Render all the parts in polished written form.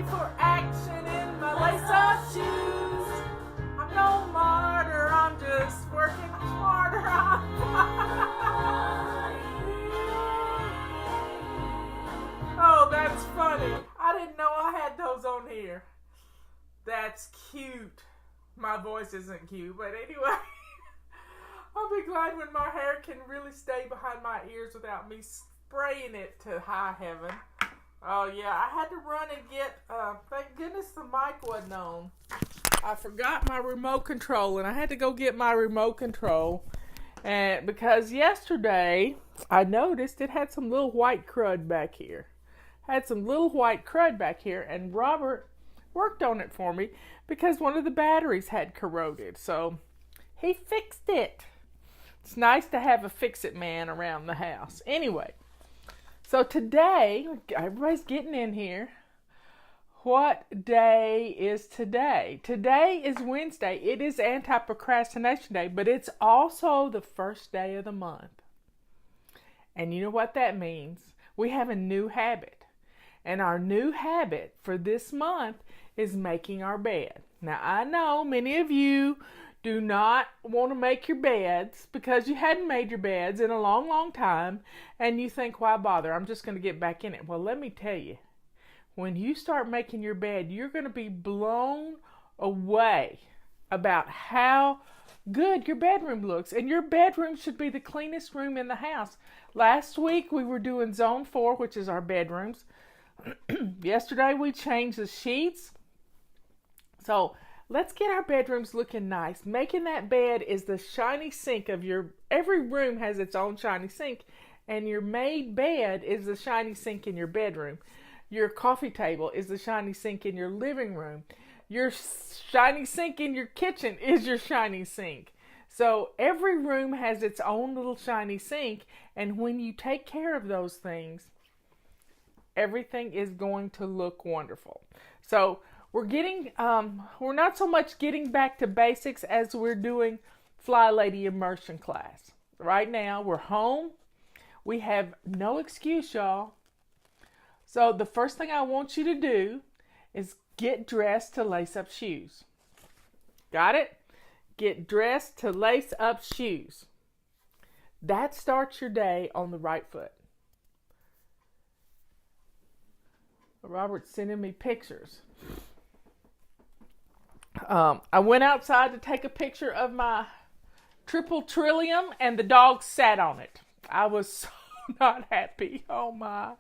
for action in my lace-up shoes. I'm no martyr, I'm just working harder. Oh, that's funny. I didn't know I had those on here. That's cute. My voice isn't cute, but anyway. I'll be glad when my hair can really stay behind my ears without me spraying it to high heaven. Oh yeah, I had to run and get, thank goodness the mic wasn't on. I forgot my remote control and I had to go get my remote control. And because yesterday I noticed it had some little white crud back here. And Robert worked on it for me because one of the batteries had corroded. So he fixed it. It's nice to have a fix-it man around the house. Anyway, so today, everybody's getting in here. What day is today? Today is Wednesday. It is anti-procrastination day, but it's also the first day of the month. And you know what that means? We have a new habit. And our new habit for this month is making our bed. Now, I know many of you do not want to make your beds because you hadn't made your beds in a long, long time. And you think, why bother? I'm just going to get back in it. Well, let me tell you. When you start making your bed, you're going to be blown away about how good your bedroom looks. And your bedroom should be the cleanest room in the house. Last week, we were doing Zone 4, which is our bedrooms. Yesterday, we changed the sheets. So, let's get our bedrooms looking nice. Making that bed is the shiny sink of every room has its own shiny sink. And your made bed is the shiny sink in your bedroom. Your coffee table is the shiny sink in your living room. Your shiny sink in your kitchen is your shiny sink. So every room has its own little shiny sink. And when you take care of those things, everything is going to look wonderful. So we're not so much getting back to basics as we're doing Fly Lady immersion class. Right now, we're home. We have no excuse, y'all. So the first thing I want you to do is get dressed to lace up shoes. Got it? Get dressed to lace up shoes. That starts your day on the right foot. Robert's sending me pictures. I went outside to take a picture of my triple trillium and the dog sat on it. I was so not happy. Oh my.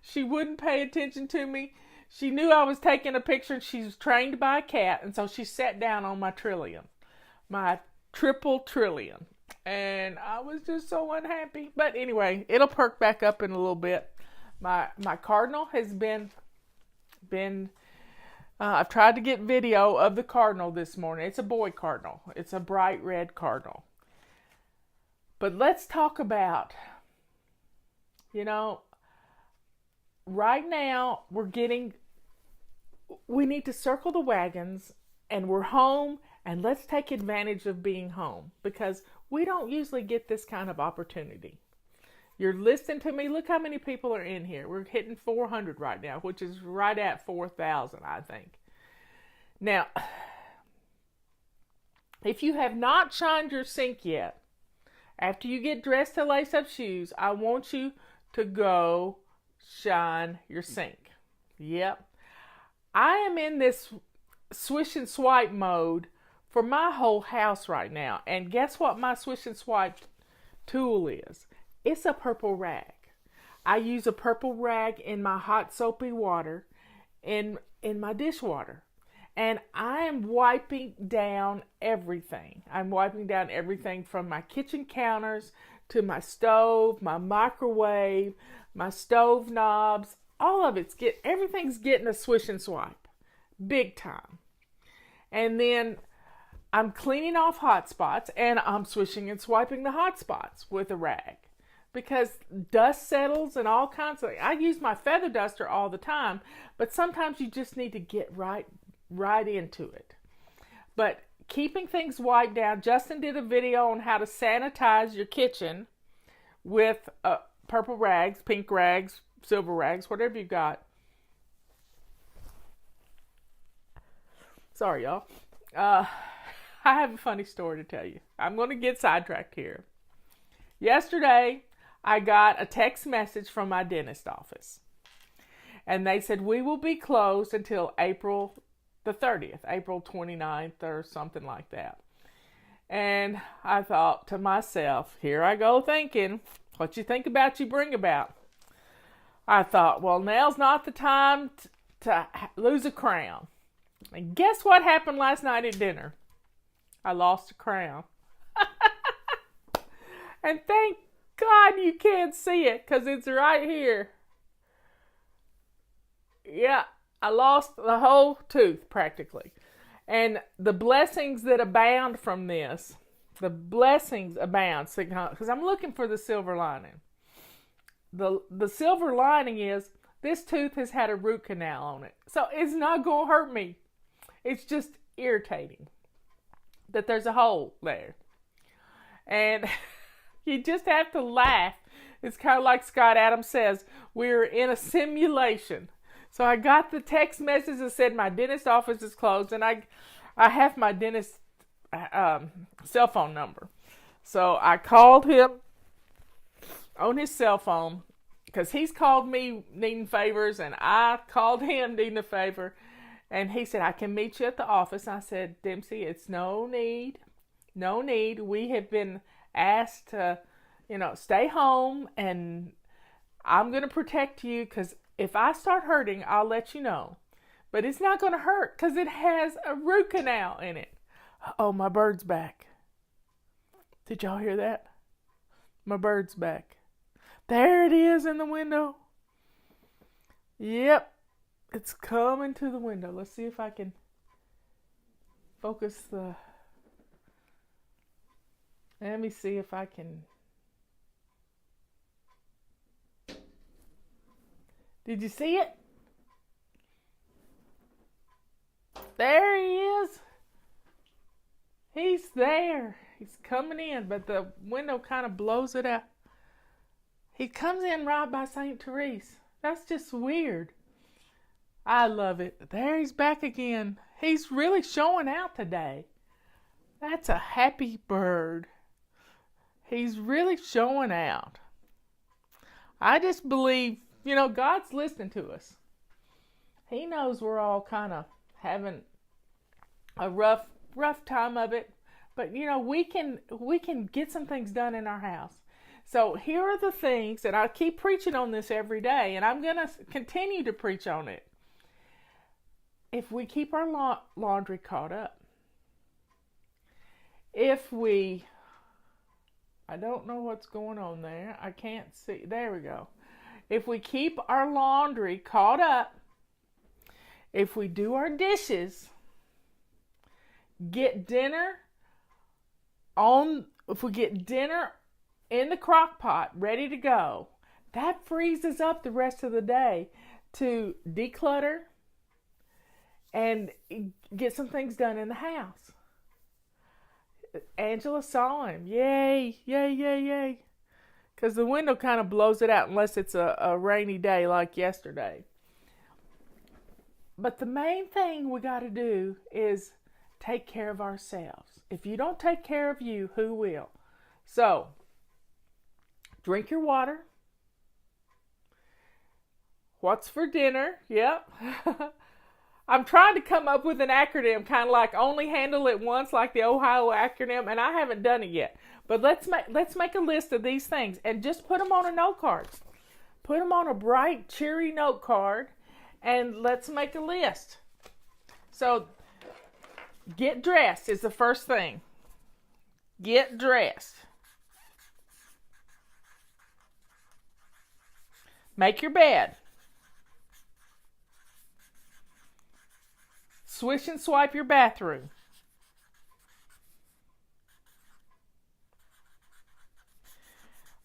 She wouldn't pay attention to me. She knew I was taking a picture and she was trained by a cat. And so she sat down on my trillium. My triple trillium. And I was just so unhappy. But anyway, it'll perk back up in a little bit. My cardinal has been I've tried to get video of the cardinal this morning. It's a boy cardinal. It's a bright red cardinal. But let's talk about, right now we need to circle the wagons and we're home and let's take advantage of being home because we don't usually get this kind of opportunity. You're listening to me. Look how many people are in here. We're hitting 400 right now, which is right at 4,000, I think. Now, if you have not shined your sink yet, after you get dressed to lace up shoes, I want you to go shine your sink. Yep. I am in this swish and swipe mode for my whole house right now. And guess what my swish and swipe tool is? It's a purple rag. I use a purple rag in my hot soapy water in my dishwater. And I am wiping down everything. I'm wiping down everything from my kitchen counters to my stove, my microwave, my stove knobs. All of everything's getting a swish and swipe. Big time. And then I'm cleaning off hot spots and I'm swishing and swiping the hot spots with a rag. Because dust settles and all kinds of... I use my feather duster all the time, but sometimes you just need to get right into it. But keeping things wiped down, Justin did a video on how to sanitize your kitchen with purple rags, pink rags, silver rags, whatever you got. Sorry, y'all. Uh, I have a funny story to tell you. I'm going to get sidetracked here. Yesterday, I got a text message from my dentist office. And they said, we will be closed until April the 30th, April 29th or something like that. And I thought to myself, here I go thinking, what you think about, you bring about. I thought, well, now's not the time to lose a crown. And guess what happened last night at dinner? I lost a crown. And thank God you can't see it because it's right here. Yeah, I lost the whole tooth practically. And the blessings that abound from this, the blessings abound, because I'm looking for the silver lining. The silver lining is this tooth has had a root canal on it. So it's not going to hurt me. It's just irritating that there's a hole there. And you just have to laugh. It's kind of like Scott Adams says, we're in a simulation. So I got the text message that said my dentist office is closed, and I have my dentist cell phone number. So I called him on his cell phone because he's called me needing favors, and I called him needing a favor. And he said, I can meet you at the office. I said, Dempsey, it's no need. No need. We have been asked to, stay home, and I'm going to protect you because if I start hurting, I'll let you know. But it's not going to hurt because it has a root canal in it. Oh, my bird's back. Did y'all hear that? My bird's back. There it is in the window. Yep. It's coming to the window. Let's see if I can focus the... Let me see if I can... Did you see it? There he is. He's there. He's coming in, but the window kind of blows it out. He comes in right by St. Therese. That's just weird. I love it. There he's back again. He's really showing out today. That's a happy bird. He's really showing out. I just believe, God's listening to us. He knows we're all kind of having a rough time of it. But, we can get some things done in our house. So here are the things, and I keep preaching on this every day, and I'm going to continue to preach on it. If we keep our laundry caught up, I don't know what's going on there. I can't see. There we go. If we keep our laundry caught up, if we do our dishes, if we get dinner in the crock pot ready to go, that frees us up the rest of the day to declutter and get some things done in the house. Angela saw him. Yay, yay, yay, yay. Because the window kind of blows it out unless it's a rainy day like yesterday. But the main thing we got to do is take care of ourselves. If you don't take care of you, who will? So, drink your water. What's for dinner? Yep. I'm trying to come up with an acronym, kind of like only handle it once, like the Ohio acronym, and I haven't done it yet. But let's make a list of these things and just put them on a note card. Put them on a bright, cheery note card, and let's make a list. So, get dressed is the first thing. Get dressed. Make your bed. Swish and swipe your bathroom.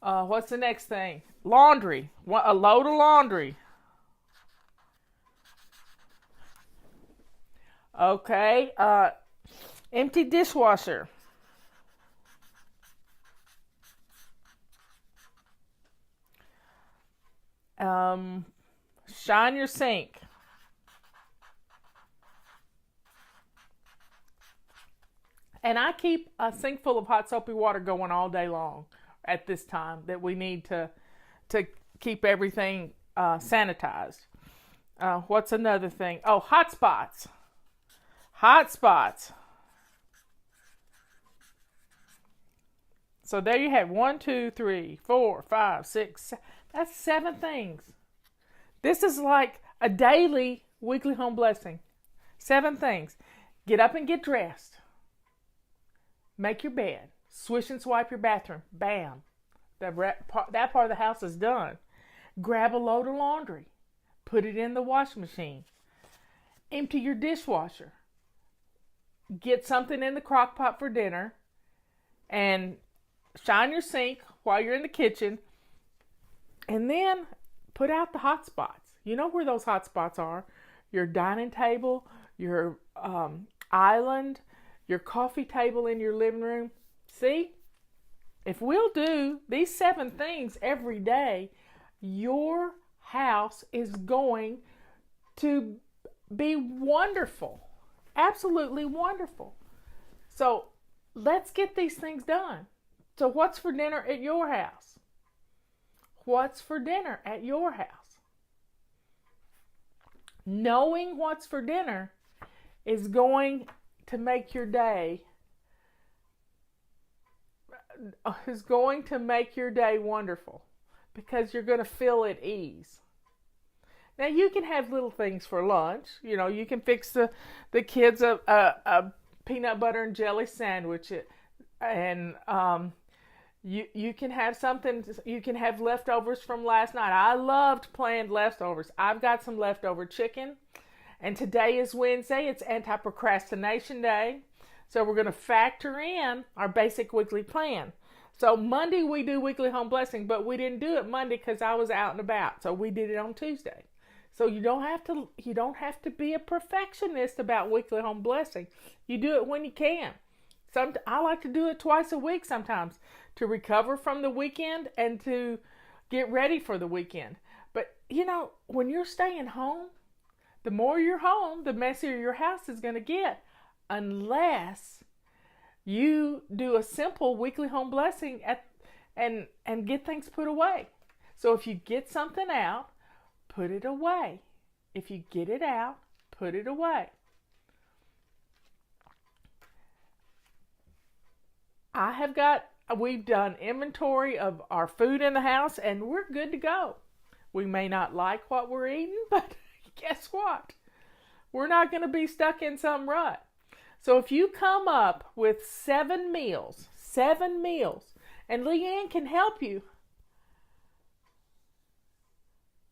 What's the next thing? Laundry. A load of laundry. Okay. Empty dishwasher. Shine your sink. And I keep a sink full of hot soapy water going all day long at this time that we need to keep everything sanitized. What's another thing? Oh, hot spots. Hot spots. So there you have 1, 2, 3, 4, 5, 6. That's 7 things. This is like a daily weekly home blessing. 7 things. Get up and get dressed. Make your bed. Swish and swipe your bathroom. Bam. That part of the house is done. Grab a load of laundry. Put it in the washing machine. Empty your dishwasher. Get something in the crock pot for dinner. And shine your sink while you're in the kitchen. And then put out the hot spots. You know where those hot spots are. Your dining table, your island, your coffee table in your living room. See? If we'll do these 7 things every day, your house is going to be wonderful. Absolutely wonderful. So let's get these things done. So what's for dinner at your house? What's for dinner at your house? Knowing what's for dinner is going to make your day wonderful, because you're going to feel at ease. Now you can have little things for lunch. You know, you can fix the kids a peanut butter and jelly sandwich, and you can have something. You can have leftovers from last night. I loved planned leftovers. I've got some leftover chicken, and today is Wednesday. It's anti-procrastination day, so we're going to factor in our basic weekly plan. So Monday we do weekly home blessing, but we didn't do it Monday because I was out and about. So we did it on Tuesday. So you don't have to be a perfectionist about weekly home blessing. You do it when you can. I like to do it twice a week sometimes to recover from the weekend and to get ready for the weekend. But you know, when you're staying home, the more you're home, the messier your house is going to get, unless you do a simple weekly home blessing and get things put away. So if you get something out, put it away. If you get it out, put it away. We've done inventory of our food in the house, and we're good to go. We may not like what we're eating, but guess what? We're not going to be stuck in some rut. So if you come up with 7 meals, and Leanne can help you.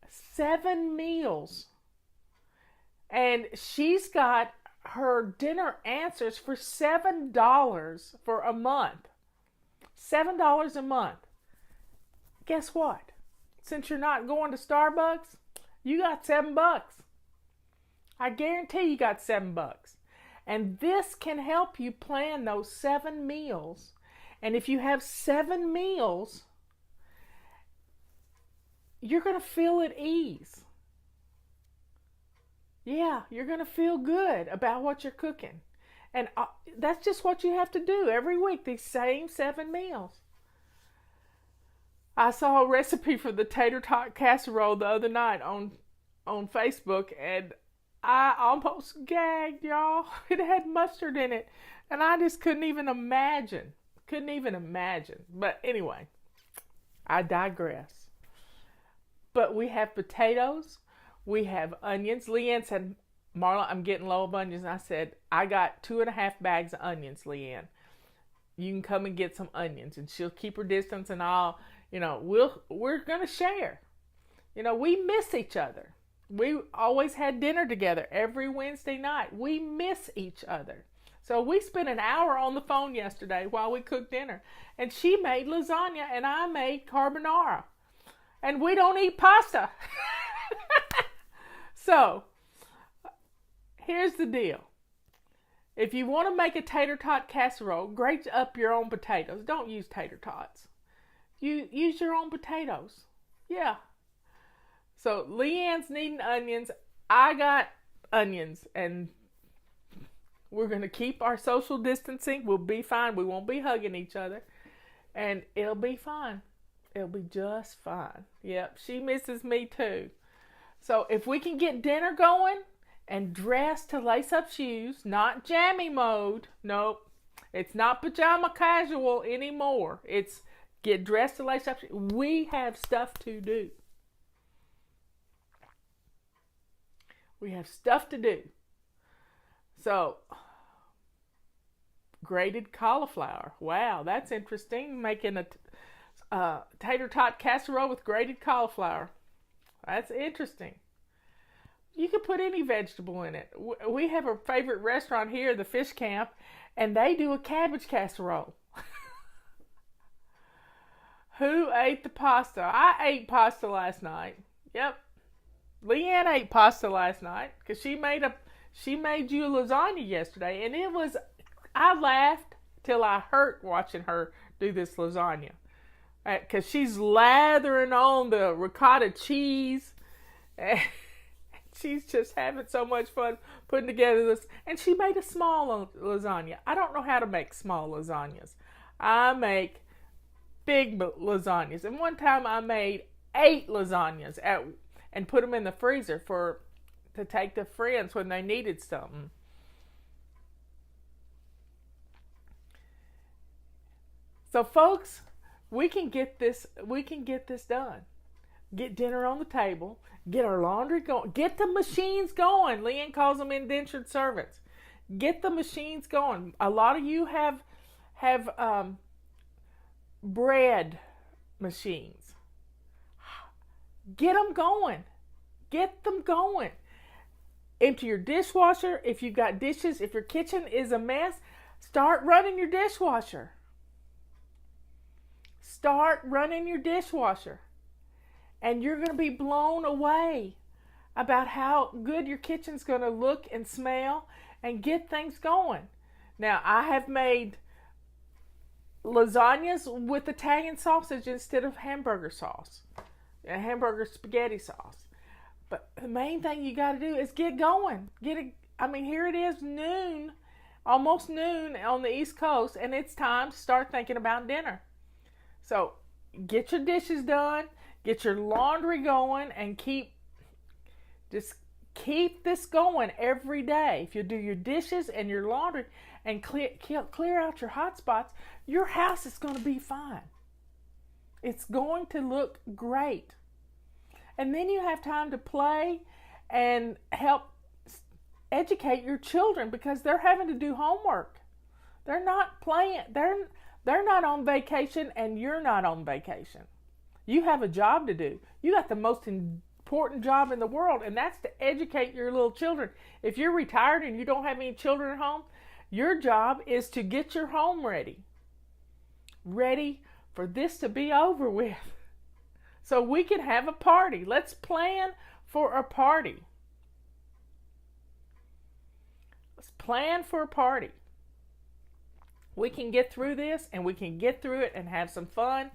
7 meals. And she's got her dinner answers for $7 for a month. $7 a month. Guess what? Since you're not going to Starbucks, you got $7. I guarantee you got $7. And this can help you plan those 7 meals. And if you have 7 meals, you're going to feel at ease. Yeah, you're going to feel good about what you're cooking. And that's just what you have to do every week, these same 7 meals. I saw a recipe for the tater tot casserole the other night on Facebook, and I almost gagged, y'all. It had mustard in it, and I just couldn't even imagine. But anyway, I digress. But we have potatoes. We have onions. Leanne said, Marla, I'm getting low of onions. And I said, I got 2.5 bags of onions, Leanne. You can come and get some onions. And she'll keep her distance, and we're going to share. We miss each other. We always had dinner together every Wednesday night. We miss each other. So we spent an hour on the phone yesterday while we cooked dinner. And she made lasagna and I made carbonara. And we don't eat pasta. So, here's the deal. If you want to make a tater tot casserole, grate up your own potatoes. Don't use tater tots. Use your own potatoes. Yeah. So Leanne's needing onions. I got onions, and We're going to keep our social distancing. We'll be fine. We won't be hugging each other. And it'll be fine. It'll be just fine. Yep, she misses me too. So if we can get dinner going and dress to lace up shoes, not jammy mode. Nope. It's not pajama casual anymore. It's get dressed to lace up shoes. We have stuff to do. We have stuff to do. So, grated cauliflower. Wow, that's interesting. Making a tater tot casserole with grated cauliflower. That's interesting. You could put any vegetable in it. We have a favorite restaurant here, the Fish Camp, and they do a cabbage casserole. Who ate the pasta? I ate pasta last night. Yep. Leanne ate pasta last night because she made you a lasagna yesterday, and I laughed till I hurt watching her do this lasagna because she's lathering on the ricotta cheese, and she's just having so much fun putting together this. And she made a small lasagna. I don't know how to make small lasagnas. I make big lasagnas, and one time I made 8 lasagnas and put them in the freezer to take to friends when they needed something. So folks, we can get this done. Get dinner on the table, get our laundry going, get the machines going. Leanne calls them indentured servants. Get the machines going. A lot of you have bread machines. Get them going. Get them going. Empty your dishwasher. If you've got dishes, if your kitchen is a mess, start running your dishwasher. Start running your dishwasher. And you're going to be blown away about how good your kitchen's going to look and smell and get things going. Now, I have made lasagnas with Italian sausage instead of hamburger sauce. Hamburger spaghetti sauce. But the main thing you got to do is get going. Here it is noon, almost noon on the East Coast, and it's time to start thinking about dinner. So get your dishes done, get your laundry going, and keep this going every day. If you do your dishes and your laundry and clear out your hot spots, your house is going to be fine. It's going to look great. And then you have time to play and help educate your children because they're having to do homework. They're not playing. They're not on vacation, and you're not on vacation. You have a job to do. You got the most important job in the world, and that's to educate your little children. If you're retired and you don't have any children at home, your job is to get your home ready for this to be over with. So we can have a party. Let's plan for a party. Let's plan for a party. We can get through this, and we can get through it and have some fun.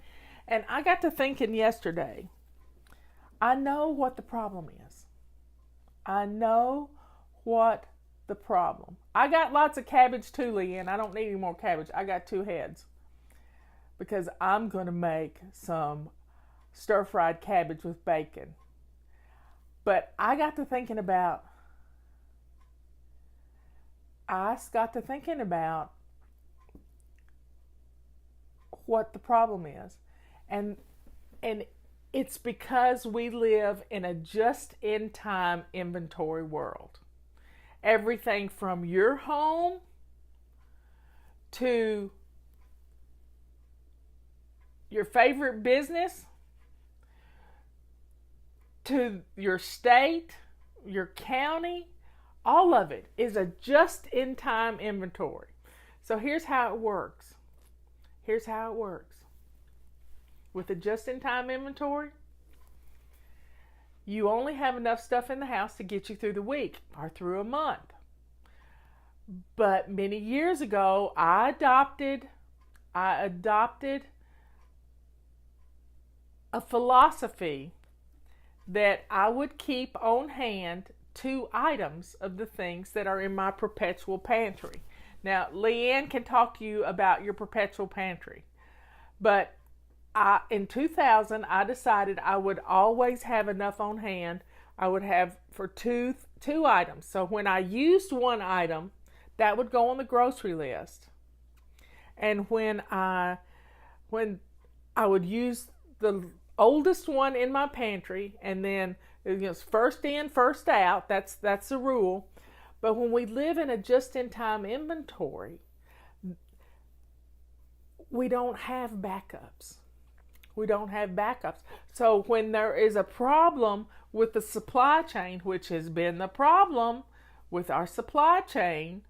And I got to thinking yesterday, I know what the problem is. I know what the problem. I got lots of cabbage too, Leanne. I don't need any more cabbage. I got 2 heads. Because I'm going to make some stir-fried cabbage with bacon. But I got to thinking about what the problem is. And it's because we live in a just-in-time inventory world. Everything from your home to your favorite business to your state, your county, all of it is a just-in-time inventory. So here's how it works. With a just-in-time inventory, you only have enough stuff in the house to get you through the week or through a month. But many years ago, I adopted a philosophy that I would keep on hand 2 items of the things that are in my perpetual pantry. Now, Leanne can talk to you about your perpetual pantry. But in 2000, I decided I would always have enough on hand. I would have for two items. So when I used one item, that would go on the grocery list. And when I would use the oldest one in my pantry, and then first in, first out. That's the rule. But when we live in a just-in-time inventory, we don't have backups. So when there is a problem with the supply chain, which has been the problem with our supply chain,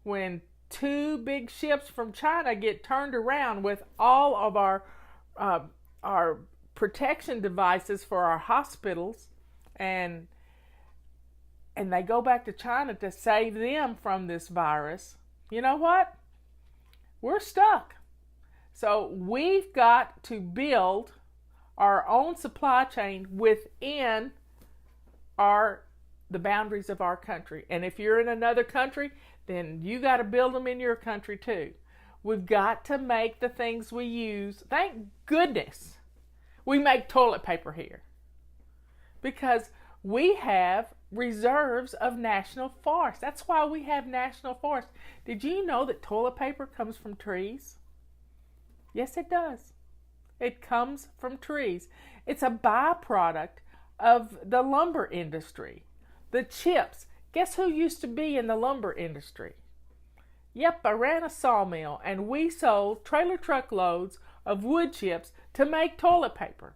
when 2 big ships from China get turned around with all of our protection devices for our hospitals, and they go back to China to save them from this virus, you know what? We're stuck. So we've got to build our own supply chain within the boundaries of our country. And if you're in another country, then you got to build them in your country too. We've got to make the things we use. Thank goodness we make toilet paper here, because we have reserves of national forests. That's why we have national forests. Did you know that toilet paper comes from trees? Yes, it does. It comes from trees. It's a byproduct of the lumber industry. The chips. Guess who used to be in the lumber industry? Yep, I ran a sawmill, and we sold trailer truckloads of wood chips to make toilet paper.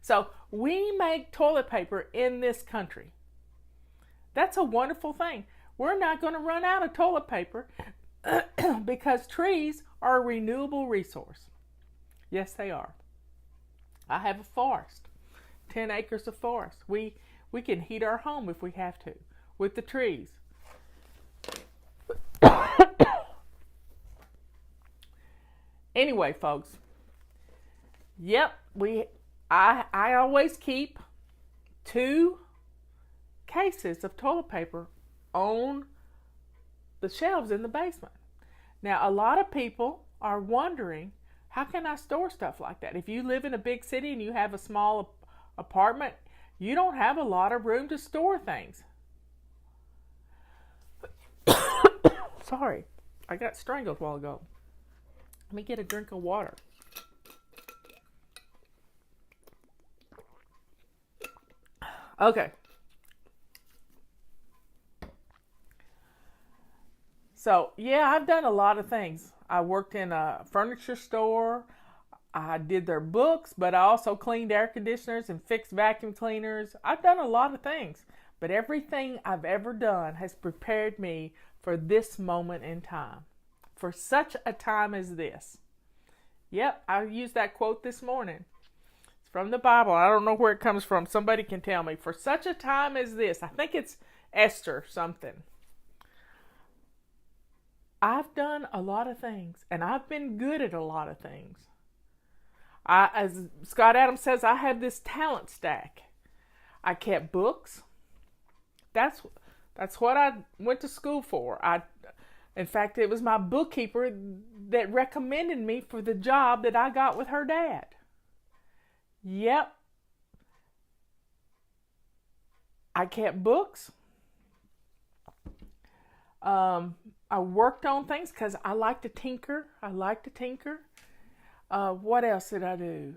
So we make toilet paper in this country. That's a wonderful thing. We're not going to run out of toilet paper because trees are a renewable resource. Yes, they are. I have a forest, 10 acres of forest. We can heat our home if we have to with the trees. Anyway, folks. Yep, I always keep 2 cases of toilet paper on the shelves in the basement. Now, a lot of people are wondering, how can I store stuff like that? If you live in a big city and you have a small apartment, you don't have a lot of room to store things. Sorry, I got strangled a while ago. Let me get a drink of water. Okay. So, yeah, I've done a lot of things. I worked in a furniture store. I did their books, but I also cleaned air conditioners and fixed vacuum cleaners. I've done a lot of things, but everything I've ever done has prepared me for this moment in time, for such a time as this. Yep, I used that quote this morning. It's from the Bible. I don't know where it comes from. Somebody can tell me. For such a time as this. I think it's Esther something. I've done a lot of things, and I've been good at a lot of things. As Scott Adams says, I have this talent stack. I kept books. That's what I went to school for. In fact, it was my bookkeeper that recommended me for the job that I got with her dad. Yep. I kept books. I worked on things because I like to tinker. What else did I do?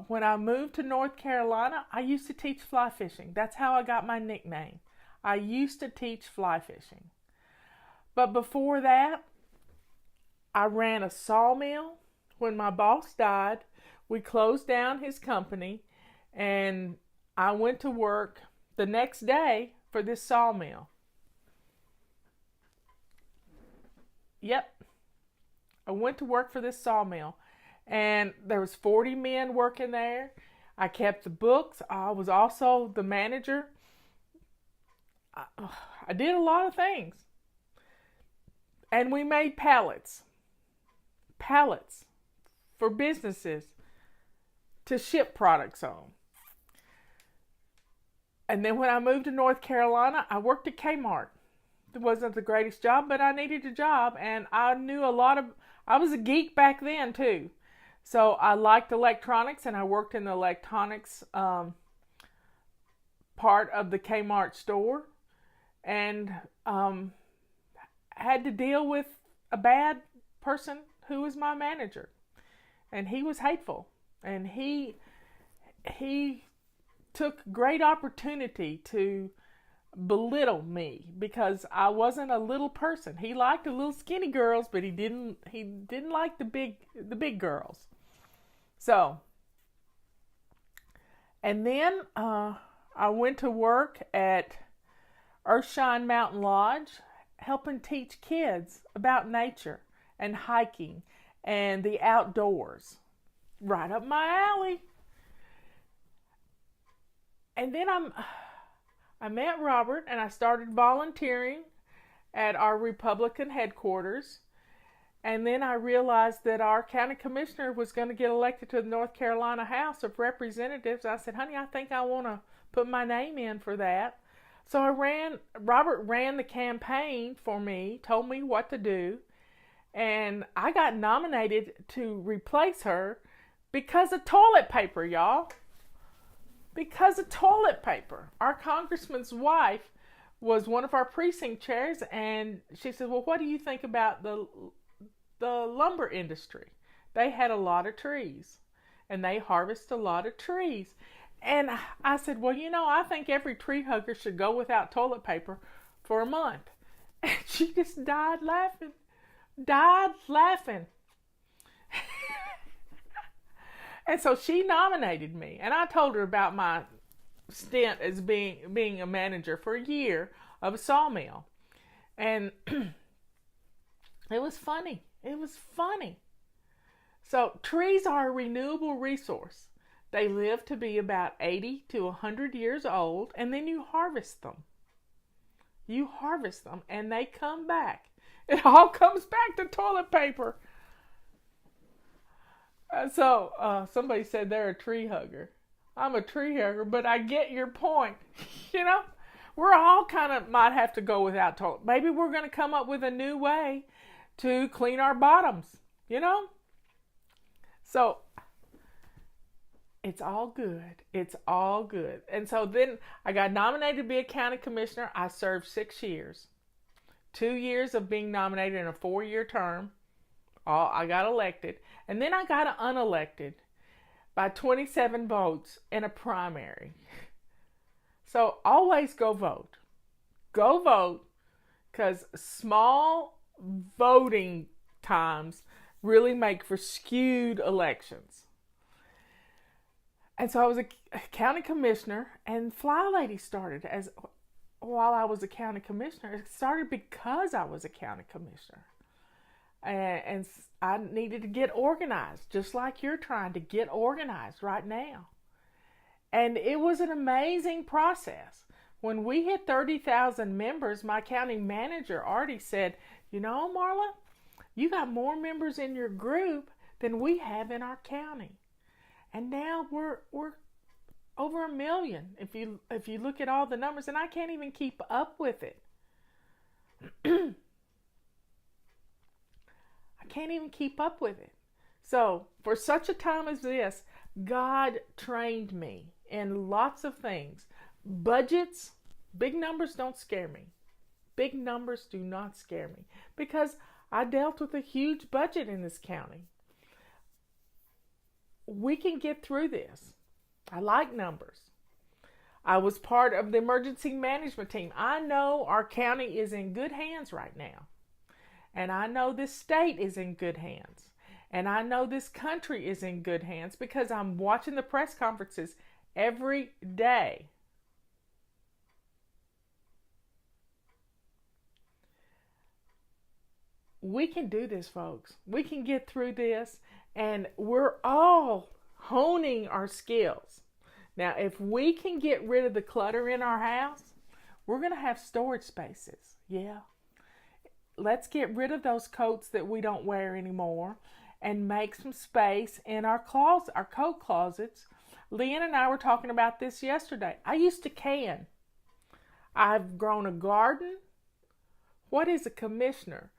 When I moved to North Carolina, I used to teach fly fishing. That's how I got my nickname. I used to teach fly fishing. But before that, I ran a sawmill. When my boss died, we closed down his company, and I went to work the next day for this sawmill. Yep. I went to work for this sawmill, and there was 40 men working there. I kept the books. I was also the manager. I did a lot of things. And we made pallets for businesses to ship products on. And then when I moved to North Carolina, I worked at Kmart. It wasn't the greatest job, but I needed a job, and I knew I was a geek back then too. So I liked electronics, and I worked in the electronics part of the Kmart store, and had to deal with a bad person who was my manager, and he was hateful, and he took great opportunity to belittle me because I wasn't a little person. He liked the little skinny girls, but he didn't like the big girls. So, and then I went to work at Earthshine Mountain Lodge, helping teach kids about nature and hiking and the outdoors. Right up my alley. And then I met Robert, and I started volunteering at our Republican headquarters. And then I realized that our county commissioner was going to get elected to the North Carolina House of Representatives. I said, honey, I think I want to put my name in for that. So Robert ran the campaign for me, told me what to do, and I got nominated to replace her because of toilet paper, y'all. Because of toilet paper. Our congressman's wife was one of our precinct chairs, and she said, well, what do you think about the lumber industry? They had a lot of trees, and they harvest a lot of trees. And I said, well, I think every tree hugger should go without toilet paper for a month. And she just died laughing. And so she nominated me, and I told her about my stint as being a manager for a year of a sawmill. And it was funny. So trees are a renewable resource. They live to be about 80 to 100 years old, and then you harvest them. And they come back. It all comes back to toilet paper. So somebody said they're a tree hugger. I'm a tree hugger, but I get your point. We're all kind of might have to go without toilet. Maybe we're going to come up with a new way to clean our bottoms, So it's all good. And so then I got nominated to be a county commissioner. I served 6 years. 2 years of being nominated in a 4-year term. I got elected. And then I got unelected by 27 votes in a primary. So always go vote. Go vote, because small voting times really make for skewed elections. And so I was a county commissioner, and FlyLady's started while I was a county commissioner. It started because I was a county commissioner. And I needed to get organized, just like you're trying to get organized right now. And it was an amazing process. When we hit 30,000 members, my county manager already said, Marla, you got more members in your group than we have in our county. And now we're over 1 million if you look at all the numbers, and I can't even keep up with it. Can't even keep up with it. So for such a time as this, God trained me in lots of things. Budgets, big numbers don't scare me. Big numbers do not scare me, because I dealt with a huge budget in this county. We can get through this. I like numbers. I was part of the emergency management team. I know our county is in good hands right now. And I know this state is in good hands. And I know this country is in good hands because I'm watching the press conferences every day. We can do this, folks. We can get through this, and we're all honing our skills. Now, if we can get rid of the clutter in our house, we're going to have storage spaces. Yeah. Let's get rid of those coats that we don't wear anymore and make some space in our closet, our coat closets, Leanne and I were talking about this yesterday. I used to can. I've grown a garden. What is a commissioner?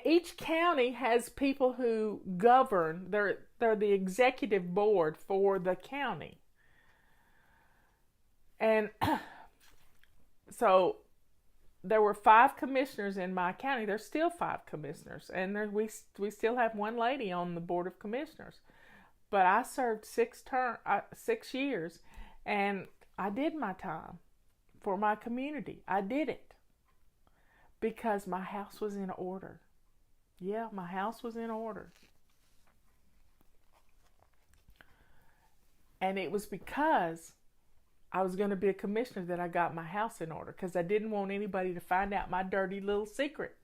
Each county has people who govern. They're the executive board for the county. And so there were 5 commissioners in my county. There's still 5 commissioners. And we still have one lady on the board of commissioners. But I served 6 years, and I did my time for my community. I did it because my house was in order. Yeah, my house was in order. And it was because I was going to be a commissioner that I got my house in order, because I didn't want anybody to find out my dirty little secret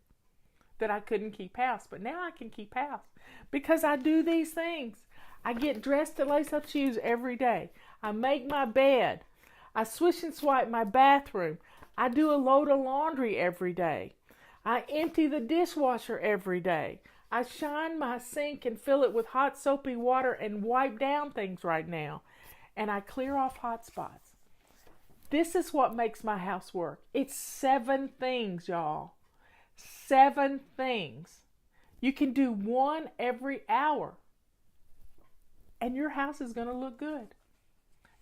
that I couldn't keep house. But now I can keep house because I do these things. I get dressed to lace up shoes every day. I make my bed. I swish and swipe my bathroom. I do a load of laundry every day. I empty the dishwasher every day. I shine my sink and fill it with hot soapy water and wipe down things right now. And I clear off hot spots. This is what makes my house work. It's 7 things, y'all. 7 things. You can do one every hour. And your house is going to look good.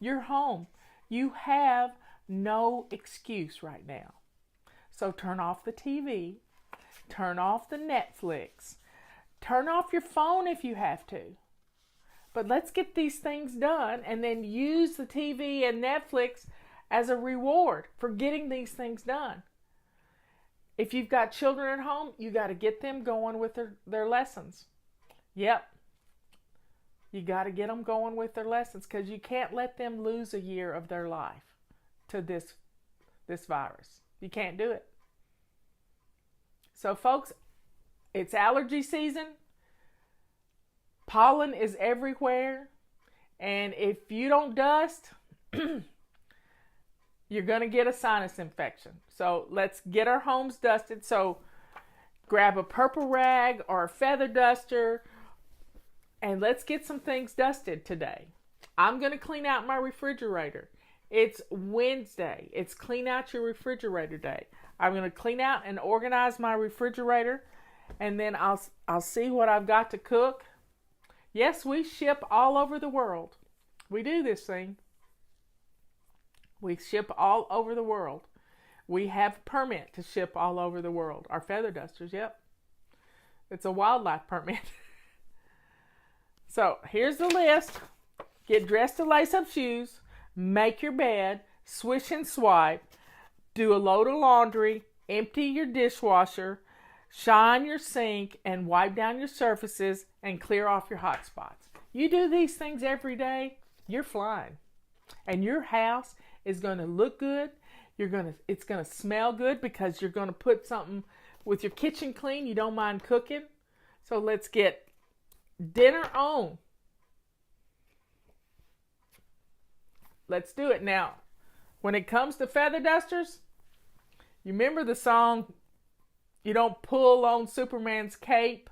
Your home. You have no excuse right now. So turn off the TV. Turn off the Netflix. Turn off your phone if you have to. But let's get these things done and then use the TV and Netflix as a reward for getting these things done. If you've got children at home, you got to get them going with their lessons. Yep. You got to get them going with their lessons, because you can't let them lose a year of their life to this virus. You can't do it. So folks, it's allergy season. Pollen is everywhere. And if you don't dust, you're going to get a sinus infection. So let's get our homes dusted. So grab a purple rag or a feather duster, and let's get some things dusted today. I'm going to clean out my refrigerator. It's Wednesday. It's clean out your refrigerator day. I'm going to clean out and organize my refrigerator, and then I'll see what I've got to cook. Yes, we ship all over the world. We do this thing. We ship all over the world. We have a permit to ship all over the world. Our feather dusters, yep. It's a wildlife permit. So here's the list. Get dressed to lace up shoes. Make your bed. Swish and swipe. Do a load of laundry. Empty your dishwasher. Shine your sink and wipe down your surfaces and clear off your hot spots. You do these things every day, you're flying. And your house is going to look good. It's going to smell good, because you're going to put something with your kitchen clean. You don't mind cooking. So let's get dinner on. Let's do it now. When it comes to feather dusters, you remember the song, you don't pull on Superman's cape.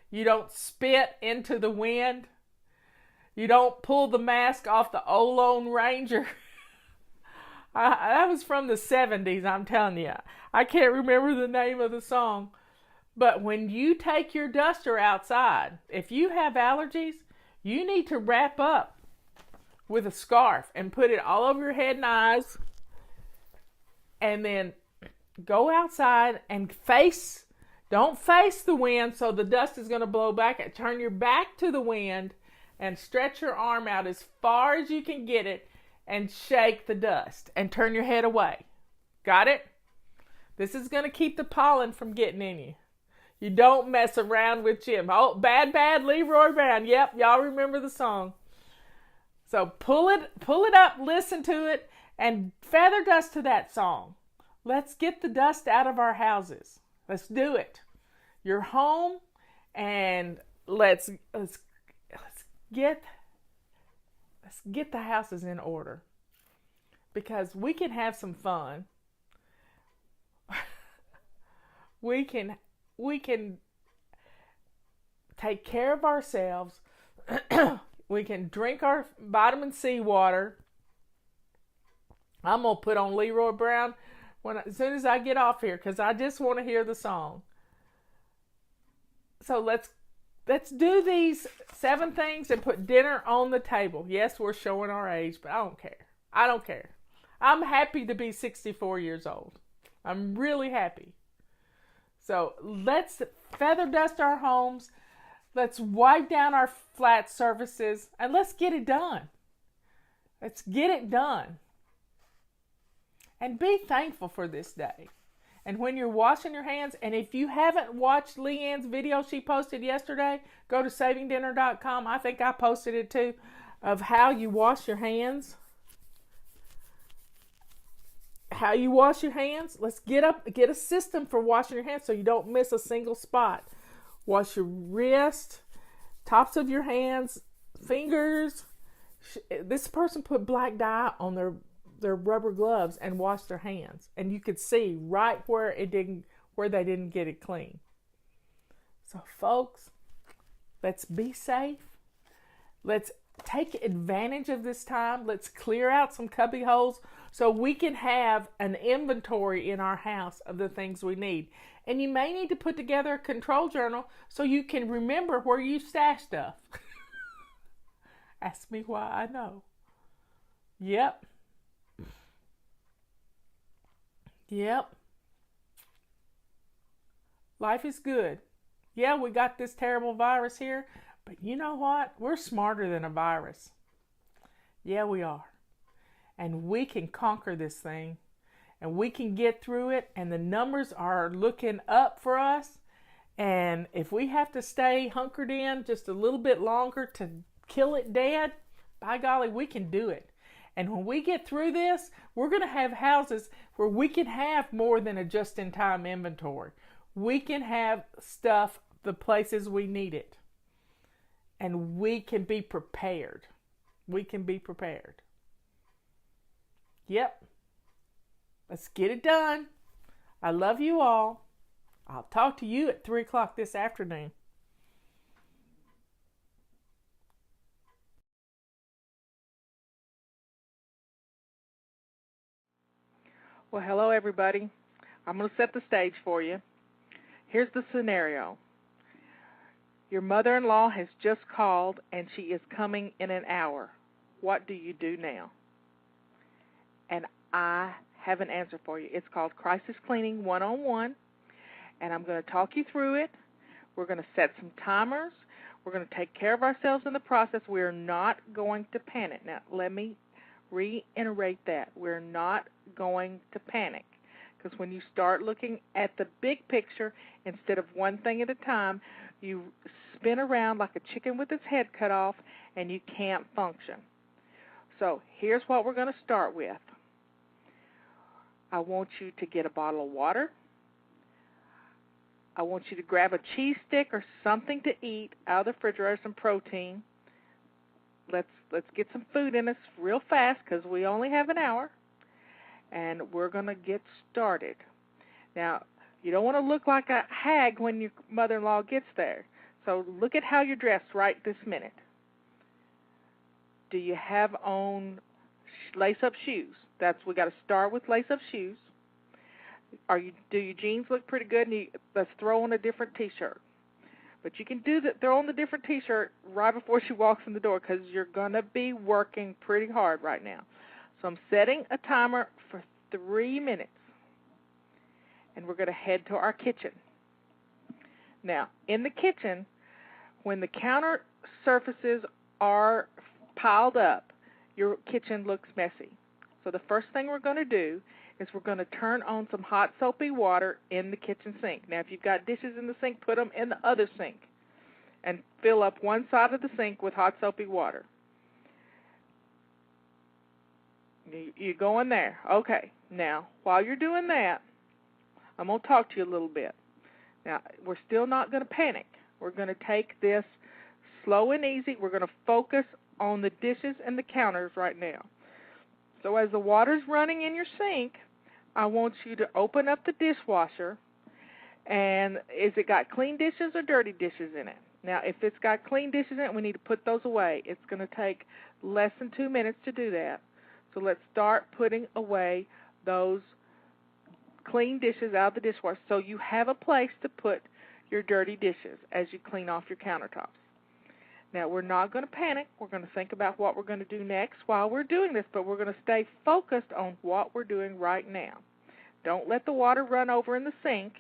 You don't spit into the wind. You don't pull the mask off the old Lone Ranger. That was from the 70s, I'm telling you. I can't remember the name of the song. But when you take your duster outside, if you have allergies, you need to wrap up with a scarf and put it all over your head and eyes. And then go outside and don't face the wind, so the dust is going to blow back. Turn your back to the wind and stretch your arm out as far as you can get it and shake the dust and turn your head away. Got it? This is going to keep the pollen from getting in you. You don't mess around with Jim. Oh, bad, Leroy Brown. Yep, y'all remember the song. So pull it up, listen to it, and feather dust to that song. Let's get the dust out of our houses. Let's do it. You're home, and let's get the houses in order, because we can have some fun. We can take care of ourselves. We can drink our vitamin C water. I'm going to put on Leroy Brown as soon as I get off here because I just want to hear the song. So let's do these 7 things and put dinner on the table. Yes, we're showing our age, but I don't care. I don't care. I'm happy to be 64 years old. I'm really happy. So let's feather dust our homes. Let's wipe down our flat surfaces and let's get it done. Let's get it done. And be thankful for this day. And when you're washing your hands, and if you haven't watched Leanne's video she posted yesterday, go to savingdinner.com. I think I posted it too, of how you wash your hands. How you wash your hands. Let's get a system for washing your hands so you don't miss a single spot. Wash your wrist, tops of your hands, fingers. This person put black dye on their rubber gloves and washed their hands, and you could see right where they didn't get it clean. So folks, let's be safe. Let's take advantage of this time. Let's clear out some cubby holes so we can have an inventory in our house of the things we need. And you may need to put together a control journal so you can remember where you stash stuff. Ask me why I know. Yep. Life is good. Yeah, we got this terrible virus here, but you know what? We're smarter than a virus. Yeah, we are. And we can conquer this thing, and we can get through it, and the numbers are looking up for us. And if we have to stay hunkered in just a little bit longer to kill it dead, by golly, we can do it. And when we get through this, we're going to have houses where we can have more than a just-in-time inventory. We can have stuff the places we need it. And we can be prepared. We can be prepared. Yep. Let's get it done. I love you all. I'll talk to you at 3 o'clock this afternoon. Well, hello, everybody. I'm going to set the stage for you. Here's the scenario. Your mother-in-law has just called, and she is coming in an hour. What do you do now? And I have an answer for you. It's called Crisis Cleaning 101, and I'm going to talk you through it. We're going to set some timers. We're going to take care of ourselves in the process. We're not going to panic. Now, let me reiterate that. We're not going to panic, because when you start looking at the big picture instead of one thing at a time, you spin around like a chicken with its head cut off, and you can't function. So here's what we're going to start with. I want you to get a bottle of water. I want you to grab a cheese stick or something to eat out of the refrigerator, some protein. Let's get some food in us real fast because we only have an hour, and we're going to get started. Now, you don't want to look like a hag when your mother-in-law gets there, so look at how you're dressed right this minute. Do you have on lace-up shoes? We got to start with lace-up shoes. Do your jeans look pretty good? And let's throw on a different T-shirt. But you can throw on the different T-shirt right before she walks in the door because you're going to be working pretty hard right now. So I'm setting a timer for 3 minutes. And we're going to head to our kitchen. Now, in the kitchen, when the counter surfaces are piled up, your kitchen looks messy. So the first thing we're going to do is we're going to turn on some hot soapy water in the kitchen sink. Now, if you've got dishes in the sink, put them in the other sink and fill up one side of the sink with hot soapy water. You go in there. Okay. Now, while you're doing that, I'm going to talk to you a little bit. Now, we're still not going to panic. We're going to take this slow and easy. We're going to focus on the dishes and the counters right now. So as the water's running in your sink, I want you to open up the dishwasher, and is it got clean dishes or dirty dishes in it? Now, if it's got clean dishes in it, we need to put those away. It's going to take less than 2 minutes to do that. So let's start putting away those clean dishes out of the dishwasher so you have a place to put your dirty dishes as you clean off your countertops. Now, we're not going to panic. We're going to think about what we're going to do next while we're doing this, but we're going to stay focused on what we're doing right now. Don't let the water run over in the sink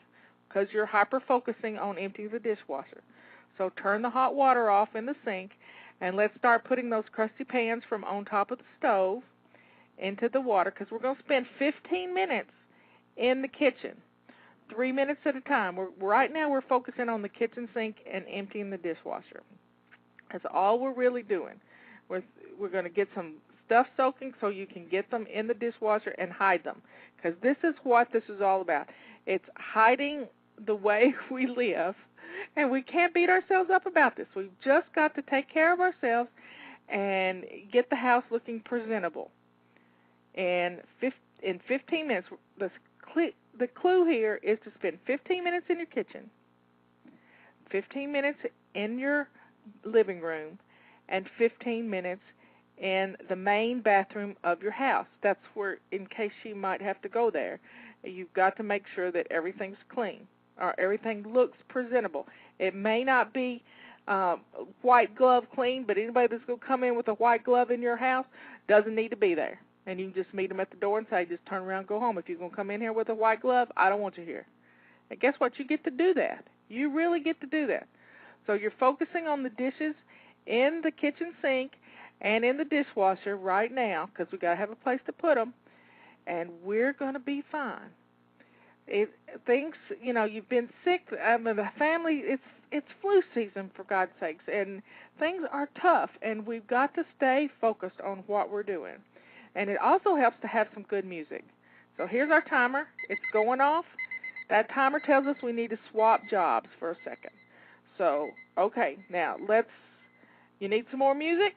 because you're hyper-focusing on emptying the dishwasher. So turn the hot water off in the sink, and let's start putting those crusty pans from on top of the stove into the water because we're going to spend 15 minutes in the kitchen, 3 minutes at a time. Right now we're focusing on the kitchen sink and emptying the dishwasher. That's all we're really doing. We're going to get some stuff soaking so you can get them in the dishwasher and hide them because this is what this is all about. It's hiding the way we live, and we can't beat ourselves up about this. We've just got to take care of ourselves and get the house looking presentable. And in 15 minutes, the clue here is to spend 15 minutes in your kitchen, 15 minutes in your living room, and 15 minutes in the main bathroom of your house. That's where, in case you might have to go there, you've got to make sure that everything's clean or everything looks presentable. It may not be white glove clean, but anybody that's going to come in with a white glove in your house doesn't need to be there. And you can just meet them at the door and say, just turn around and go home. If you're going to come in here with a white glove, I don't want you here. And guess what? You get to do that. You really get to do that. So you're focusing on the dishes in the kitchen sink and in the dishwasher right now because we've got to have a place to put them, and we're going to be fine. Things, you've been sick. The family, it's flu season, for God's sakes, and things are tough, and we've got to stay focused on what we're doing. And it also helps to have some good music. So here's our timer. It's going off. That timer tells us we need to swap jobs for a second. So, okay, now you need some more music?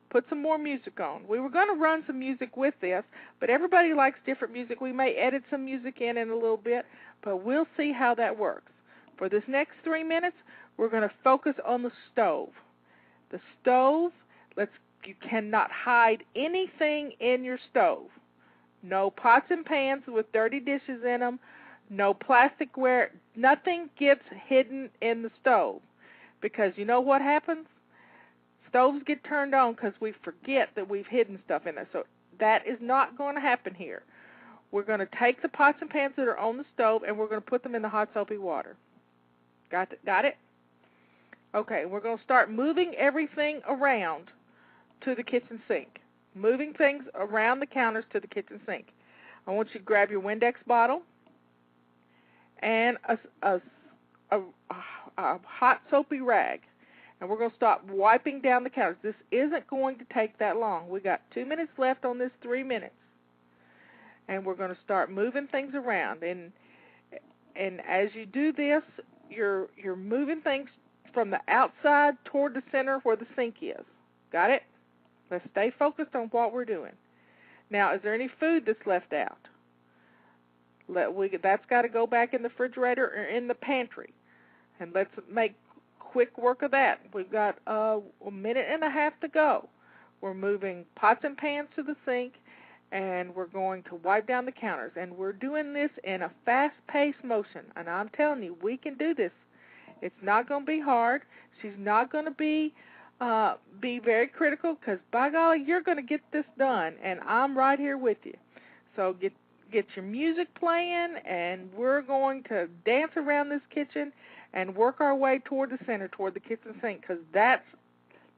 Put some more music on. We were going to run some music with this, but everybody likes different music. We may edit some music in a little bit, but we'll see how that works. For this next 3 minutes, we're going to focus on the stove. The stove, you cannot hide anything in your stove. No pots and pans with dirty dishes in them, no plasticware. Nothing gets hidden in the stove because you know what happens? Stoves get turned on because we forget that we've hidden stuff in there. So that is not going to happen here. We're going to take the pots and pans that are on the stove and we're going to put them in the hot soapy water. Got it? Okay, we're going to start moving everything around to the kitchen sink. Moving things around the counters to the kitchen sink. I want you to grab your Windex bottle and a hot soapy rag. And we're going to stop wiping down the counters. This isn't going to take that long. We got 2 minutes left on this 3 minutes. And we're going to start moving things around. And as you do this, you're moving things from the outside toward the center where the sink is. Got it? Let's stay focused on what we're doing. Now, is there any food that's left out? That's got to go back in the refrigerator or in the pantry. And let's make quick work of that. We've got a minute and a half to go. We're moving pots and pans to the sink, and we're going to wipe down the counters. And we're doing this in a fast-paced motion. And I'm telling you, we can do this. It's not going to be hard. She's not going to be very critical because, by golly, you're going to get this done, and I'm right here with you. So get your music playing, and we're going to dance around this kitchen and work our way toward the center, toward the kitchen sink, because that's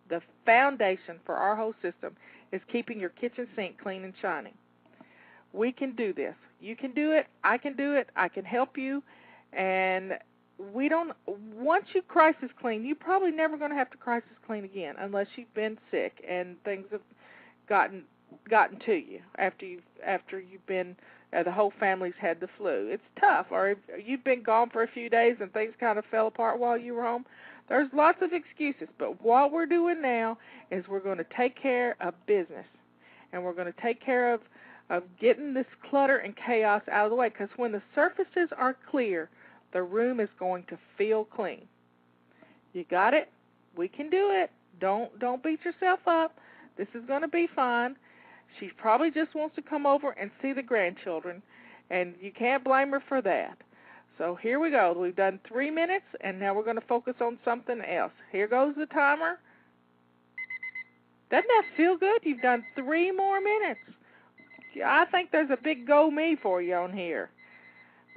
the foundation for our whole system, is keeping your kitchen sink clean and shining. We can do this. You can do it. I can do it. I can help you. And once you crisis clean, you're probably never going to have to crisis clean again unless you've been sick and things have gotten to you after you've been the whole family's had the flu. It's tough. Or if you've been gone for a few days and things kind of fell apart while you were home. There's lots of excuses. But what we're doing now is we're going to take care of business. And we're going to take care of getting this clutter and chaos out of the way. Because when the surfaces are clear, the room is going to feel clean. You got it? We can do it. Don't beat yourself up. This is going to be fun. She probably just wants to come over and see the grandchildren, and you can't blame her for that. So here we go. We've done 3 minutes, and now we're going to focus on something else. Here goes the timer. Doesn't that feel good? You've done 3 more minutes. I think there's a big go me for you on here.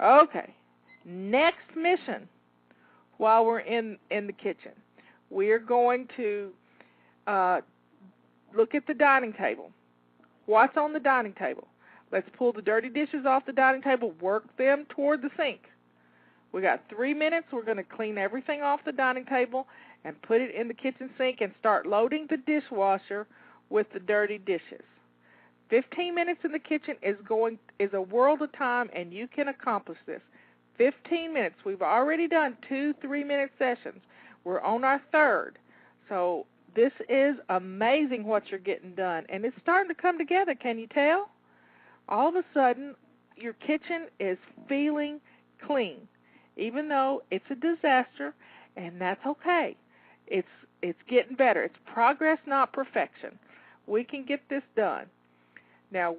Okay. Next mission while we're in the kitchen. We're going to look at the dining table. What's on the dining table? Let's pull the dirty dishes off the dining table, work them toward the sink. We got 3 minutes. We're going to clean everything off the dining table and put it in the kitchen sink and start loading the dishwasher with the dirty dishes. 15 minutes in the kitchen is a world of time, and you can accomplish this. 15 minutes. We've already done 2 3-minute sessions. We're on our 3rd. So this is amazing what you're getting done, and it's starting to come together. Can you tell? All of a sudden, your kitchen is feeling clean, even though it's a disaster, and that's okay. It's getting better. It's progress, not perfection. We can get this done. Now,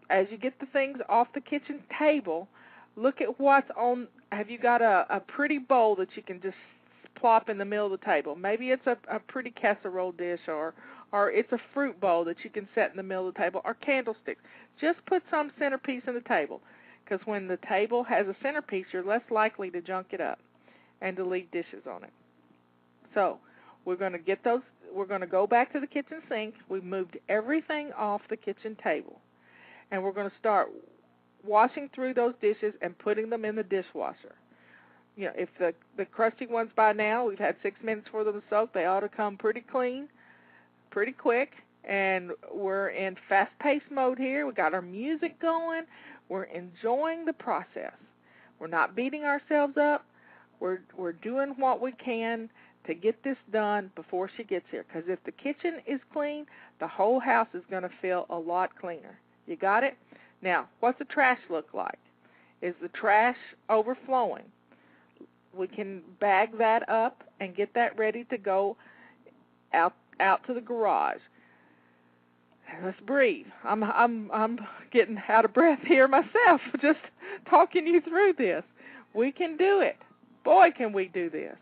as you get the things off the kitchen table, look at what's on. Have you got a pretty bowl that you can just plop in the middle of the table? Maybe it's a pretty casserole dish, or it's a fruit bowl that you can set in the middle of the table, or candlesticks. Just put some centerpiece in the table, because when the table has a centerpiece, you're less likely to junk it up and to leave dishes on it. So we're going to get those. We're going to go back to the kitchen sink. We've moved everything off the kitchen table, and we're going to start washing through those dishes and putting them in the dishwasher. You know, if the crusty ones by now, we've had 6 minutes for them to soak, they ought to come pretty clean, pretty quick, and we're in fast-paced mode here. We got our music going. We're enjoying the process. We're not beating ourselves up. We're doing what we can to get this done before she gets here, because if the kitchen is clean, the whole house is going to feel a lot cleaner. You got it? Now, what's the trash look like? Is the trash overflowing? We can bag that up and get that ready to go out to the garage. Let's breathe. I'm getting out of breath here myself, just talking you through this. We can do it. Boy, can we do this.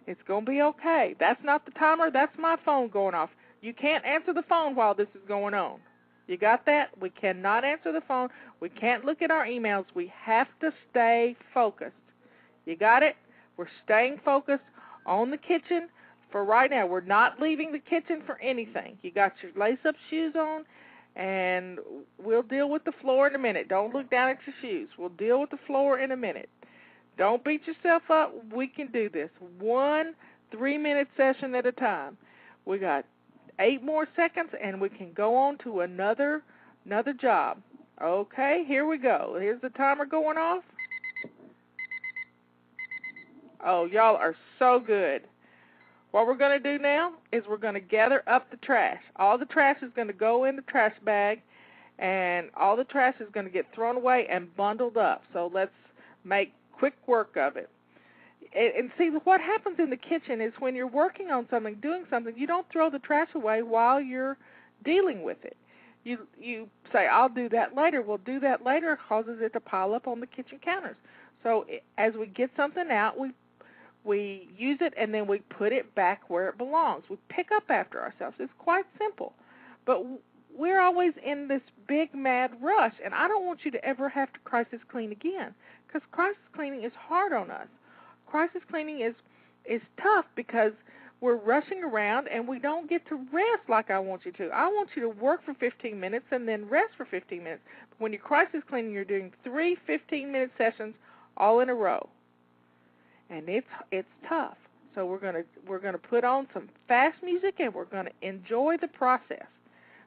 It's going to be okay. That's not the timer. That's my phone going off. You can't answer the phone while this is going on. You got that? We cannot answer the phone. We can't look at our emails. We have to stay focused. You got it? We're staying focused on the kitchen for right now. We're not leaving the kitchen for anything. You got your lace-up shoes on, and we'll deal with the floor in a minute. Don't look down at your shoes. We'll deal with the floor in a minute. Don't beat yourself up. We can do this. 1 3-minute session at a time. We got 8 more seconds, and we can go on to another job. Okay, here we go. Here's the timer going off. Oh, y'all are so good. What we're going to do now is we're going to gather up the trash. All the trash is going to go in the trash bag, and all the trash is going to get thrown away and bundled up. So let's make quick work of it. And see, what happens in the kitchen is when you're working on something, doing something, you don't throw the trash away while you're dealing with it. You say, I'll do that later. Well, do that later causes it to pile up on the kitchen counters. So as we get something out, we use it, and then we put it back where it belongs. We pick up after ourselves. It's quite simple. But we're always in this big, mad rush, and I don't want you to ever have to crisis clean again, because crisis cleaning is hard on us. Crisis cleaning is tough because we're rushing around, and we don't get to rest like I want you to. I want you to work for 15 minutes and then rest for 15 minutes. But when you're crisis cleaning, you're doing 3 15-minute sessions all in a row. And it's tough. So we're gonna put on some fast music, and we're gonna enjoy the process,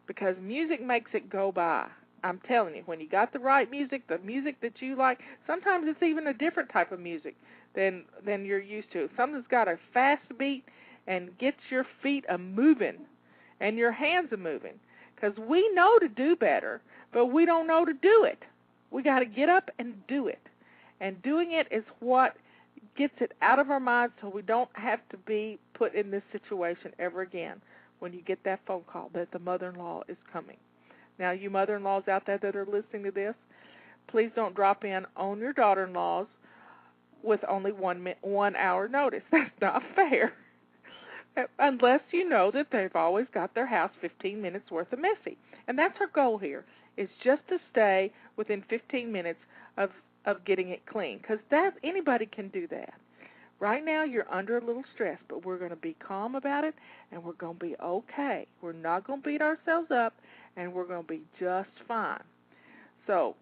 because music makes it go by. I'm telling you, when you got the right music, the music that you like, sometimes it's even a different type of music than you're used to. Something that's got a fast beat and gets your feet a-moving and your hands a-moving, because we know to do better, but we don't know to do it. We got to get up and do it. And doing it is what gets it out of our minds so we don't have to be put in this situation ever again when you get that phone call that the mother-in-law is coming. Now, you mother-in-laws out there that are listening to this, please don't drop in on your daughter-in-laws with only 1 hour notice. That's not fair. Unless you know that they've always got their house 15 minutes worth of messy. And that's our goal here, is just to stay within 15 minutes of getting it clean, because anybody can do that. Right now you're under a little stress, but we're going to be calm about it, and we're going to be okay. We're not going to beat ourselves up, and we're going to be just fine. So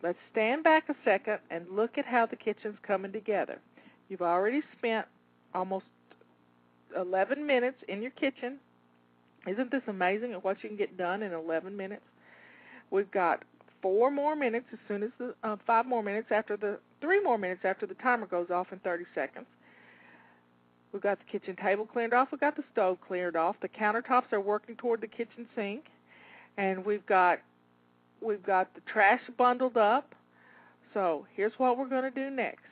let's stand back a second and look at how the kitchen's coming together. You've already spent almost 11 minutes in your kitchen. Isn't this amazing at what you can get done in 11 minutes? We've got 4 more minutes as soon as 5 more minutes after 3 more minutes after the timer goes off in 30 seconds. We've got the kitchen table cleared off. We've got the stove cleared off. The countertops are working toward the kitchen sink, and we've got the trash bundled up. So here's what we're going to do next.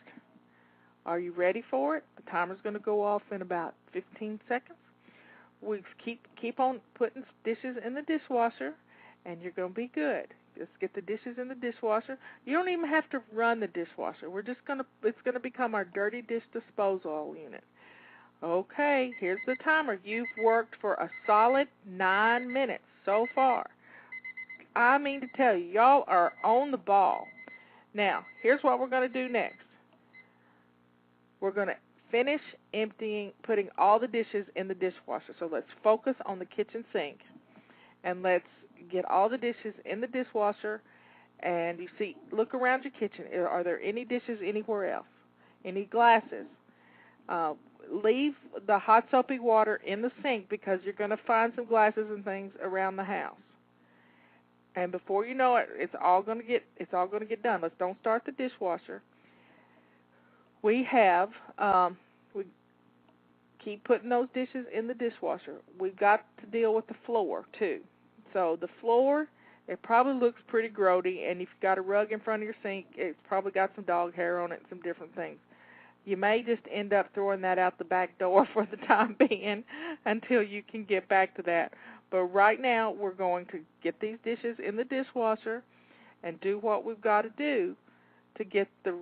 Are you ready for it? The timer's going to go off in about 15 seconds. We keep on putting dishes in the dishwasher, and you're going to be good. Just get the dishes in the dishwasher. You don't even have to run the dishwasher. It's going to become our dirty dish disposal unit. Okay, here's the timer. You've worked for a solid 9 minutes so far. I mean to tell you, y'all are on the ball. Now, here's what we're going to do next. We're going to finish putting all the dishes in the dishwasher. So let's focus on the kitchen sink, and let's get all the dishes in the dishwasher. And look around your kitchen. Are there any dishes anywhere else? Any glasses? Leave the hot soapy water in the sink, because you're going to find some glasses and things around the house. And before you know it, it's all going to get done. Let's don't start the dishwasher. We keep putting those dishes in the dishwasher. We've got to deal with the floor too. So the floor, it probably looks pretty grody, and if you've got a rug in front of your sink, it's probably got some dog hair on it and some different things. You may just end up throwing that out the back door for the time being until you can get back to that. But right now, we're going to get these dishes in the dishwasher and do what we've got to do to get the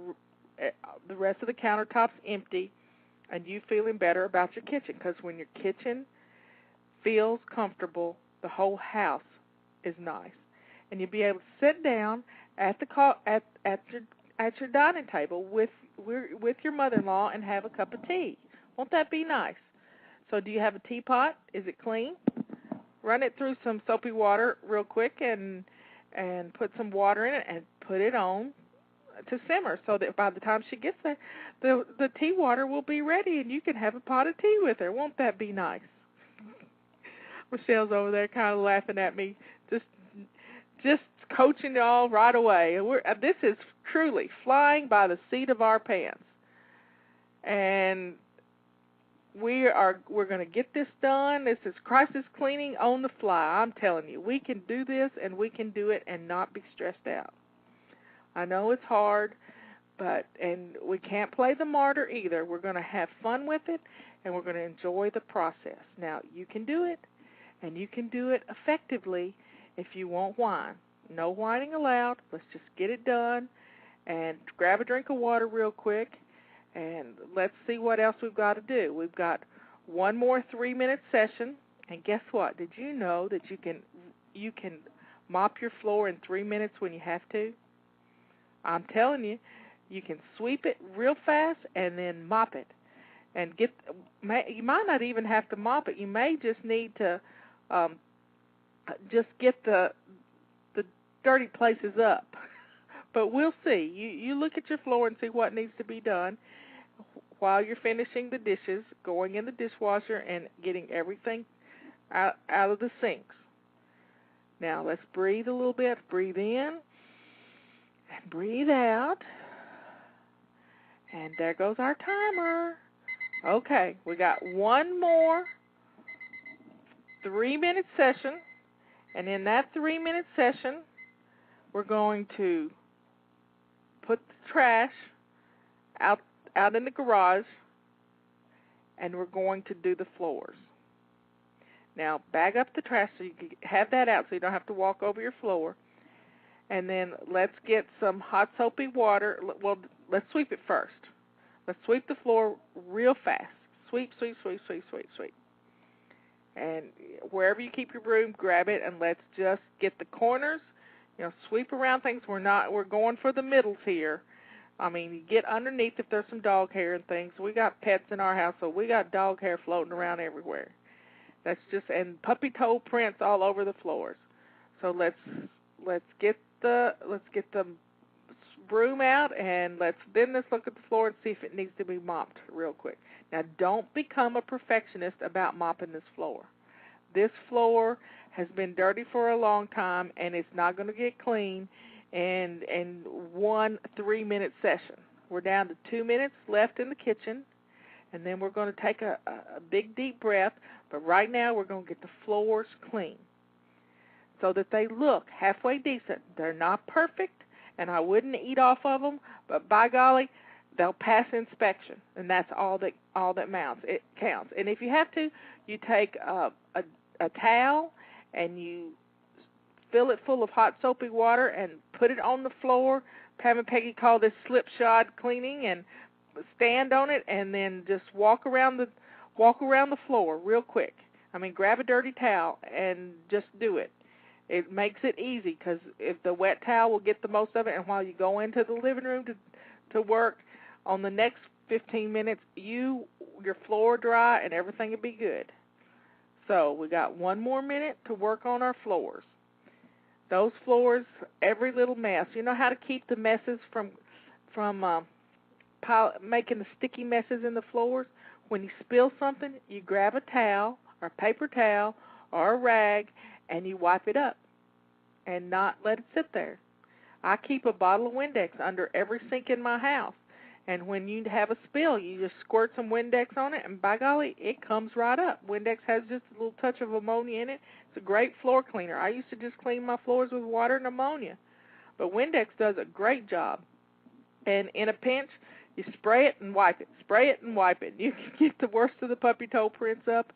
rest of the countertops empty and you feeling better about your kitchen. Because when your kitchen feels comfortable, the whole house is nice. And you'll be able to sit down at your dining table with your mother-in-law and have a cup of tea. Won't that be nice? So do you have a teapot? Is it clean? Run it through some soapy water real quick and put some water in it and put it on to simmer, so that by the time she gets there, the tea water will be ready and you can have a pot of tea with her. Won't that be nice? Michelle's over there kind of laughing at me, just coaching y'all right away. This is truly flying by the seat of our pants, and we're going to get this done. This is crisis cleaning on the fly. I'm telling you, we can do this, and we can do it and not be stressed out. I know it's hard, and we can't play the martyr either. We're going to have fun with it, and we're going to enjoy the process. Now, you can do it, and you can do it effectively if you won't whine. No whining allowed. Let's just get it done, and grab a drink of water real quick, and let's see what else we've got to do. We've got one more 3-minute session, and guess what? Did you know that you can mop your floor in 3 minutes when you have to? I'm telling you, you can sweep it real fast and then mop it. And you might not even have to mop it. You may just need to just get the dirty places up. But we'll see. You look at your floor and see what needs to be done while you're finishing the dishes, going in the dishwasher, and getting everything out of the sinks. Now, let's breathe a little bit. Breathe in and breathe out. And there goes our timer. Okay, we got one more 3-minute session. And in that 3-minute session, we're going to put the trash out out in the garage, and we're going to do the floors. Now, bag up the trash so you can have that out so you don't have to walk over your floor. And then let's get some hot soapy water. Well, let's sweep it first. Let's sweep the floor real fast. Sweep, sweep, sweep, sweep, sweep, sweep. And wherever you keep your broom, grab it, and let's just get the corners. Sweep around things. We're going for the middles here. I mean, you get underneath if there's some dog hair and things. We got pets in our house, so we got dog hair floating around everywhere. That's just, and puppy toe prints all over the floors. So let's get the broom out, and let's look at the floor and see if it needs to be mopped real quick. Now, don't become a perfectionist about mopping this floor. This floor has been dirty for a long time, and it's not going to get clean in 1 3-minute session. We're down to 2 minutes left in the kitchen, and then we're going to take a big, deep breath. But right now, we're going to get the floors clean so that they look halfway decent. They're not perfect, and I wouldn't eat off of them, but by golly, they'll pass inspection, and that's all that counts. And if you have to, you take a towel and you fill it full of hot soapy water and put it on the floor. Pam and Peggy call this slipshod cleaning, and stand on it and then just walk around the floor real quick. I mean, grab a dirty towel and just do it. It makes it easy because if the wet towel will get the most of it, and while you go into the living room to work, on the next 15 minutes, your floor dry and everything will be good. So we got 1 more minute to work on our floors. Those floors, every little mess. You know how to keep the messes from making the sticky messes in the floors? When you spill something, you grab a towel or a paper towel or a rag and you wipe it up and not let it sit there. I keep a bottle of Windex under every sink in my house. And when you have a spill, you just squirt some Windex on it, and by golly, it comes right up. Windex has just a little touch of ammonia in it. It's a great floor cleaner. I used to just clean my floors with water and ammonia. But Windex does a great job. And in a pinch, you spray it and wipe it. Spray it and wipe it. You can get the worst of the puppy toe prints up,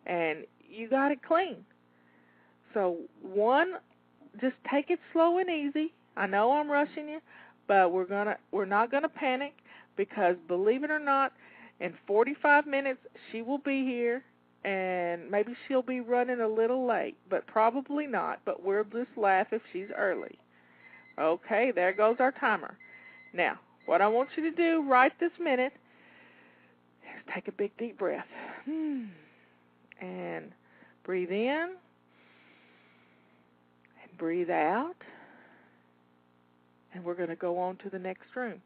and you got it clean. So, just take it slow and easy. I know I'm rushing you, but we're not gonna panic. Because, believe it or not, in 45 minutes, she will be here, and maybe she'll be running a little late, but probably not, but we'll just laugh if she's early. Okay, there goes our timer. Now, what I want you to do right this minute is take a big, deep breath. And breathe in, and breathe out, and we're going to go on to the next room.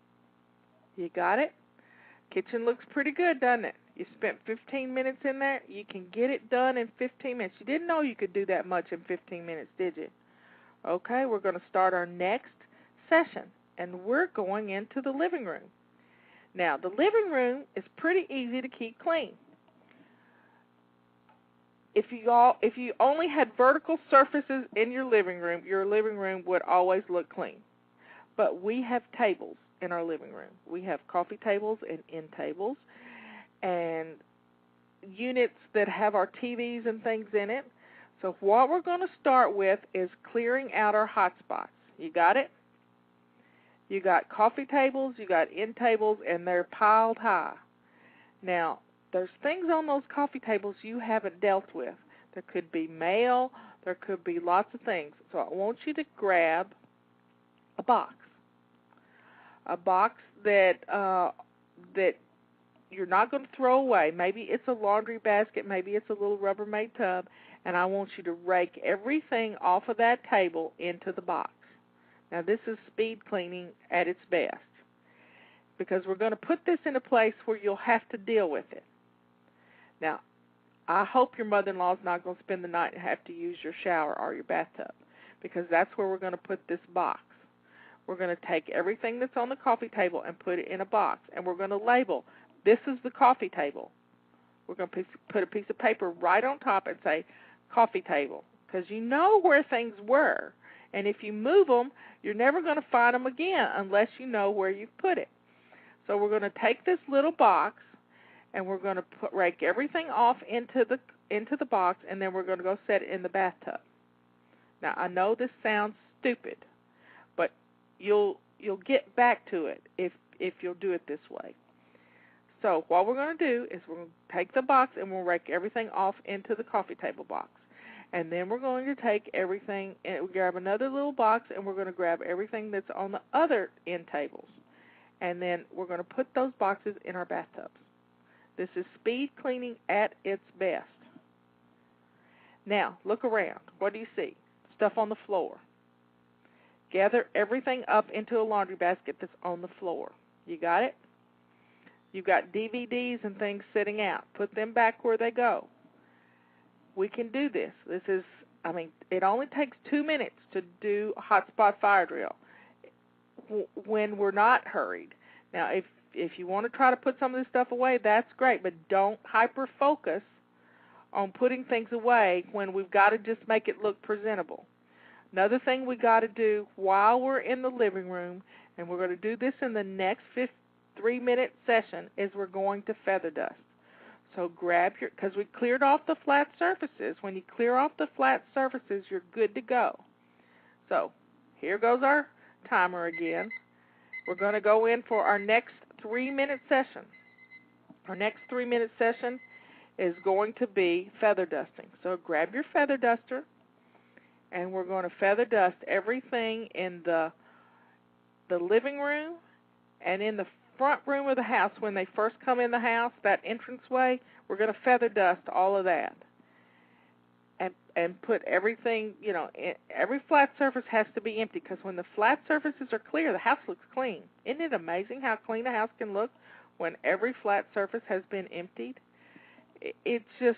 You got it? Kitchen looks pretty good, doesn't it? You spent 15 minutes in there. You can get it done in 15 minutes. You didn't know you could do that much in 15 minutes, did you? Okay, we're going to start our next session, and we're going into the living room. Now, the living room is pretty easy to keep clean. If you only had vertical surfaces in your living room would always look clean. But we have tables in our living room. We have coffee tables and end tables and units that have our TVs and things in it. So what we're going to start with is clearing out our hot spots. You got it? You got coffee tables, you got end tables, and they're piled high. Now, there's things on those coffee tables you haven't dealt with. There could be mail, there could be lots of things. So I want you to grab a box that you're not going to throw away. Maybe it's a laundry basket, maybe it's a little Rubbermaid tub, and I want you to rake everything off of that table into the box. Now, this is speed cleaning at its best because we're going to put this in a place where you'll have to deal with it. Now, I hope your mother-in-law is not going to spend the night and have to use your shower or your bathtub because that's where we're going to put this box. We're going to take everything that's on the coffee table and put it in a box, and we're going to label, this is the coffee table. We're going to put a piece of paper right on top and say, coffee table, because you know where things were, and if you move them, you're never going to find them again unless you know where you've put it. So we're going to take this little box and we're going to rake everything off into the box, and then we're going to go set it in the bathtub. Now, I know this sounds stupid, but you'll get back to it if you'll do it this way. So what we're going to do is we're going to take the box and we'll rake everything off into the coffee table box. And then we're going to take everything and we'll grab another little box and we're going to grab everything that's on the other end tables. And then we're going to put those boxes in our bathtubs. This is speed cleaning at its best. Now, look around. What do you see? Stuff on the floor. Gather everything up into a laundry basket that's on the floor. You got it? You've got DVDs and things sitting out. Put them back where they go. We can do this. It only takes 2 minutes to do a hotspot fire drill when we're not hurried. Now, if you want to try to put some of this stuff away, that's great, but don't hyper-focus on putting things away when we've got to just make it look presentable. Another thing we got to do while we're in the living room, and we're going to do this in the next 3-minute session, is we're going to feather dust. So because we cleared off the flat surfaces. When you clear off the flat surfaces, you're good to go. So here goes our timer again. We're going to go in for our next 3-minute session. Our next 3-minute session is going to be feather dusting. So grab your feather duster, and we're going to feather dust everything in the living room and in the front room of the house. When they first come in the house, that entranceway, we're going to feather dust all of that. And put everything, every flat surface has to be empty, because when the flat surfaces are clear, the house looks clean. Isn't it amazing how clean a house can look when every flat surface has been emptied? It's just,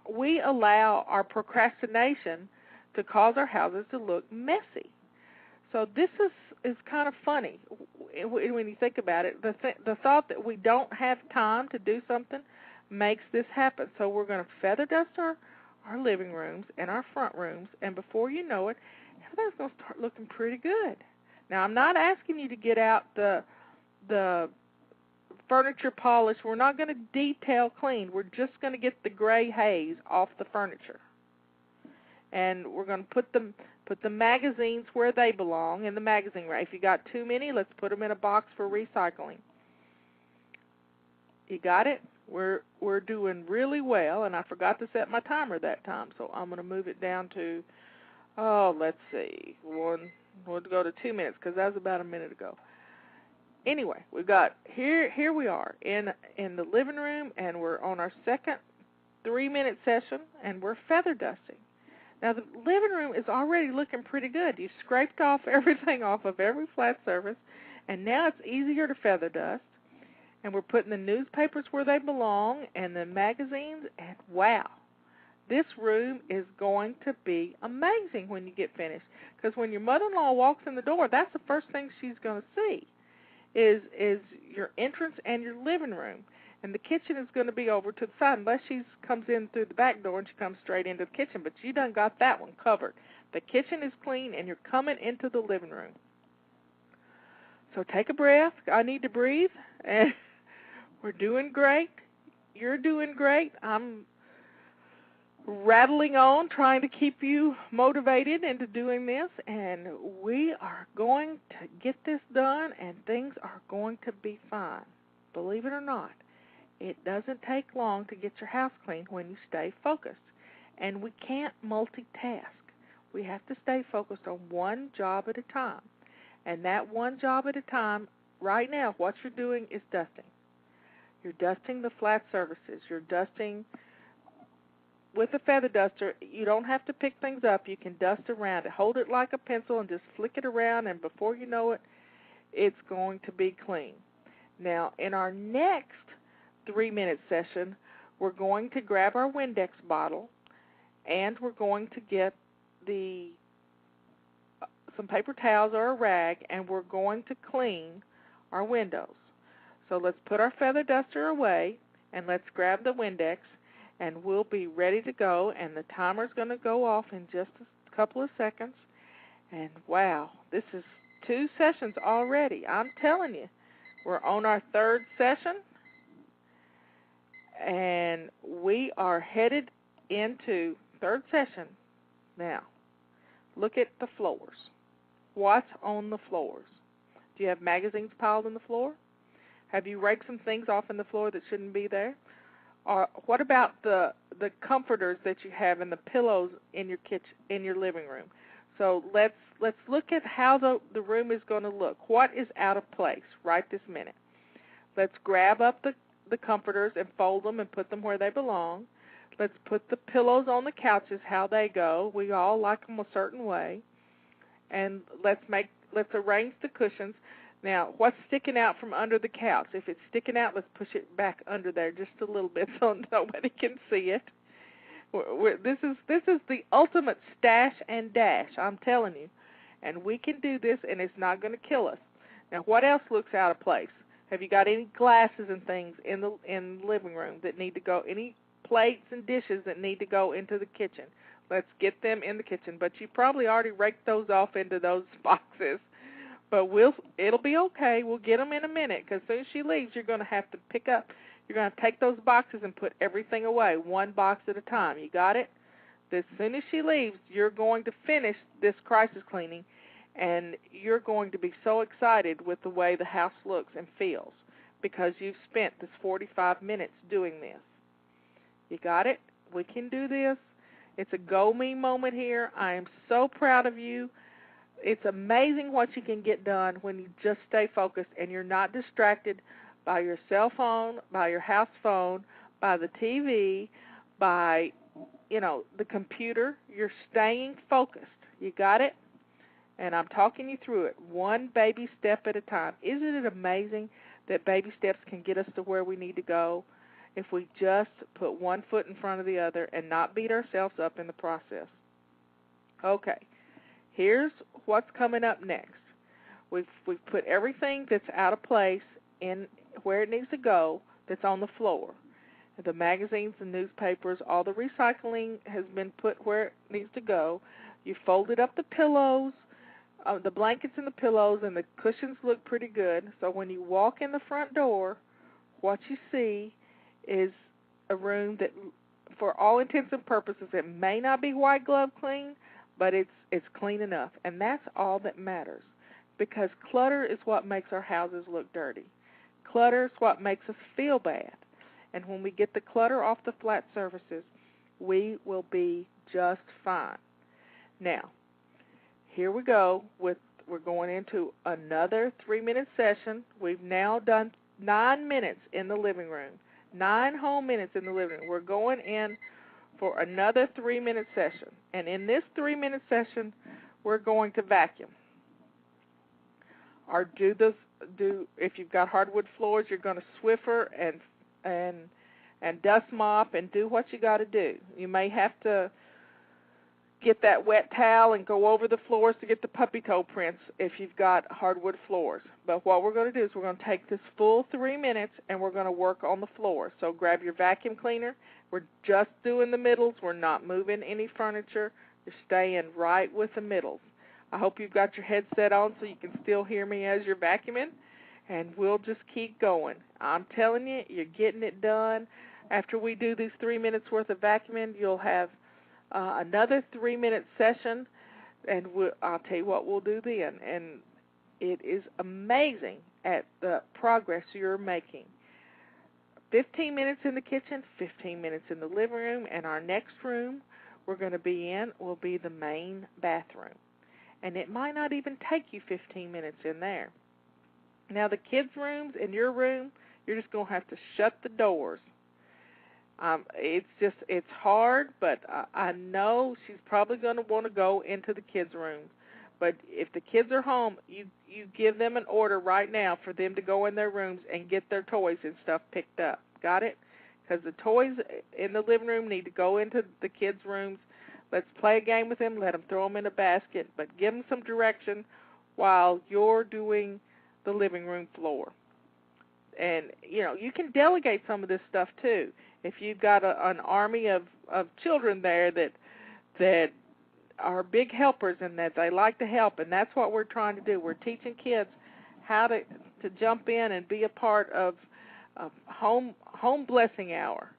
we allow our procrastination to cause our houses to look messy. So this is kind of funny when you think about it. The thought that we don't have time to do something makes this happen. So we're going to feather dust our living rooms and our front rooms, and before you know it, everything's going to start looking pretty good. Now, I'm not asking you to get out the furniture polish. We're not going to detail clean. We're just going to get the gray haze off the furniture. And we're going to put the magazines where they belong in the magazine rack. If you got too many, let's put them in a box for recycling. You got it? We're doing really well, and I forgot to set my timer that time, so I'm going to move it down to, let's see, we'll go to 2 minutes, because that was about a minute ago. Anyway, we've got, here we are in the living room, and we're on our second 3-minute session, and we're feather dusting. Now, the living room is already looking pretty good. You scraped off everything off of every flat surface, and now it's easier to feather dust. And we're putting the newspapers where they belong and the magazines, and wow, this room is going to be amazing when you get finished. Because when your mother-in-law walks in the door, that's the first thing she's going to see is your entrance and your living room. And the kitchen is going to be over to the side, unless she comes in through the back door and she comes straight into the kitchen. But you done got that one covered. The kitchen is clean, and you're coming into the living room. So take a breath. I need to breathe. And we're doing great. You're doing great. I'm rattling on, trying to keep you motivated into doing this. And we are going to get this done, and things are going to be fine. Believe it or not. It doesn't take long to get your house clean when you stay focused. And we can't multitask. We have to stay focused on one job at a time. And that one job at a time, right now, what you're doing is dusting. You're dusting the flat surfaces. You're dusting with a feather duster. You don't have to pick things up. You can dust around it. Hold it like a pencil and just flick it around, and before you know it, it's going to be clean. Now, in our next 3-minute session, we're going to grab our Windex bottle, and we're going to get some paper towels or a rag, and we're going to clean our windows. So let's put our feather duster away, and let's grab the Windex, and we'll be ready to go, and the timer's going to go off in just a couple of seconds. And wow, this is 2 sessions already. I'm telling you, We're on our third session, and we are headed into third session. Now, look at the floors. What's on the floors? Do you have magazines piled on the floor? Have you raked some things off on the floor that shouldn't be there? Or what about the comforters that you have and the pillows in your kitchen, in your living room? So let's look at how the room is going to look. What is out of place right this minute? Let's grab up the comforters and fold them and put them where they belong. Let's put the pillows on the couches how they go. We all like them a certain way. And let's arrange the cushions. Now, what's sticking out from under the couch? If it's sticking out, let's push it back under there just a little bit so nobody can see it. This is the ultimate stash and dash, I'm telling you. And we can do this, and it's not going to kill us. Now, what else looks out of place? Have you got any glasses and things in the living room that need to go? Any plates and dishes that need to go into the kitchen? Let's get them in the kitchen. But you probably already raked those off into those boxes. But it'll be okay. We'll get them in a minute, because as soon as she leaves, you're going to have to pick up. You're going to take those boxes and put everything away, one box at a time. You got it? As soon as she leaves, you're going to finish this crisis cleaning, and you're going to be so excited with the way the house looks and feels because you've spent this 45 minutes doing this. You got it? We can do this. It's a go-me moment here. I am so proud of you. It's amazing what you can get done when you just stay focused and you're not distracted by your cell phone, by your house phone, by the TV, by, the computer. You're staying focused. You got it? And I'm talking you through it, one baby step at a time. Isn't it amazing that baby steps can get us to where we need to go if we just put one foot in front of the other and not beat ourselves up in the process? Okay, here's what's coming up next. We've put everything that's out of place in where it needs to go that's on the floor. The magazines, the newspapers, all the recycling has been put where it needs to go. You folded up the pillows, the blankets and the pillows, and the cushions look pretty good. So when you walk in the front door, what you see is a room that, for all intents and purposes, it may not be white glove clean, but it's clean enough. And that's all that matters, because clutter is what makes our houses look dirty. Clutter is what makes us feel bad. And when we get the clutter off the flat surfaces, we will be just fine. Now, here we go. We're going into another 3-minute session. We've now done 9 minutes in the living room. 9 whole minutes in the living room. We're going in for another 3-minute session. And in this 3-minute session, we're going to vacuum. Or if you've got hardwood floors, you're going to Swiffer and dust mop and do what you got to do. You may have to get that wet towel and go over the floors to get the puppy toe prints if you've got hardwood floors. But what we're going to do is we're going to take this full 3 minutes and we're going to work on the floor. So grab your vacuum cleaner. We're just doing the middles. We're not moving any furniture. You're staying right with the middles. I hope you've got your headset on so you can still hear me as you're vacuuming, and we'll just keep going. I'm telling you, you're getting it done. After we do these 3 minutes worth of vacuuming, you'll have another 3-minute session, and I'll tell you what we'll do then. And it is amazing at the progress you're making. 15 minutes in the kitchen, 15 minutes in the living room, and our next room we're going to be in will be the main bathroom. And it might not even take you 15 minutes in there. Now, the kids' rooms and your room, you're just going to have to shut the doors. It's hard, but I know she's probably going to want to go into the kids' rooms. But if the kids are home, you give them an order right now for them to go in their rooms and get their toys and stuff picked up. Got it? Because the toys in the living room need to go into the kids' rooms. Let's play a game with them. Let them throw them in a basket, but give them some direction while you're doing the living room floor. And, you can delegate some of this stuff, too. If you've got an army of children there that are big helpers and that they like to help, and that's what we're trying to do. We're teaching kids how to to jump in and be a part of home blessing hour.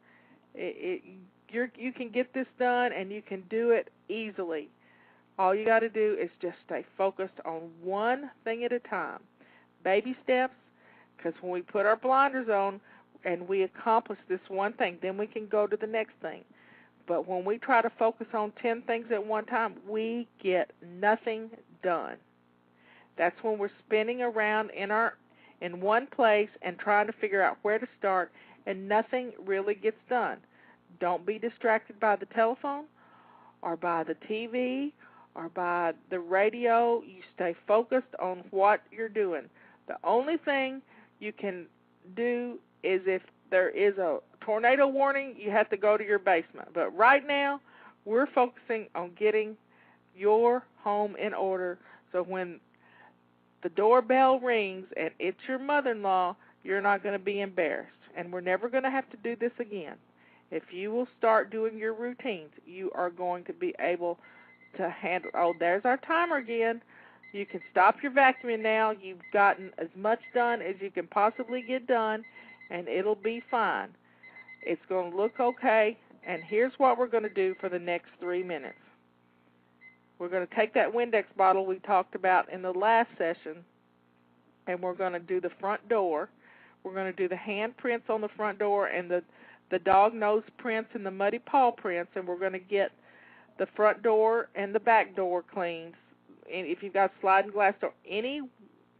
You can get this done, and you can do it easily. All you got to do is just stay focused on one thing at a time. Baby steps, because when we put our blinders on and we accomplish this one thing, then we can go to the next thing. But when we try to focus on 10 things at one time, we get nothing done. That's when we're spinning around in one place and trying to figure out where to start, and nothing really gets done. Don't be distracted by the telephone or by the TV or by the radio. You stay focused on what you're doing. The only thing you can do is if there is a tornado warning, you have to go to your basement. But right now, we're focusing on getting your home in order, so when the doorbell rings and it's your mother-in-law, you're not going to be embarrassed. And we're never going to have to do this again. If you will start doing your routines, you are going to be able to handle. Oh, there's our timer again. You can stop your vacuuming now. You've gotten as much done as you can possibly get done, and it'll be fine. It's going to look okay, and here's what we're going to do for the next 3 minutes. We're going to take that Windex bottle we talked about in the last session, and we're going to do the front door. We're going to do the hand prints on the front door and the dog nose prints and the muddy paw prints, and we're going to get the front door and the back door cleaned. And if you've got sliding glass door, any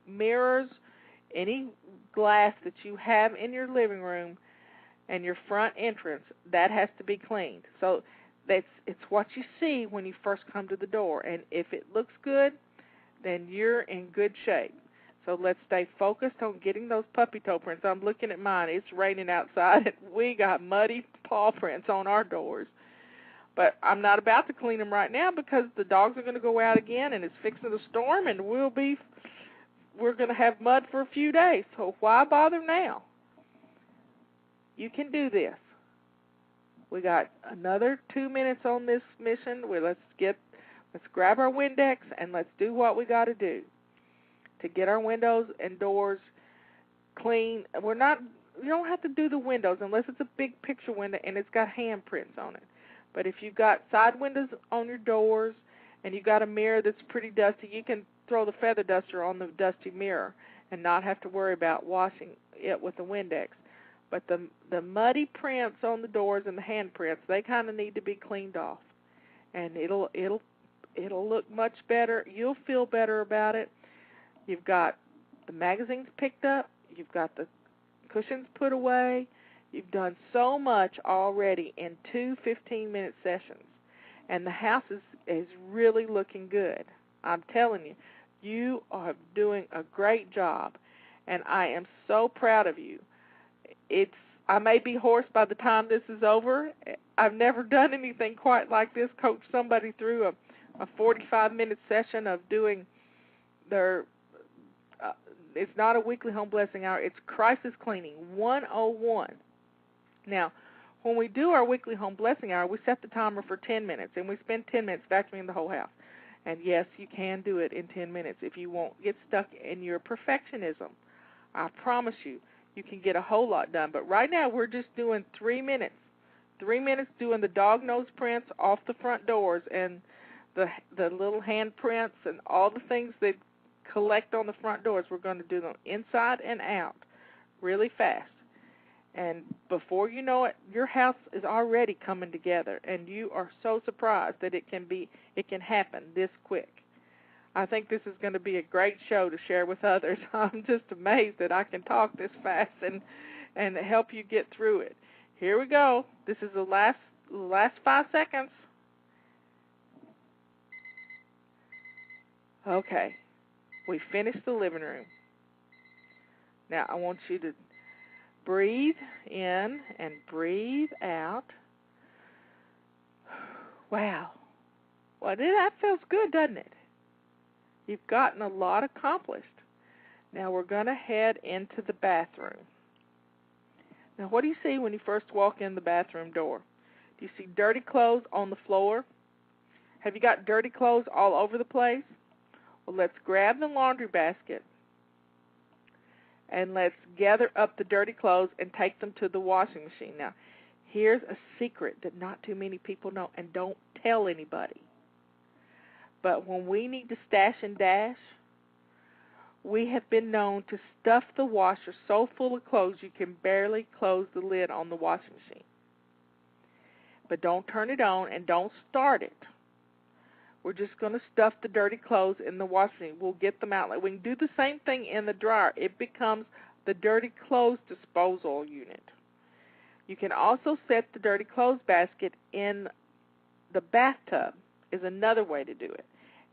mirrors, any glass that you have in your living room and your front entrance, that has to be cleaned. So it's what you see when you first come to the door, and if it looks good, then you're in good shape. So let's stay focused on getting those puppy toe prints. I'm looking at mine. It's raining outside, and we got muddy paw prints on our doors. But I'm not about to clean them right now because the dogs are going to go out again, and it's fixing to storm, and we're going to have mud for a few days. So why bother now? You can do this. We got another 2 minutes on this mission. Let's grab our Windex and let's do what we got to do to get our windows and doors clean. You don't have to do the windows unless it's a big picture window and it's got handprints on it. But if you've got side windows on your doors and you've got a mirror that's pretty dusty, you can throw the feather duster on the dusty mirror and not have to worry about washing it with the Windex. But the muddy prints on the doors and the handprints, they kind of need to be cleaned off, and it'll look much better. You'll feel better about it. You've got the magazines picked up. You've got the cushions put away. You've done so much already in 2 15-minute sessions, and the house is really looking good. I'm telling you, you are doing a great job, and I am so proud of you. I may be hoarse by the time this is over. I've never done anything quite like this, coach somebody through a 45-minute session of doing their, it's not a weekly home blessing hour, it's crisis cleaning 101. Now, when we do our weekly home blessing hour, we set the timer for 10 minutes, and we spend 10 minutes vacuuming the whole house. And yes, you can do it in 10 minutes if you won't get stuck in your perfectionism. I promise you, you can get a whole lot done. But right now, we're just doing 3 minutes. 3 minutes doing the dog nose prints off the front doors and the little hand prints and all the things that collect on the front doors. We're going to do them inside and out really fast. And before you know it, your house is already coming together, and you are so surprised that it can happen this quick. I think this is going to be a great show to share with others. I'm just amazed that I can talk this fast and help you get through it. Here we go. This is the last 5 seconds. Okay. We finished the living room. Now I want you to breathe in and breathe out. Wow. Well, that feels good, doesn't it? You've gotten a lot accomplished. Now we're going to head into the bathroom. Now what do you see when you first walk in the bathroom door? Do you see dirty clothes on the floor? Have you got dirty clothes all over the place? Well, let's grab the laundry basket and let's gather up the dirty clothes and take them to the washing machine. Now, here's a secret that not too many people know, and don't tell anybody. But when we need to stash and dash, we have been known to stuff the washer so full of clothes you can barely close the lid on the washing machine. But don't turn it on and don't start it. We're just going to stuff the dirty clothes in the washing machine. We'll get them out. We can do the same thing in the dryer. It becomes the dirty clothes disposal unit. You can also set the dirty clothes basket in the bathtub is another way to do it.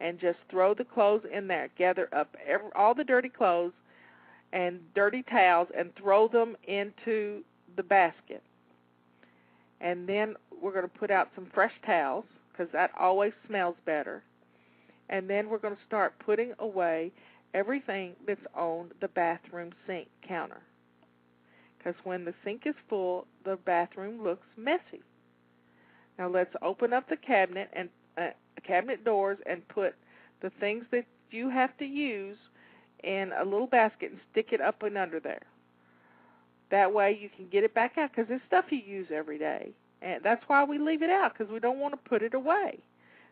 And just throw the clothes in there. Gather up all the dirty clothes and dirty towels and throw them into the basket. And then we're going to put out some fresh towels, because that always smells better. And then we're going to start putting away everything that's on the bathroom sink counter. Because when the sink is full, the bathroom looks messy. Now let's open up the cabinet and cabinet doors and put the things that you have to use in a little basket and stick it up and under there. That way you can get it back out, because it's stuff you use every day. And that's why we leave it out, because we don't want to put it away.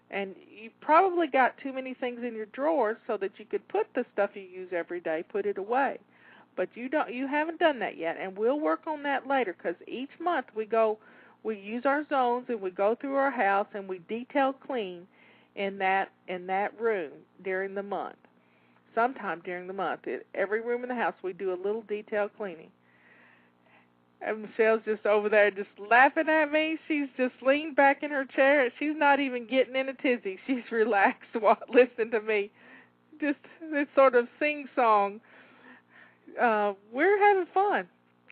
And you probably got too many things in your drawers so that you could put the stuff you use every day, put it away. But you haven't done that yet, and we'll work on that later, because each month we use our zones and we go through our house and we detail clean in that room during the month. Sometime during the month, every room in the house we do a little detail cleaning. And Michelle's just over there just laughing at me. She's just leaned back in her chair. She's not even getting in a tizzy. She's relaxed while listening to me. Just this sort of sing-song. We're having fun.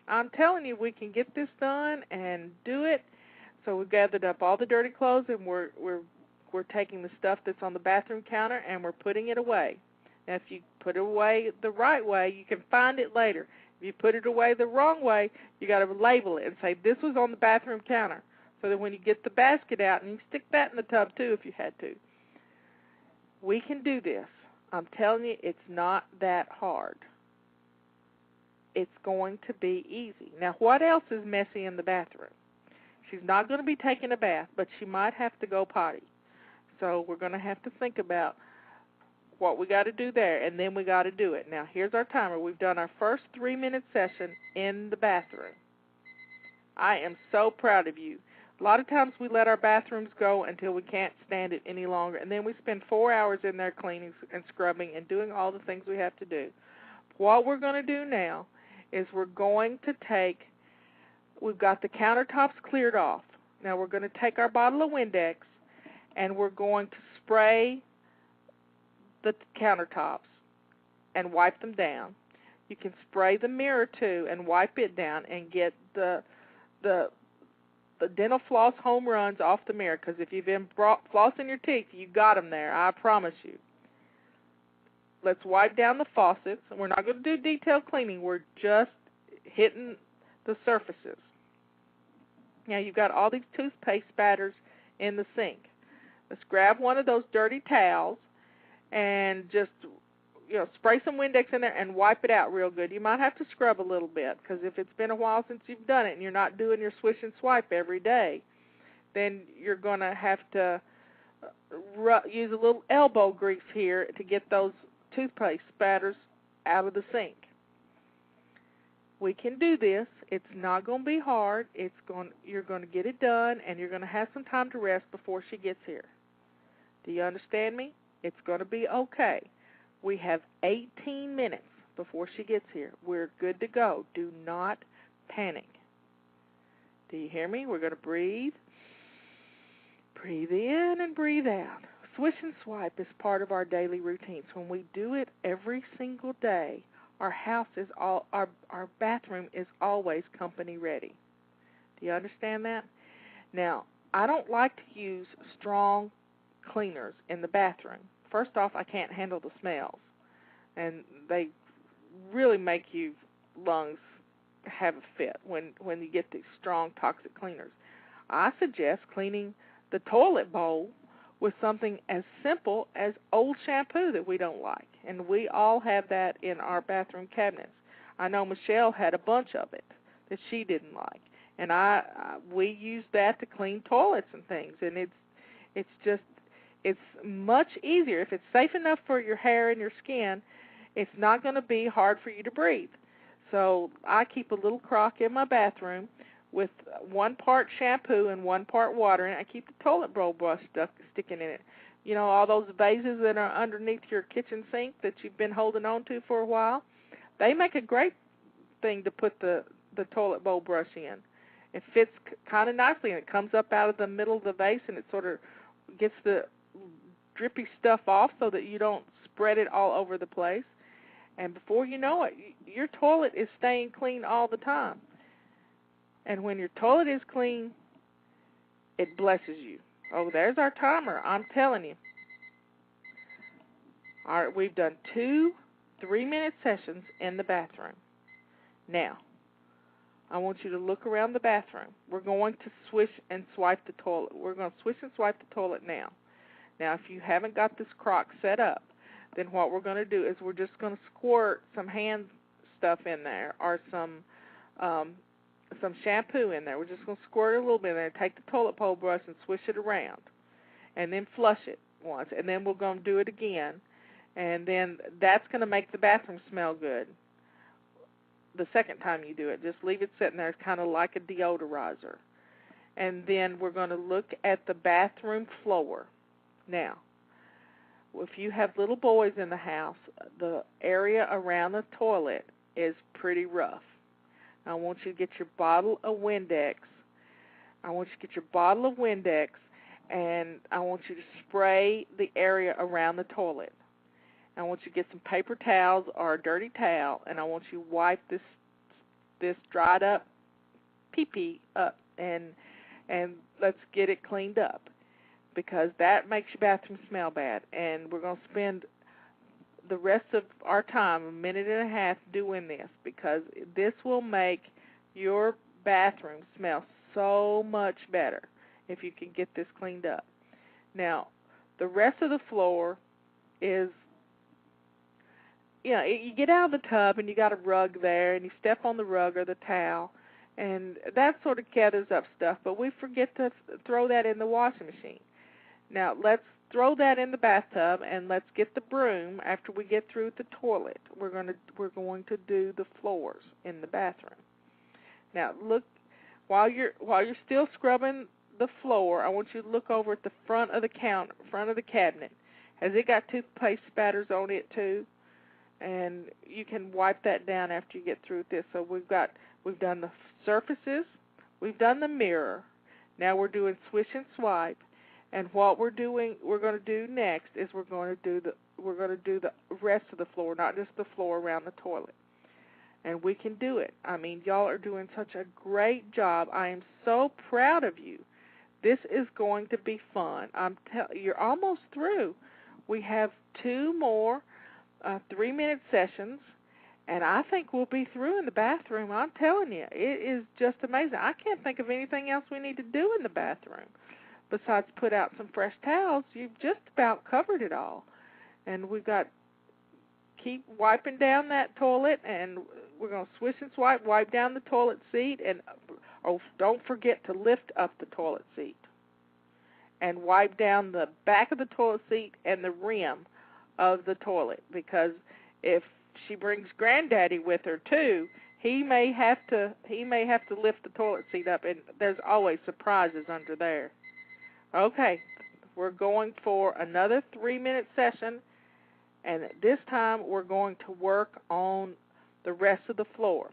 I'm telling you, we can get this done and do it. So we've gathered up all the dirty clothes, and we're taking the stuff that's on the bathroom counter and we're putting it away. Now, if you put it away the right way, you can find it later. If you put it away the wrong way, you got to label it and say, this was on the bathroom counter, so that when you get the basket out, and you stick that in the tub too if you had to. We can do this. I'm telling you, it's not that hard. It's going to be easy. Now, what else is messy in the bathroom? She's not going to be taking a bath, but she might have to go potty. So we're going to have to think about what we got to do there, and then we got to do it. Now, here's our timer. We've done our first 3-minute session in the bathroom. I am so proud of you. A lot of times we let our bathrooms go until we can't stand it any longer, and then we spend 4 hours in there cleaning and scrubbing and doing all the things we have to do. What we're going to do now is we're going to we've got the countertops cleared off. Now we're going to take our bottle of Windex, and we're going to spray the countertops and wipe them down. You can spray the mirror too and wipe it down and get the dental floss home runs off the mirror, because if you've been flossing your teeth, you got them there, I promise you. Let's wipe down the faucets. We're not going to do detailed cleaning. We're just hitting the surfaces. Now you've got all these toothpaste spatters in the sink. Let's grab one of those dirty towels and just, spray some Windex in there and wipe it out real good. You might have to scrub a little bit, because if it's been a while since you've done it and you're not doing your swish and swipe every day, then you're going to have to use a little elbow grease here to get those toothpaste spatters out of the sink. We can do this. It's not going to be hard. You're going to get it done, and you're going to have some time to rest before she gets here. Do you understand me? It's going to be okay. We have 18 minutes before she gets here. We're good to go. Do not panic. Do you hear me? We're going to breathe. Breathe in and breathe out. Swish and swipe is part of our daily routines. When we do it every single day, our bathroom is always company ready. Do you understand that? Now, I don't like to use strong cleaners in the bathroom. First off, I can't handle the smells, and they really make your lungs have a fit when you get these strong toxic cleaners. I suggest cleaning the toilet bowl with something as simple as old shampoo that we don't like, and we all have that in our bathroom cabinets. I know Michelle had a bunch of it that she didn't like, and we use that to clean toilets and things, and it's much easier if it's safe enough for your hair and your skin. It's not going to be hard for you to breathe. So I keep a little crock in my bathroom with 1 part shampoo and 1 part water, and I keep the toilet bowl brush sticking in it. You know, all those vases that are underneath your kitchen sink that you've been holding on to for a while, they make a great thing to put the toilet bowl brush in. It fits kind of nicely, and it comes up out of the middle of the vase, and it sort of gets the drippy stuff off so that you don't spread it all over the place. And before you know it, your toilet is staying clean all the time. And when your toilet is clean, it blesses you. Oh, there's our timer. I'm telling you. All right, we've done 2 3-minute sessions in the bathroom. Now, I want you to look around the bathroom. We're going to swish and swipe the toilet. We're going to swish and swipe the toilet now. Now, if you haven't got this crock set up, then what we're going to do is we're just going to squirt some hand stuff in there or some shampoo in there. We're just going to squirt it a little bit in there, take the toilet bowl brush and swish it around, and then flush it once, and then we're going to do it again, and then that's going to make the bathroom smell good. The second time you do it, just leave it sitting there. It's kind of like a deodorizer. And then we're going to look at the bathroom floor. Now, if you have little boys in the house, the area around the toilet is pretty rough. I want you to get your bottle of Windex. And I want you to spray the area around the toilet. I want you to get some paper towels or a dirty towel, and I want you to wipe this dried up pee-pee up, and let's get it cleaned up, because that makes your bathroom smell bad. And we're going to spend the rest of our time, 1.5 minutes, doing this, because this will make your bathroom smell so much better if you can get this cleaned up. Now, the rest of the floor is, you get out of the tub and you got a rug there, and you step on the rug or the towel, and that sort of gathers up stuff, but we forget to throw that in the washing machine. Now, let's throw that in the bathtub, and let's get the broom after we get through the toilet. We're going to do the floors in the bathroom. Now, look, while you're still scrubbing the floor, I want you to look over at the front of the cabinet. Has it got toothpaste spatters on it too? And you can wipe that down after you get through with this. So we've done the surfaces, we've done the mirror. Now we're doing swish and swipe. And what we're going to do next is we're going to do the rest of the floor, not just the floor around the toilet. And we can do it. I mean, y'all are doing such a great job. I am so proud of you. This is going to be fun. You're almost through. We have 2 more 3-minute sessions, and I think we'll be through in the bathroom. I'm telling you, it is just amazing. I can't think of anything else we need to do in the bathroom besides put out some fresh towels. You've just about covered it all. And we've got keep wiping down that toilet, and we're going to swish and swipe, wipe down the toilet seat, and don't forget to lift up the toilet seat and wipe down the back of the toilet seat and the rim of the toilet, because if she brings Granddaddy with her too, he may have to lift the toilet seat up, and there's always surprises under there. Okay, we're going for another 3-minute session, and this time we're going to work on the rest of the floor.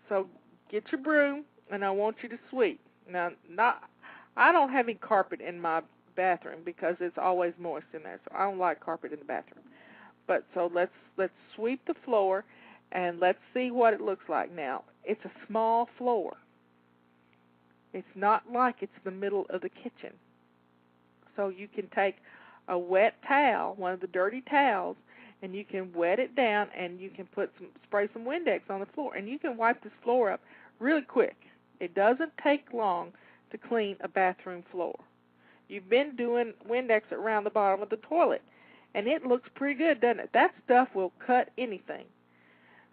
So get your broom, and I want you to sweep. Now, I don't have any carpet in my bathroom because it's always moist in there, so I don't like carpet in the bathroom. But so let's sweep the floor, and let's see what it looks like. Now, it's a small floor. It's not like it's the middle of the kitchen. So you can take a wet towel, one of the dirty towels, and you can wet it down, and you can spray some Windex on the floor, and you can wipe this floor up really quick. It doesn't take long to clean a bathroom floor. You've been doing Windex around the bottom of the toilet, and it looks pretty good, doesn't it? That stuff will cut anything.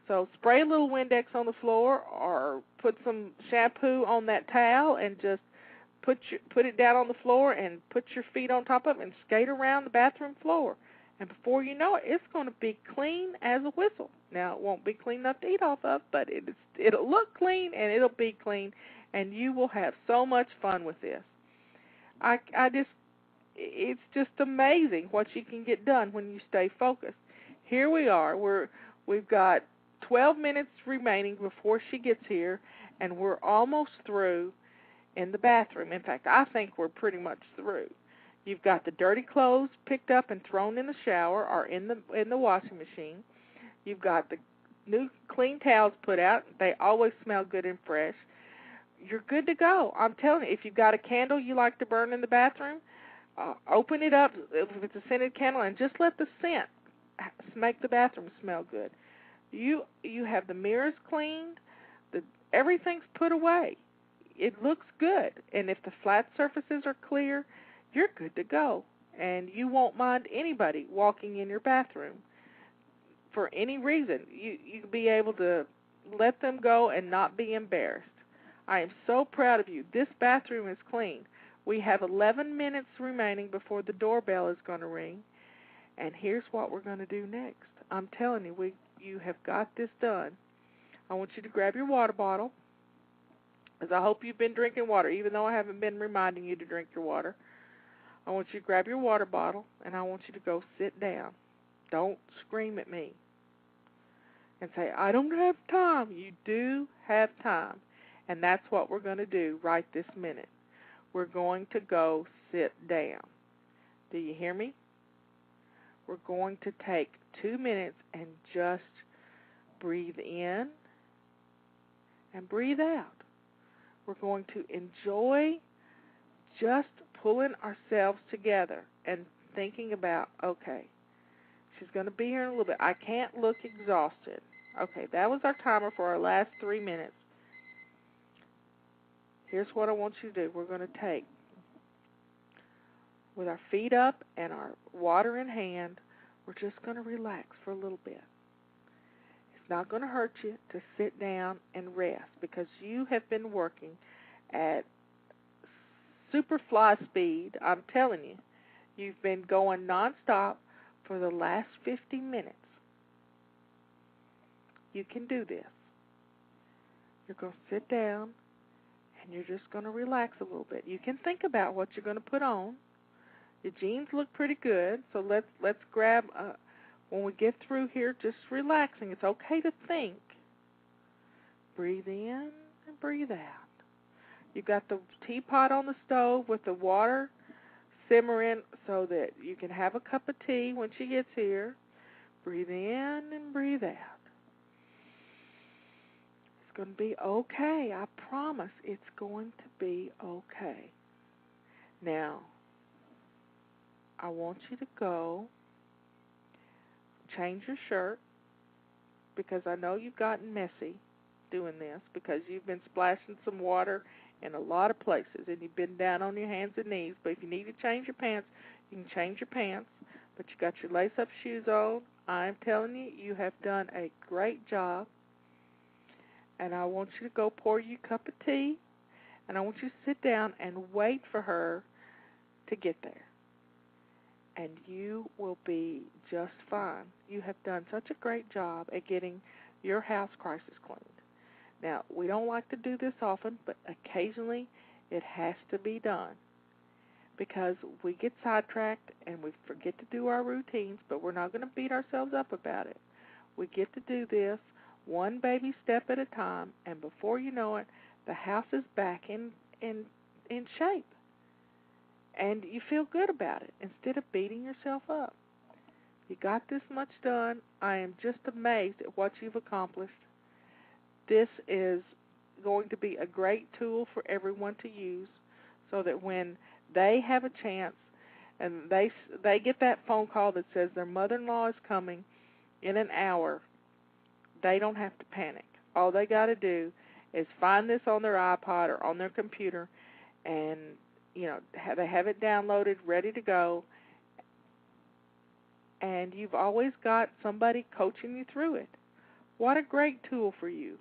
So spray a little Windex on the floor or put some shampoo on that towel and just put it down on the floor and put your feet on top of it and skate around the bathroom floor. And before you know it, it's going to be clean as a whistle. Now, it won't be clean enough to eat off of, but it'll look clean and it'll be clean, and you will have so much fun with this. It's just amazing what you can get done when you stay focused. Here we are. We've got 12 minutes remaining before she gets here, and we're almost through in the bathroom. In fact, I think we're pretty much through. You've got the dirty clothes picked up and thrown in the shower or in the washing machine. You've got the new clean towels put out. They always smell good and fresh. You're good to go. I'm telling you, if you've got a candle you like to burn in the bathroom, open it up if it's a scented candle and just let the scent make the bathroom smell good. You have the mirrors cleaned. Everything's put away. It looks good. And if the flat surfaces are clear, you're good to go. And you won't mind anybody walking in your bathroom for any reason. You'll be able to let them go and not be embarrassed. I am so proud of you. This bathroom is clean. We have 11 minutes remaining before the doorbell is going to ring. And here's what we're going to do next. I'm telling you, you have got this done. I want you to grab your water bottle, because I hope you've been drinking water, even though I haven't been reminding you to drink your water. I want you to grab your water bottle, and I want you to go sit down. Don't scream at me and say, I don't have time. You do have time, and that's what we're going to do right this minute. We're going to go sit down. Do you hear me? We're going to take 2 minutes and just breathe in and breathe out. We're going to enjoy just pulling ourselves together and thinking about, okay, she's going to be here in a little bit. I can't look exhausted. Okay, that was our timer for our last 3 minutes. Here's what I want you to do. We're going to take, with our feet up and our water in hand, we're just going to relax for a little bit. It's not going to hurt you to sit down and rest, because you have been working at super fly speed. I'm telling you, you've been going nonstop for the last 50 minutes. You can do this. You're going to sit down and you're just going to relax a little bit. You can think about what you're going to put on. Your jeans look pretty good, so let's grab, when we get through here, just relaxing. It's okay to think. Breathe in and breathe out. You've got the teapot on the stove with the water simmering so that you can have a cup of tea when she gets here. Breathe in and breathe out. It's going to be okay. I promise it's going to be okay. Now, I want you to go change your shirt, because I know you've gotten messy doing this, because you've been splashing some water in a lot of places and you've been down on your hands and knees. But if you need to change your pants, you can change your pants. But you got your lace-up shoes on. I'm telling you, you have done a great job. And I want you to go pour you a cup of tea, and I want you to sit down and wait for her to get there. And you will be just fine. You have done such a great job at getting your house crisis cleaned. Now, we don't like to do this often, but occasionally it has to be done, because we get sidetracked and we forget to do our routines, but we're not going to beat ourselves up about it. We get to do this one baby step at a time, and before you know it, the house is back in shape. And you feel good about it instead of beating yourself up. You got this much done. I am just amazed at what you've accomplished. This is going to be a great tool for everyone to use, so that when they have a chance and they get that phone call that says their mother-in-law is coming in an hour, they don't have to panic. All they got to do is find this on their iPod or on their computer, and they have it downloaded, ready to go, and you've always got somebody coaching you through it. What a great tool for you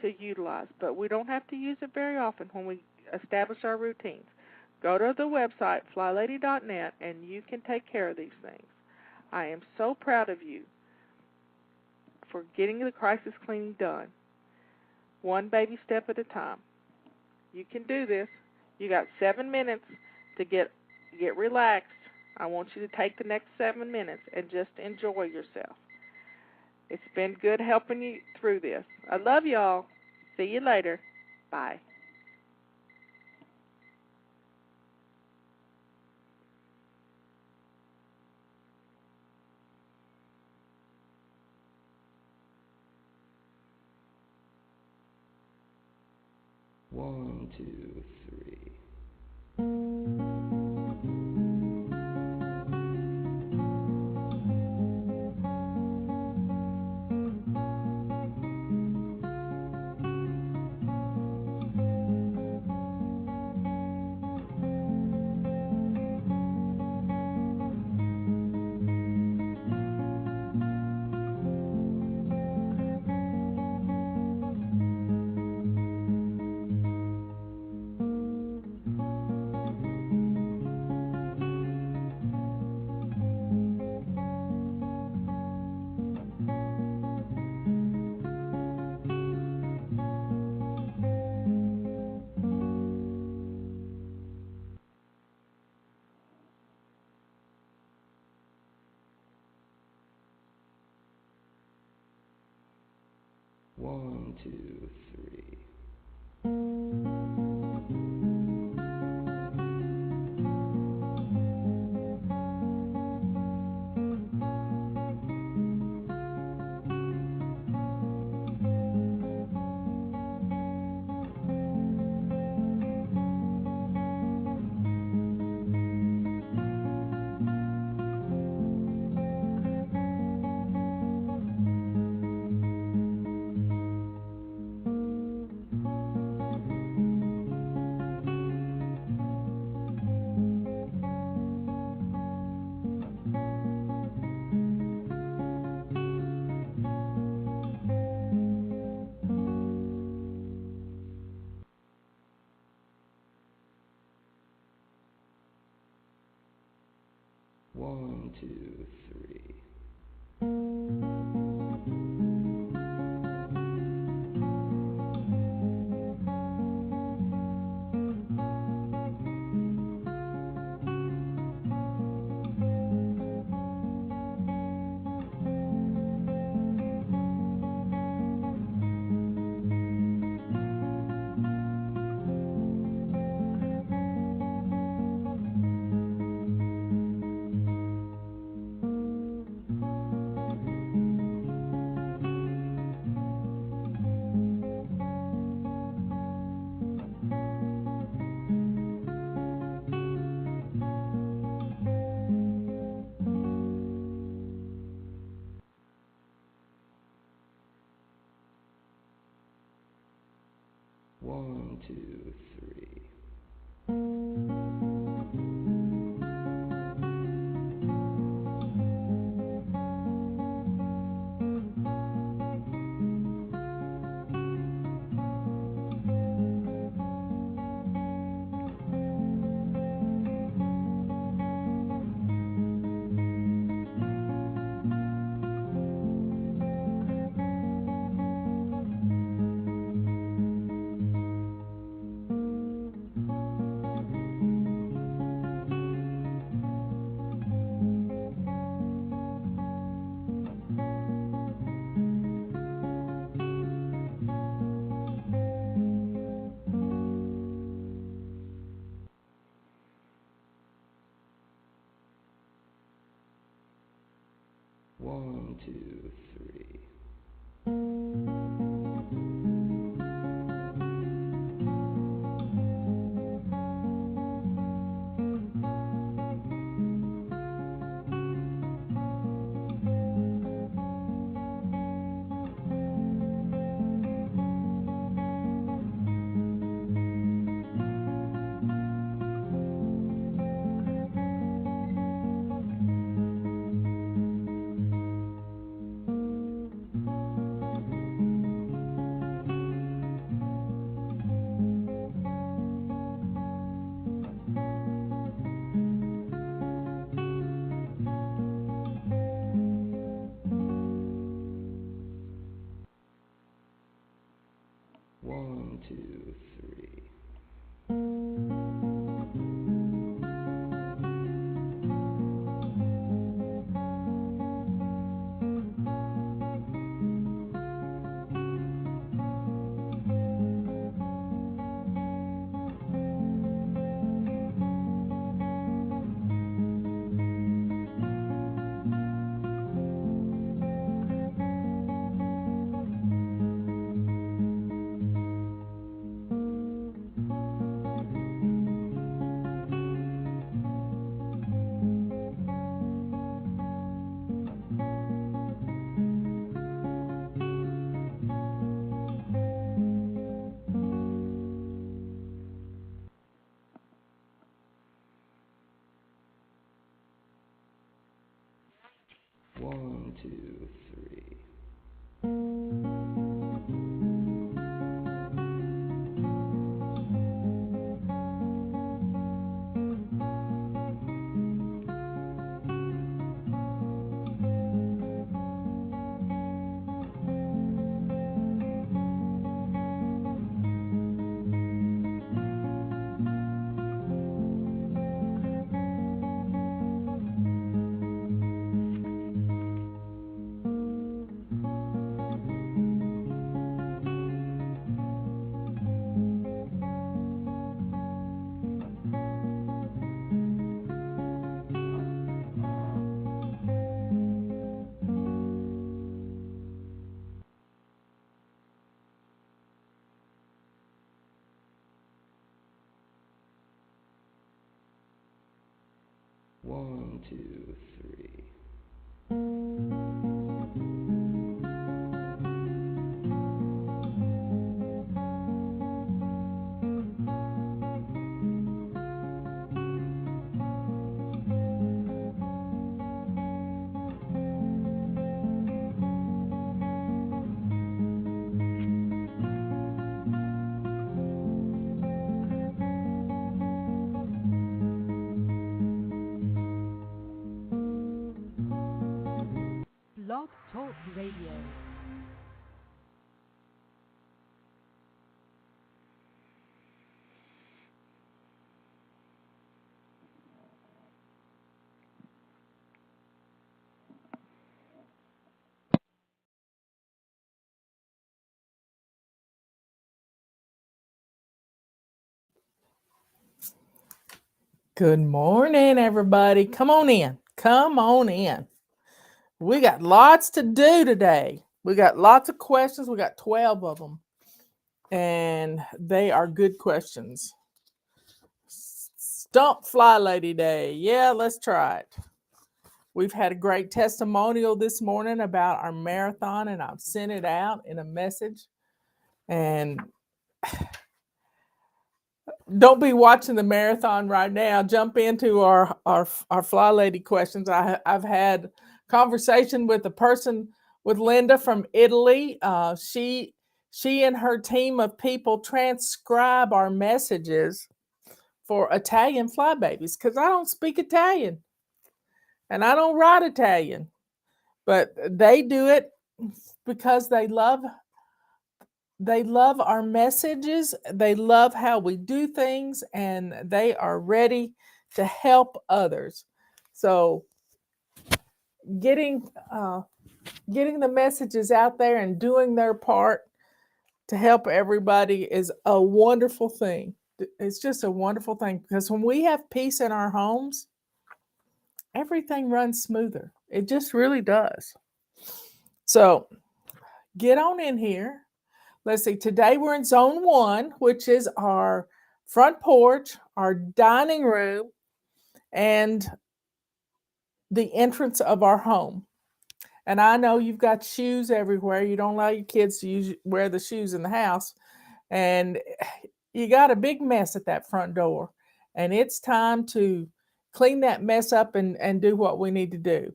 to utilize, but we don't have to use it very often when we establish our routines. Go to the website, FlyLady.net, and you can take care of these things. I am so proud of you for getting the crisis cleaning done, one baby step at a time. You can do this. You got 7 minutes to get relaxed. I want you to take the next 7 minutes and just enjoy yourself. It's been good helping you through this. I love y'all. See you later. Bye. One, two, three. One, two, three. One, two, three. One, two, three. 1, 2, 3. 1, 2, 3. 1, 2, 3. Blog Talk Radio. Good morning, everybody. Come on in. Come on in. We got lots to do today. We got lots of questions. We got 12 of them. And they are good questions. Stump Fly Lady Day. Yeah, let's try it. We've had a great testimonial this morning about our marathon, and I've sent it out in a message. And don't be watching the marathon right now. Jump into our Fly Lady questions. I've had conversation with a person, with Linda from Italy. She and her team of people transcribe our messages for Italian fly babies, because I don't speak Italian and I don't write Italian, but they do it because they love our messages. They love how we do things, and they are ready to help others. So getting the messages out there and doing their part to help everybody is a wonderful thing. It's just a wonderful thing, because when we have peace in our homes, everything runs smoother. It just really does. So get on in here. Let's see, today we're in zone 1, which is our front porch, our dining room, and the entrance of our home. And I know you've got shoes everywhere. You don't allow your kids to wear the shoes in the house. And you got a big mess at that front door. And it's time to clean that mess up and do what we need to do.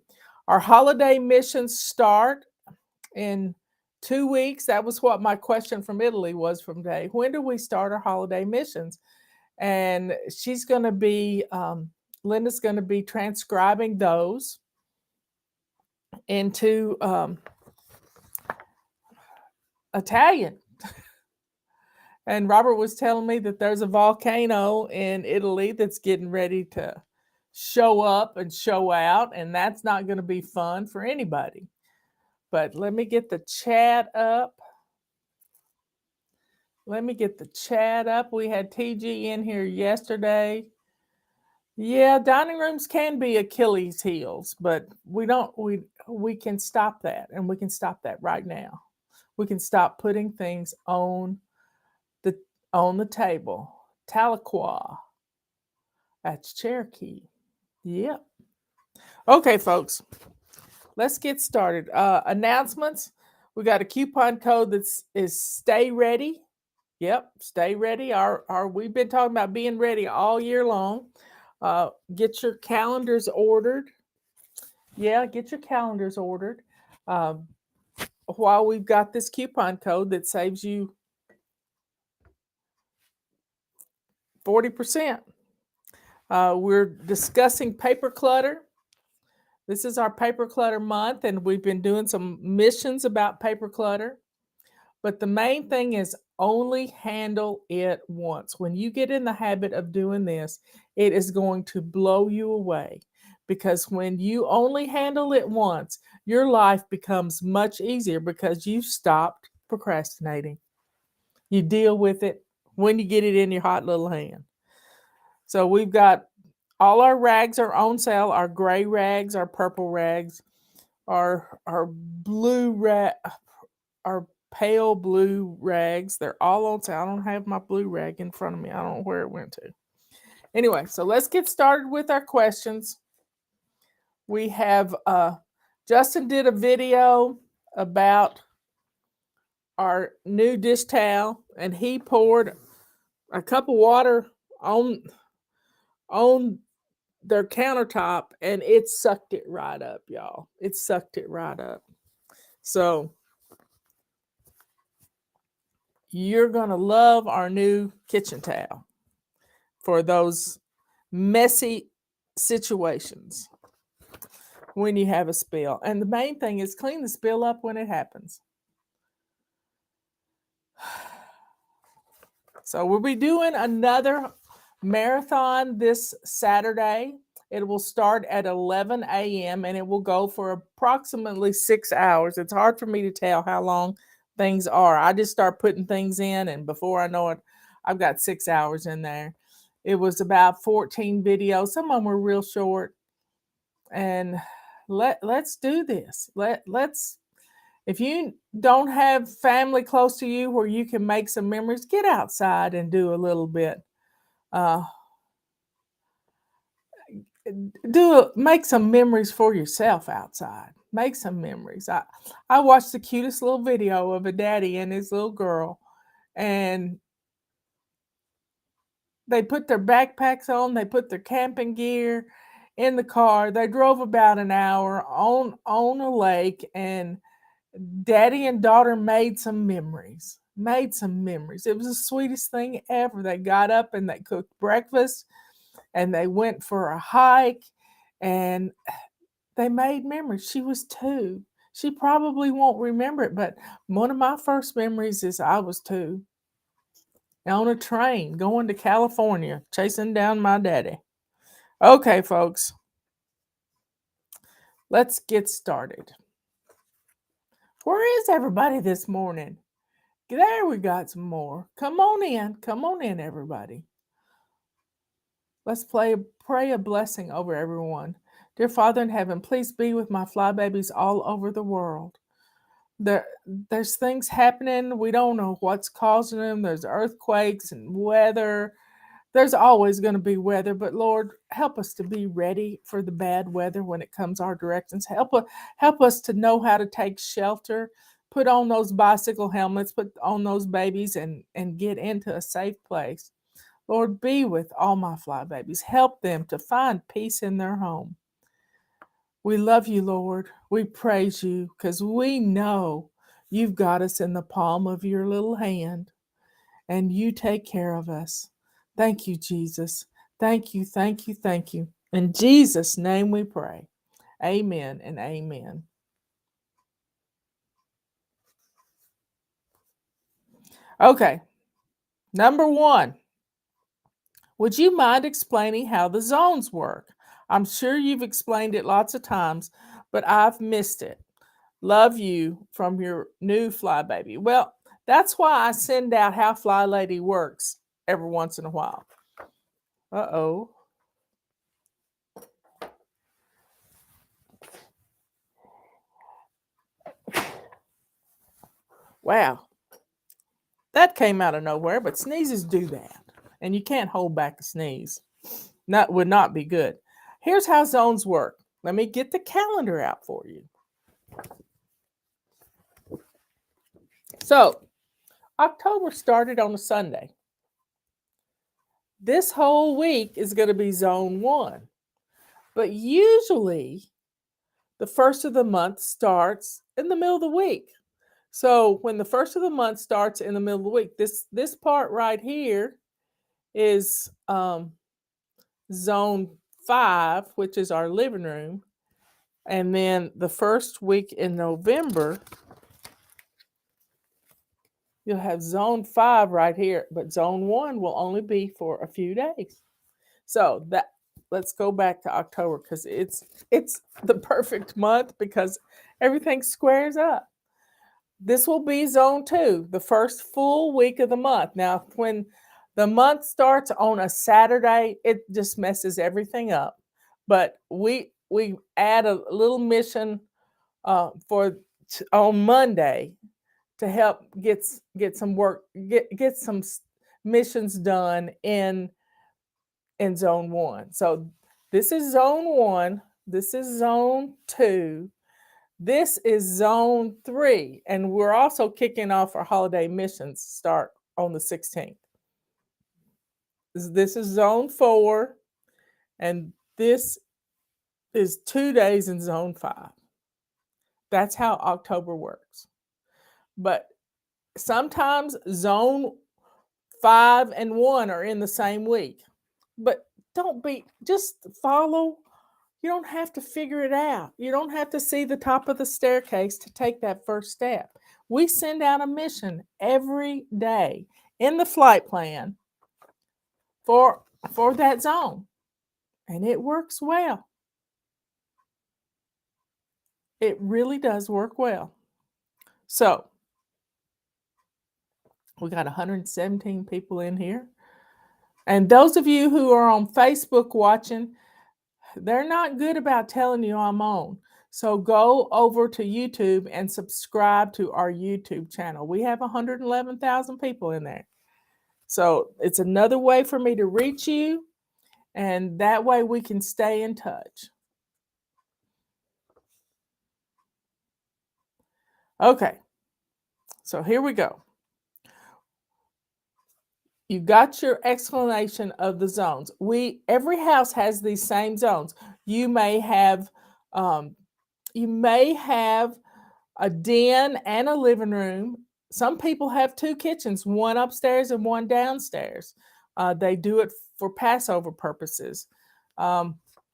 Our holiday missions start in 2 weeks. That was what my question from Italy was from today. When do we start our holiday missions? And she's going to be, Linda's going to be transcribing those into Italian. And Robert was telling me that there's a volcano in Italy that's getting ready to show up and show out, and that's not going to be fun for anybody. But let me get the chat up. Let me get the chat up. We had TG in here yesterday. Yeah, dining rooms can be Achilles heels, but we can stop that, and we can stop that right now. We can stop putting things the on the table. Tahlequah. That's Cherokee. Yep. Okay, folks. Let's get started. Announcements. We got a coupon code is Stay Ready. Yep, stay ready. Our we've been talking about being ready all year long. Get your calendars ordered. Yeah, get your calendars ordered. Um, while we've got this coupon code that saves you 40%. We're discussing paper clutter. This is our paper clutter month, and we've been doing some missions about paper clutter. But the main thing is only handle it once. When you get in the habit of doing this, it is going to blow you away. Because when you only handle it once, your life becomes much easier because you stopped procrastinating. You deal with it when you get it in your hot little hand. So we've got all our rags are on sale, our gray rags, our purple rags, our blue rag, our pale blue rags. They're all on sale. I don't have my blue rag in front of me. I don't know where it went to. Anyway, so let's get started with our questions. We have Justin did a video about our new dish towel, and he poured a cup of water on their countertop, and it sucked it right up, y'all. It sucked it right up. So you're gonna love our new kitchen towel for those messy situations when you have a spill. And the main thing is clean the spill up when it happens. So we'll be doing another marathon this Saturday. It will start at 11 a.m. and it will go for approximately 6 hours. It's hard for me to tell how long things are. I just start putting things in, and before I know it, I've got 6 hours in there. It was about 14 videos. Some of them were real short. And let's do this. Let's if you don't have family close to you where you can make some memories, get outside and do a little bit. Uh, make some memories for yourself outside. Make some memories. I watched the cutest little video of a daddy and his little girl, and they put their backpacks on, they put their camping gear in the car. They drove about an hour on a lake, and daddy and daughter made some memories. Made some memories. It was the sweetest thing ever. They got up and they cooked breakfast and they went for a hike and they made memories. She was 2. She probably won't remember it, but one of my first memories is I was 2 on a train going to California, chasing down my daddy. Okay, folks, let's get started. Where is everybody this morning? There we got some more. Come on in. Come on in, everybody. Let's pray a blessing over everyone. Dear Father in heaven, please be with my fly babies all over the world. There's things happening. We don't know what's causing them. There's earthquakes and weather. There's always going to be weather, but Lord, help us to be ready for the bad weather when it comes our directions. Help us to know how to take shelter, put on those bicycle helmets, put on those babies, and get into a safe place. Lord, be with all my fly babies. Help them to find peace in their home. We love you, Lord. We praise you because we know you've got us in the palm of your little hand and you take care of us. Thank you, Jesus. Thank you, thank you, thank you. In Jesus' name we pray. Amen and amen. Okay. Number 1, would you mind explaining how the zones work? I'm sure you've explained it lots of times, but I've missed it. Love you from your new fly baby. Well, that's why I send out how Fly Lady works every once in a while. Uh-oh. Wow. That came out of nowhere, but sneezes do that. And you can't hold back a sneeze. That would not be good. Here's how zones work. Let me get the calendar out for you. So, October started on a Sunday. This whole week is going to be zone 1. But usually, the first of the month starts in the middle of the week. So, when the first of the month starts in the middle of the week, this part right here is zone 5, which is our living room. And then the first week in November, you'll have zone 5 right here, but zone 1 will only be for a few days. So let's go back to October because it's the perfect month because everything squares up. This will be zone 2, the first full week of the month. Now, when the month starts on a Saturday, it just messes everything up. But we add a little mission on Monday to help get some work, get some missions done in zone 1. So this is zone 1, this is zone 2, this is zone 3, and we're also kicking off our holiday missions start on the 16th. This is zone 4, and this is 2 days in zone 5. That's how October works. But sometimes zone 5 and 1 are in the same week. But just follow. You don't have to figure it out. You don't have to see the top of the staircase to take that first step. We send out a mission every day in the flight plan for that zone. And it works well. It really does work well. So, we got 117 people in here. And those of you who are on Facebook watching, they're not good about telling you I'm on. So go over to YouTube and subscribe to our YouTube channel. We have 111,000 people in there. So it's another way for me to reach you, and that way we can stay in touch. Okay, so here we go. You got your explanation of the zones. Every house has these same zones. You may have a den and a living room. Some people have 2 kitchens, one upstairs and one downstairs. They do it for Passover purposes.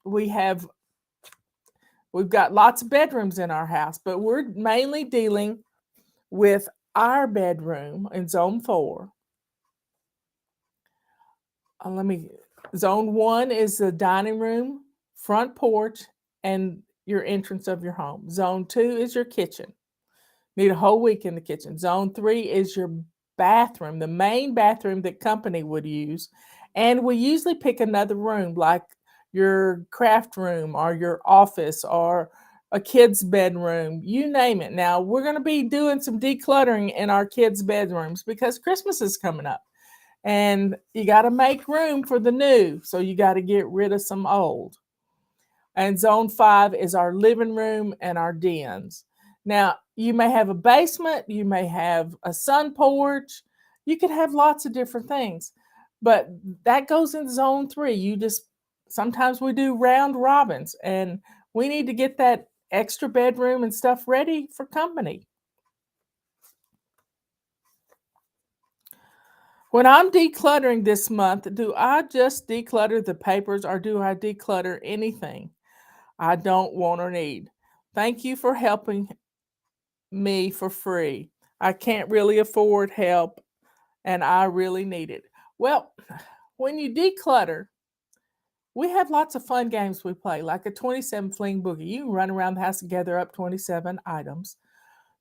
We've got lots of bedrooms in our house, but we're mainly dealing with our bedroom in zone 4. Zone 1 is the dining room, front porch, and your entrance of your home. Zone 2 is your kitchen. Need a whole week in the kitchen. Zone 3 is your bathroom, the main bathroom that company would use. And we usually pick another room like your craft room or your office or a kid's bedroom, you name it. Now, we're going to be doing some decluttering in our kids' bedrooms because Christmas is coming up. And you got to make room for the new, so you got to get rid of some old. And zone 5 is our living room and our dens. Now, you may have a basement, you may have a sun porch, you could have lots of different things, but that goes in zone 3. Sometimes we do round robins, and we need to get that extra bedroom and stuff ready for company. When I'm decluttering this month, do I just declutter the papers or do I declutter anything I don't want or need? Thank you for helping me for free. I can't really afford help, and I really need it. Well, when you declutter, we have lots of fun games we play, like a 27 fling boogie. You can run around the house and gather up 27 items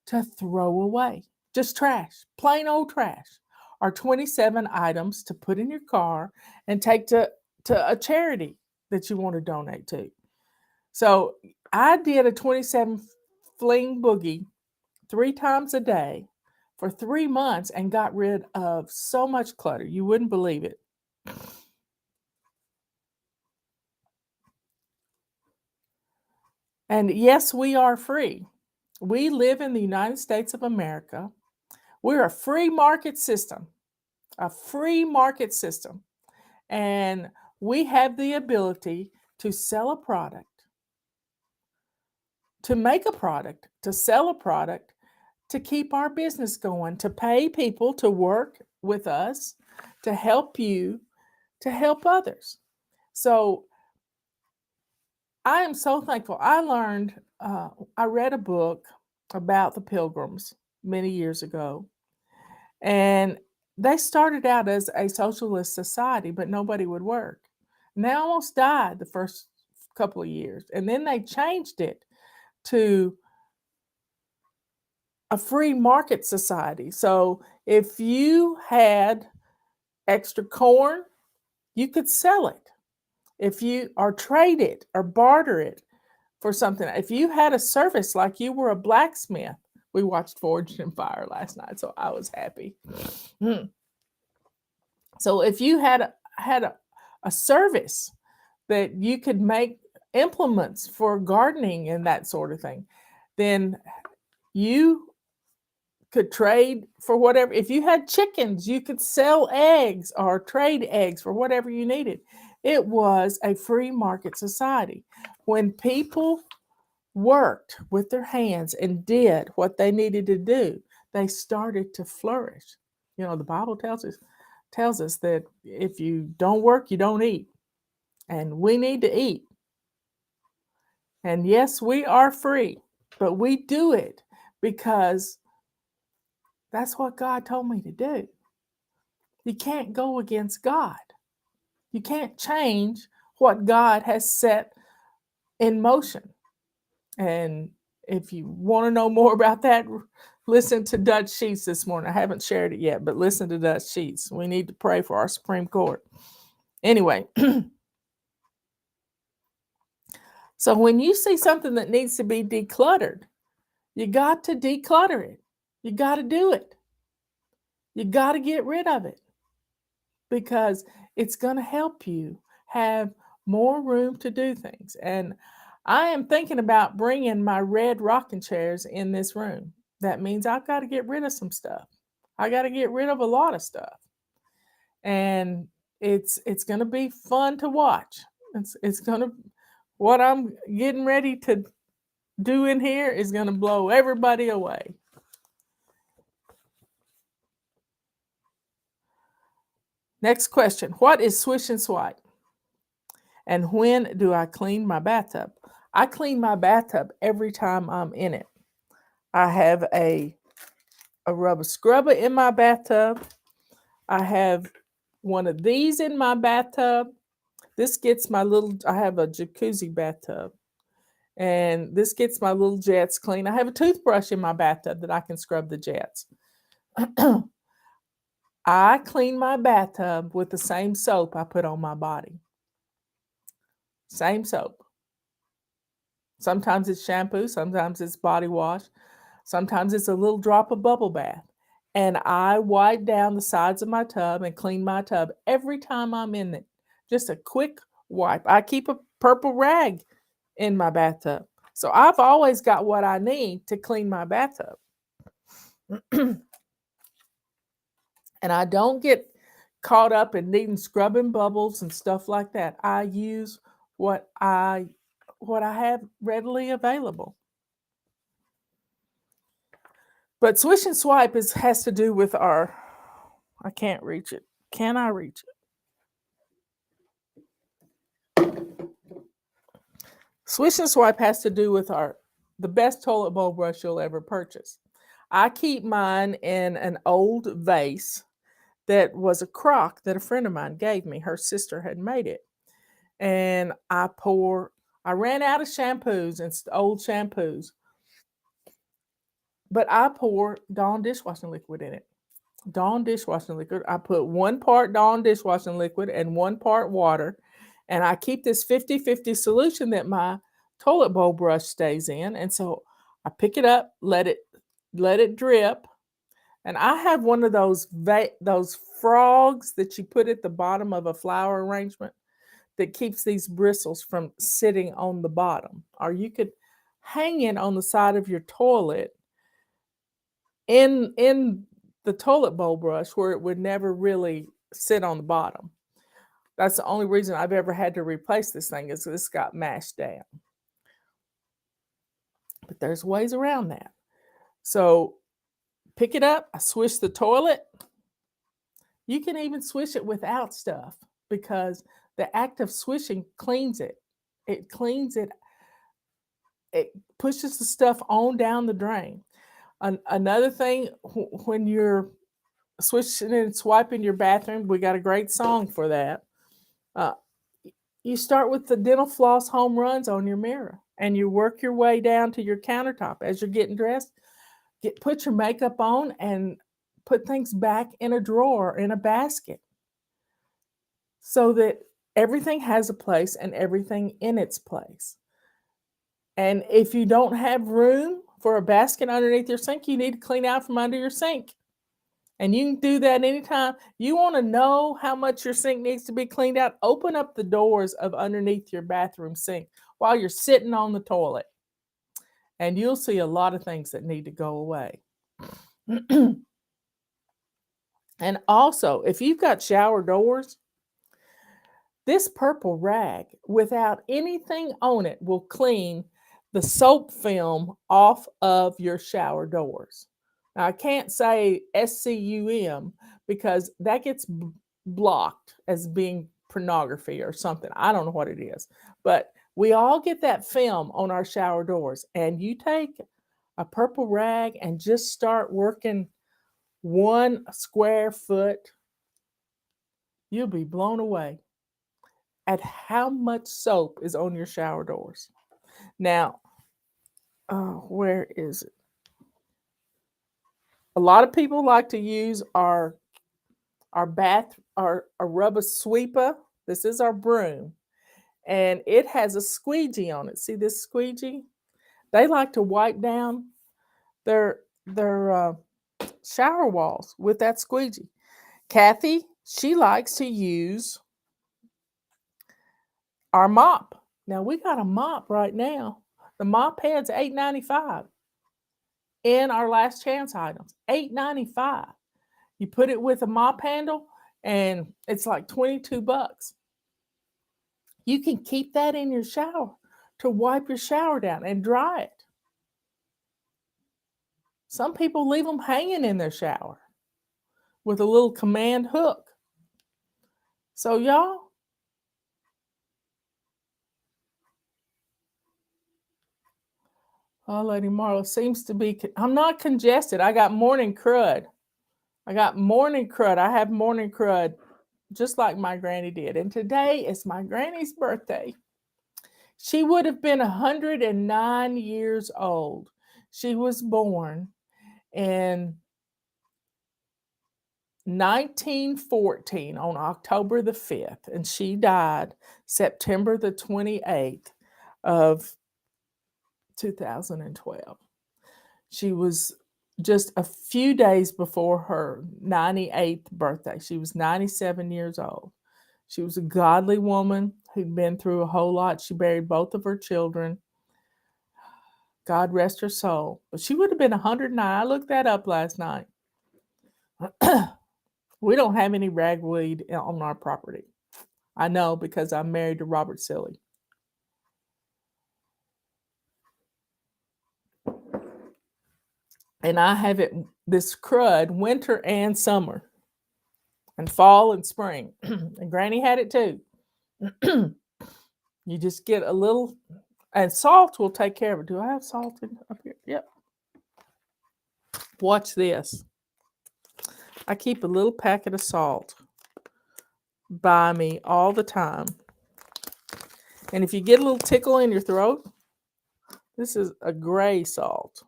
to throw away. Just trash, plain old trash. Or 27 items to put in your car and take to a charity that you want to donate to. So I did a 27 fling boogie 3 times a day for 3 months and got rid of so much clutter. You wouldn't believe it. And yes, we are free. We live in the United States of America. We're a free market system, a free market system. And we have the ability to sell a product, to make a product, to sell a product, to keep our business going, to pay people to work with us, to help you, to help others. So I am so thankful. I read a book about the Pilgrims many years ago, and they started out as a socialist society, but nobody would work. And they almost died the first couple of years, and then they changed it to a free market society. So if you had extra corn, you could sell it. If you or trade it or barter it for something. If you had a service like you were a blacksmith, we watched Forged in Fire last night, so I was happy. So if you had a service that you could make implements for gardening and that sort of thing, then you could trade for whatever. If you had chickens, you could sell eggs or trade eggs for whatever you needed. It was a free market society. When people worked with their hands and did what they needed to do, they started to flourish. You know, the Bible tells us that if you don't work, you don't eat. And we need to eat. And yes, we are free, but we do it because that's what God told me to do. You can't go against God. You can't change what God has set in motion. And if you want to know more about that, listen to Dutch Sheets this morning. I haven't shared it yet, but listen to Dutch Sheets. We need to pray for our Supreme Court. Anyway, so when you see something that needs to be decluttered, you got to declutter it. You got to do it. You got to get rid of it because it's going to help you have more room to do things. And I am thinking about bringing my red rocking chairs in this room. That means I've got to get rid of some stuff. I got to get rid of a lot of stuff. And it's going to be fun to watch. It's going to, what I'm getting ready to do in here is going to blow everybody away. Next question. What is swish and swipe? And when do I clean my bathtub? I clean my bathtub every time I'm in it. I have a rubber scrubber in my bathtub. I have one of these in my bathtub. This gets my I have a jacuzzi bathtub. And this gets my little jets clean. I have a toothbrush in my bathtub that I can scrub the jets. I clean my bathtub with the same soap I put on my body. Same soap. Sometimes it's shampoo, sometimes it's body wash, sometimes it's a little drop of bubble bath. And I wipe down the sides of my tub and clean my tub every time I'm in it. Just a quick wipe. I keep a purple rag in my bathtub. So I've always got what I need to clean my bathtub. And I don't get caught up in needing scrubbing bubbles and stuff like that. I use what I have readily available. But swish and swipe has to do with I can't reach it. Can I reach it? Swish and swipe has to do with the best toilet bowl brush you'll ever purchase. I keep mine in an old vase that was a crock that a friend of mine gave me. Her sister had made it. And I ran out of shampoos and old shampoos, but I pour Dawn dishwashing liquid in it. Dawn dishwashing liquid. I put 1 part Dawn dishwashing liquid and 1 part water. And I keep this 50-50 solution that my toilet bowl brush stays in. And so I pick it up, let it drip. And I have one of those frogs that you put at the bottom of a flower arrangement that keeps these bristles from sitting on the bottom. Or you could hang it on the side of your toilet in the toilet bowl brush where it would never really sit on the bottom. That's the only reason I've ever had to replace this thing, is this got mashed down. But there's ways around that. So pick it up, I swish the toilet. You can even swish it without stuff because the act of swishing cleans it. It cleans it. It pushes the stuff on down the drain. Another thing, when you're swishing and swiping your bathroom, we got a great song for that. You start with the dental floss home runs on your mirror, and you work your way down to your countertop as you're getting dressed. Put your makeup on and put things back in a drawer, in a basket, so that everything has a place and everything in its place. And if you don't have room for a basket underneath your sink, you need to clean out from under your sink. And you can do that anytime. You want to know how much your sink needs to be cleaned out? Open up the doors of underneath your bathroom sink while you're sitting on the toilet. And you'll see a lot of things that need to go away. And also, if you've got shower doors, this purple rag, without anything on it, will clean the soap film off of your shower doors. Now, I can't say SCUM because that gets blocked as being pornography or something. I don't know what it is. But we all get that film on our shower doors. And you take a purple rag and just start working 1 square foot, you'll be blown away at how much soap is on your shower doors. Now, where is it? A lot of people like to use our rubber sweeper. This is our broom, and it has a squeegee on it. See this squeegee? They like to wipe down their shower walls with that squeegee. Kathy, she likes to use our mop. Now we got a mop right now. The mop head's $8.95 in our last chance items. $8.95. You put it with a mop handle, and it's like $22. You can keep that in your shower to wipe your shower down and dry it. Some people leave them hanging in their shower with a little command hook. So y'all, Lady Marla seems to be, I'm not congested. I got morning crud. I have morning crud just like my granny did. And today is my granny's birthday. She would have been 109 years old. She was born in 1914 on October the 5th, and she died September the 28th of 2012. She was just a few days before her 98th birthday. She was 97 years old. She was a godly woman who'd been through a whole lot. She buried both of her children. God rest her soul. But she would have been 109. I looked that up last night. We don't have any ragweed on our property. I know because I'm married to Robert Silly. And I have this crud winter and summer and fall and spring. And Granny had it too. You just get a little, and salt will take care of it. Do I have salt up here? Yep. Watch this. I keep a little packet of salt by me all the time. And if you get a little tickle in your throat, this is a gray salt.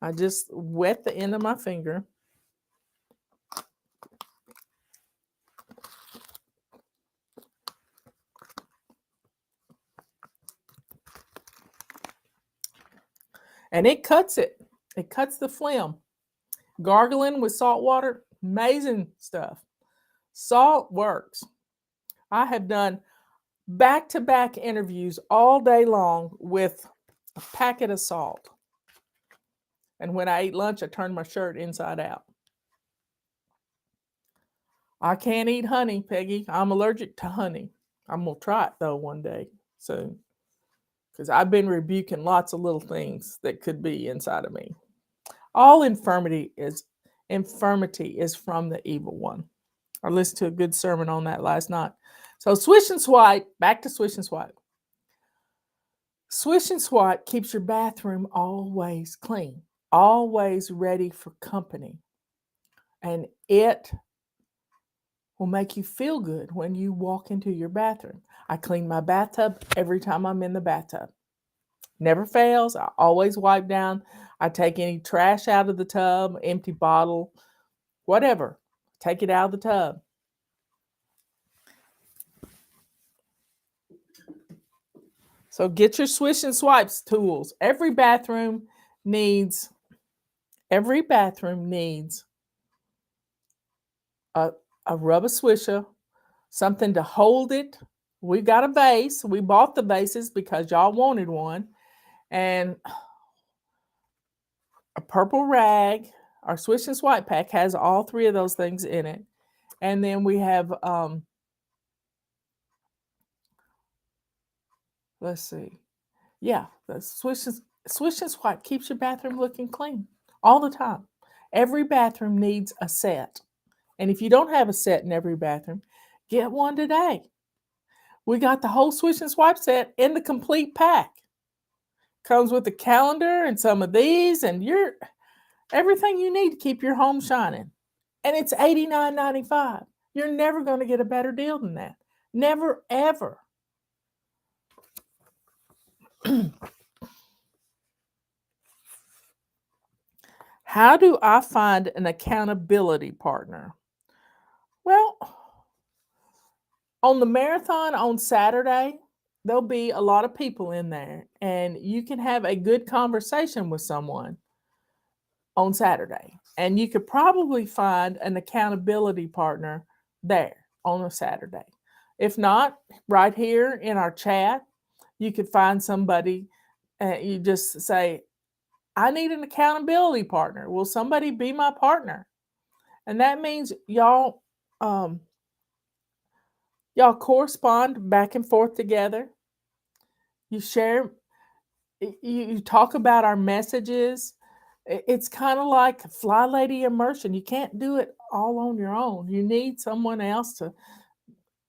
I just wet the end of my finger. And it cuts it. It cuts the phlegm. Gargling with salt water, amazing stuff. Salt works. I have done back-to-back interviews all day long with a packet of salt. And when I ate lunch, I turned my shirt inside out. I can't eat honey, Peggy. I'm allergic to honey. I'm going to try it, though, one day soon. Because I've been rebuking lots of little things that could be inside of me. All infirmity is from the evil one. I listened to a good sermon on that last night. So swish and swipe, back to swish and swipe. Swish and swipe keeps your bathroom always clean, always ready for company. And it will make you feel good when you walk into your bathroom. I clean my bathtub every time I'm in the bathtub. Never fails. I always wipe down. I take any trash out of the tub, empty bottle, whatever. Take it out of the tub. So get your swish and swipes tools. Every bathroom needs a rubber swisher, something to hold it. We got a vase. We bought the vases because y'all wanted one. And a purple rag. Our swish and swipe pack has all three of those things in it. And then we have, let's see. Yeah, the swish and swipe keeps your bathroom looking clean all the time. Every bathroom needs a set. And if you don't have a set in every bathroom, get one today. We got the whole swish and swipe set in the complete pack. Comes with a calendar and some of these, and everything you need to keep your home shining. And it's $89.95. You're never going to get a better deal than that. Never, ever. How do I find an accountability partner? Well, on the marathon on Saturday, there'll be a lot of people in there, and you can have a good conversation with someone on Saturday. And you could probably find an accountability partner there on a Saturday. If not, right here in our chat, you could find somebody. You just say, I need an accountability partner. Will somebody be my partner? And that means y'all correspond back and forth together. You share, you talk about our messages. It's kind of like Fly Lady immersion. You can't do it all on your own. You need someone else to,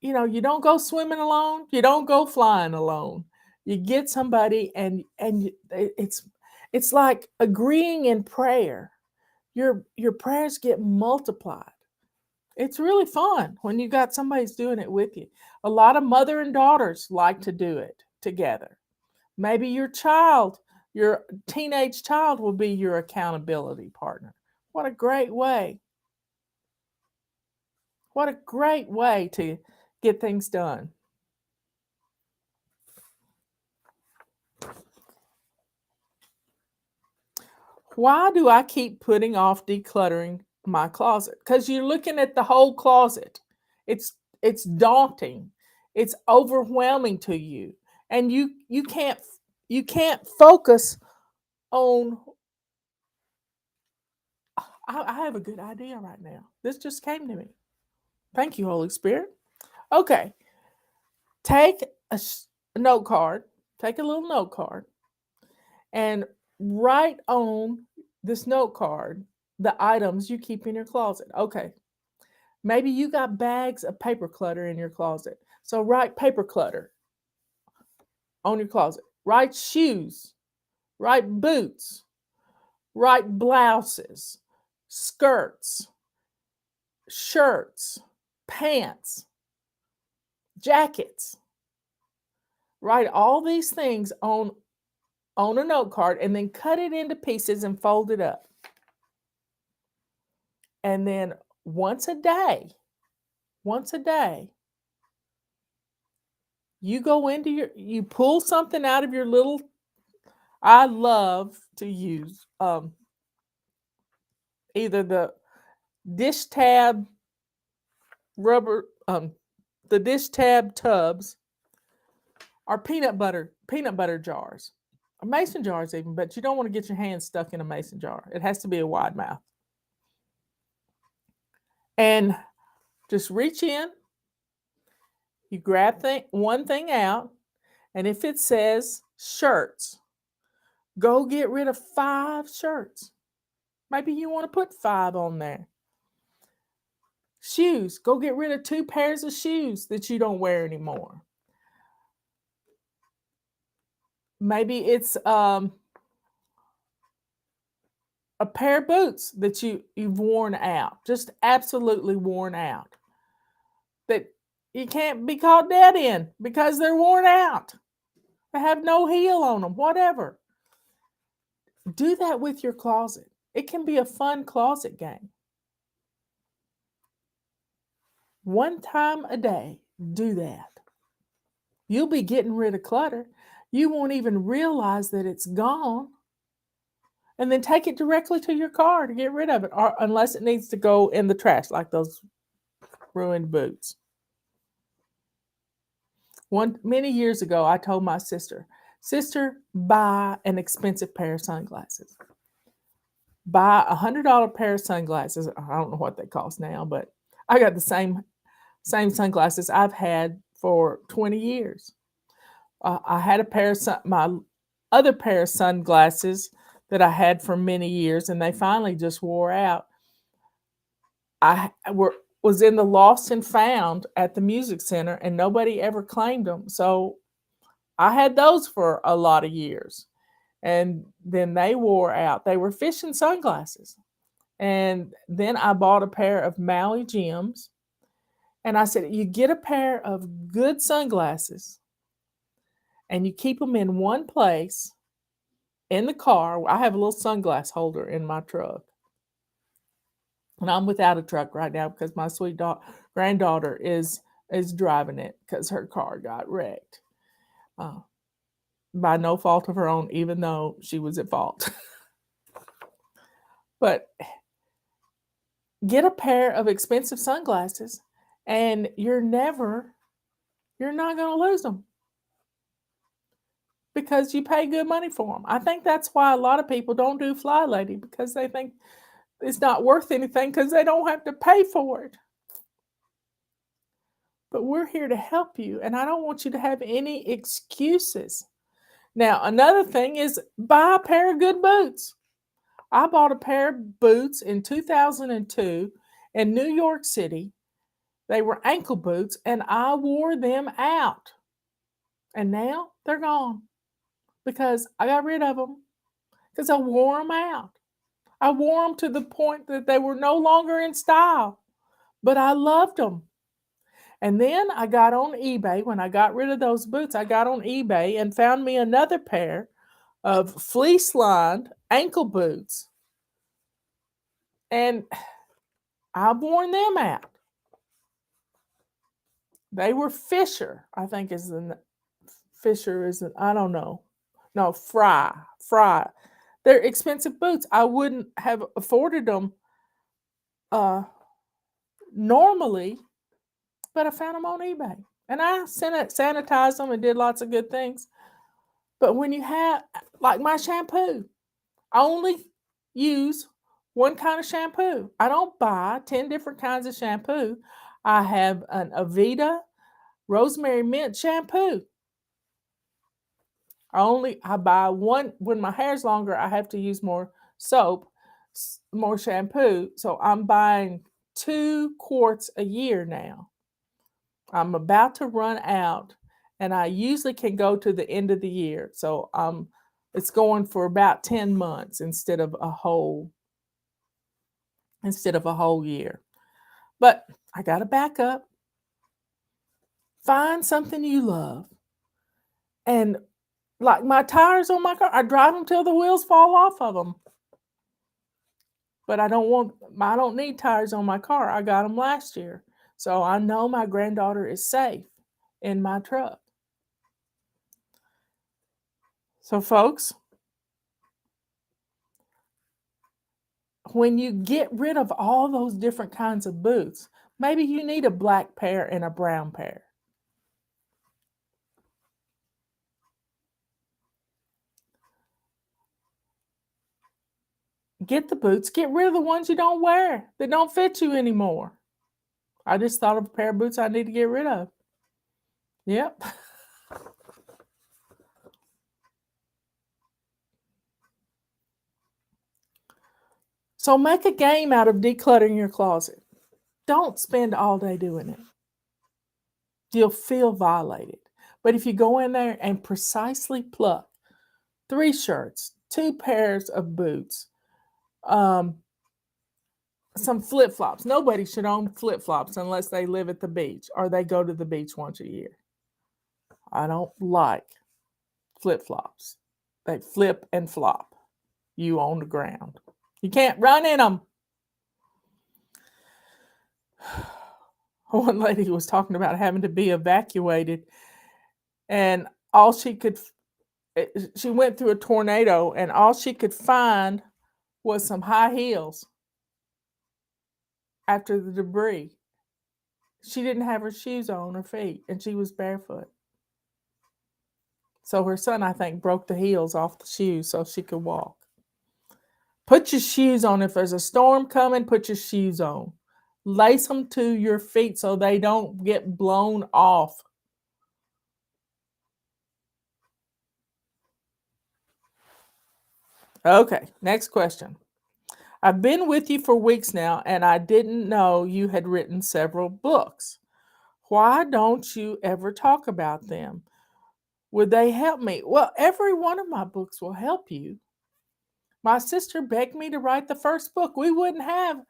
you don't go swimming alone. You don't go flying alone. You get somebody, and it's like agreeing in prayer. Your prayers get multiplied. It's really fun when you got somebody's doing it with you. A lot of mother and daughters like to do it together. Maybe your teenage child will be your accountability partner. What a great way. What a great way to get things done. Why do I keep putting off decluttering my closet? Because you're looking at the whole closet. It's daunting. It's overwhelming to you. And you can't focus on. I have a good idea right now. This just came to me. Thank you, Holy Spirit. Okay. Take a note card. Take a little note card and write on this note card the items you keep in your closet. Okay. Maybe you got bags of paper clutter in your closet. So write paper clutter on your closet. Write shoes. Write boots. Write blouses. Skirts. shirts, pants, jackets. Write all these things on a note card and then cut it into pieces and fold it up. And then once a day, you go into you pull something out of your little, I love to use either the dish tab rubber, the dish tab tubs, or peanut butter jars, or mason jars even, but you don't want to get your hands stuck in a mason jar. It has to be a wide mouth. And just reach in, you grab one thing out, and if it says shirts, go get rid of 5 shirts. Maybe you want to put 5 on there. Shoes, go get rid of 2 pairs of shoes that you don't wear anymore. Maybe it's a pair of boots that you've worn out, just absolutely worn out, that you can't be caught dead in because they're worn out. They have no heel on them, whatever. Do that with your closet. It can be a fun closet game. One time a day, do that. You'll be getting rid of clutter. You won't even realize that it's gone. And then take it directly to your car to get rid of it, or unless it needs to go in the trash, like those ruined boots. Many years ago, I told my sister, buy an expensive pair of sunglasses. Buy $100 pair of sunglasses. I don't know what they cost now, but I got the same sunglasses I've had for 20 years. I had a pair of my other pair of sunglasses that I had for many years, and they finally just wore out. I was in the lost and found at the music center, and nobody ever claimed them. So I had those for a lot of years, and then they wore out. They were fishing sunglasses. And then I bought a pair of Maui Jims, and I said, you get a pair of good sunglasses and you keep them in one place in the car. I have a little sunglass holder in my truck. And I'm without a truck right now because my sweet granddaughter is driving it because her car got wrecked. By no fault of her own, even though she was at fault. But get a pair of expensive sunglasses and you're not going to lose them. Because you pay good money for them. I think that's why a lot of people don't do Fly Lady, because they think it's not worth anything because they don't have to pay for it. But we're here to help you, and I don't want you to have any excuses. Now, another thing is buy a pair of good boots. I bought a pair of boots in 2002 in New York City. They were ankle boots, and I wore them out. And now they're gone because I got rid of them because I wore them out. I wore them to the point that they were no longer in style, but I loved them. And then I got on eBay. When I got rid of those boots, I got on eBay and found me another pair of fleece-lined ankle boots. And I've worn them out. They were Fisher, I think I don't know. No, Fry. They're expensive boots. I wouldn't have afforded them normally, but I found them on eBay. And I sanitized them and did lots of good things. But when you have, like my shampoo, I only use one kind of shampoo. I don't buy 10 different kinds of shampoo. I have an Aveda rosemary mint shampoo. I buy one. When my hair's longer, I have to use more soap, more shampoo. So I'm buying 2 quarts a year now. I'm about to run out, and I usually can go to the end of the year. So it's going for about 10 months instead of a whole year. But I got to back up. Find something you love. And like my tires on my car, I drive them till the wheels fall off of them. But I don't need tires on my car. I got them last year. So I know my granddaughter is safe in my truck. So folks, when you get rid of all those different kinds of boots, maybe you need a black pair and a brown pair. Get the boots, get rid of the ones you don't wear that don't fit you anymore. I just thought of a pair of boots I need to get rid of. Yep. So make a game out of decluttering your closet. Don't spend all day doing it. You'll feel violated. But if you go in there and precisely pluck 3 shirts, 2 pairs of boots, some flip-flops. Nobody should own flip-flops unless they live at the beach or they go to the beach once a year. I don't like flip-flops. They flip and flop you on the ground. You can't run in them. One lady was talking about having to be evacuated, and she went through a tornado, and all she could find was some high heels after the debris. She didn't have her shoes on her feet, and she was barefoot. So her son, I think, broke the heels off the shoes so she could walk. Put your shoes on. If there's a storm coming, put your shoes on. Lace them to your feet so they don't get blown off. Okay, next question. I've been with you for weeks now, and I didn't know you had written several books. Why don't you ever talk about them? Would they help me? Well, every one of my books will help you. My sister begged me to write the first book. We wouldn't have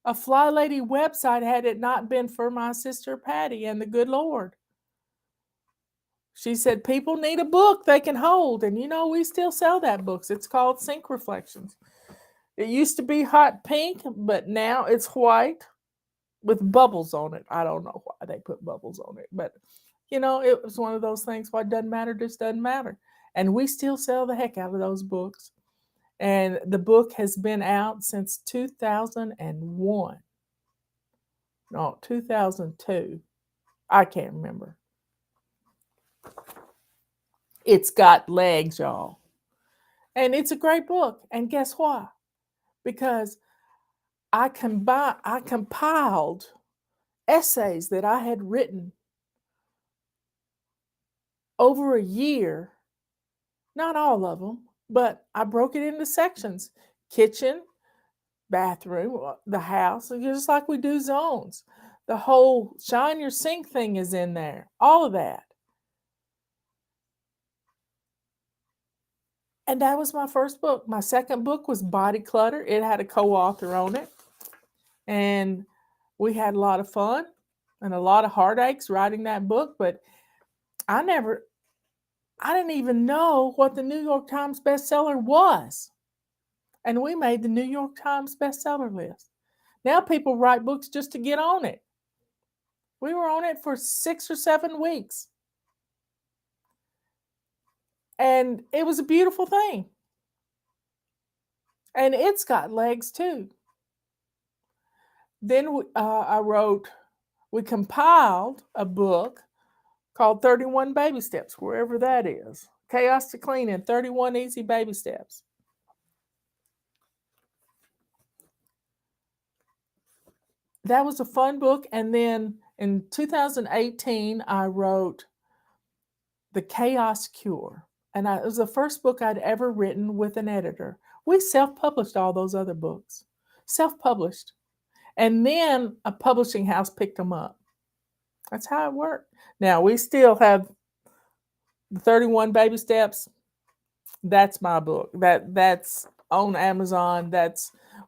a Fly Lady website had it not been for my sister Patty and the good Lord. She said people need a book they can hold, and we still sell that books. It's called Sync Reflections. It used to be hot pink, but now it's white with bubbles on it. I don't know why they put bubbles on it, but it was one of those things. What doesn't matter just doesn't matter. And we still sell the heck out of those books. And the book has been out since 2001. No, 2002. I can't remember. It's got legs, y'all. And it's a great book. And guess why? Because I compiled essays that I had written over a year. Not all of them, but I broke it into sections. Kitchen, bathroom, the house, just like we do zones. The whole shine your sink thing is in there. All of that. And that was my first book. My second book was Body Clutter. It had a co-author on it. And we had a lot of fun and a lot of heartaches writing that book, but I didn't even know what the New York Times bestseller was. And we made the New York Times bestseller list. Now people write books just to get on it. We were on it for 6 or 7 weeks. And it was a beautiful thing. And it's got legs too. Then we compiled a book called 31 Baby Steps, wherever that is. Chaos to Clean in 31 Easy Baby Steps. That was a fun book. And then in 2018, I wrote The Chaos Cure. And it was the first book I'd ever written with an editor. We self-published all those other books. Self-published. And then a publishing house picked them up. That's how it worked. Now, we still have the 31 Baby Steps. That's my book. That's on Amazon.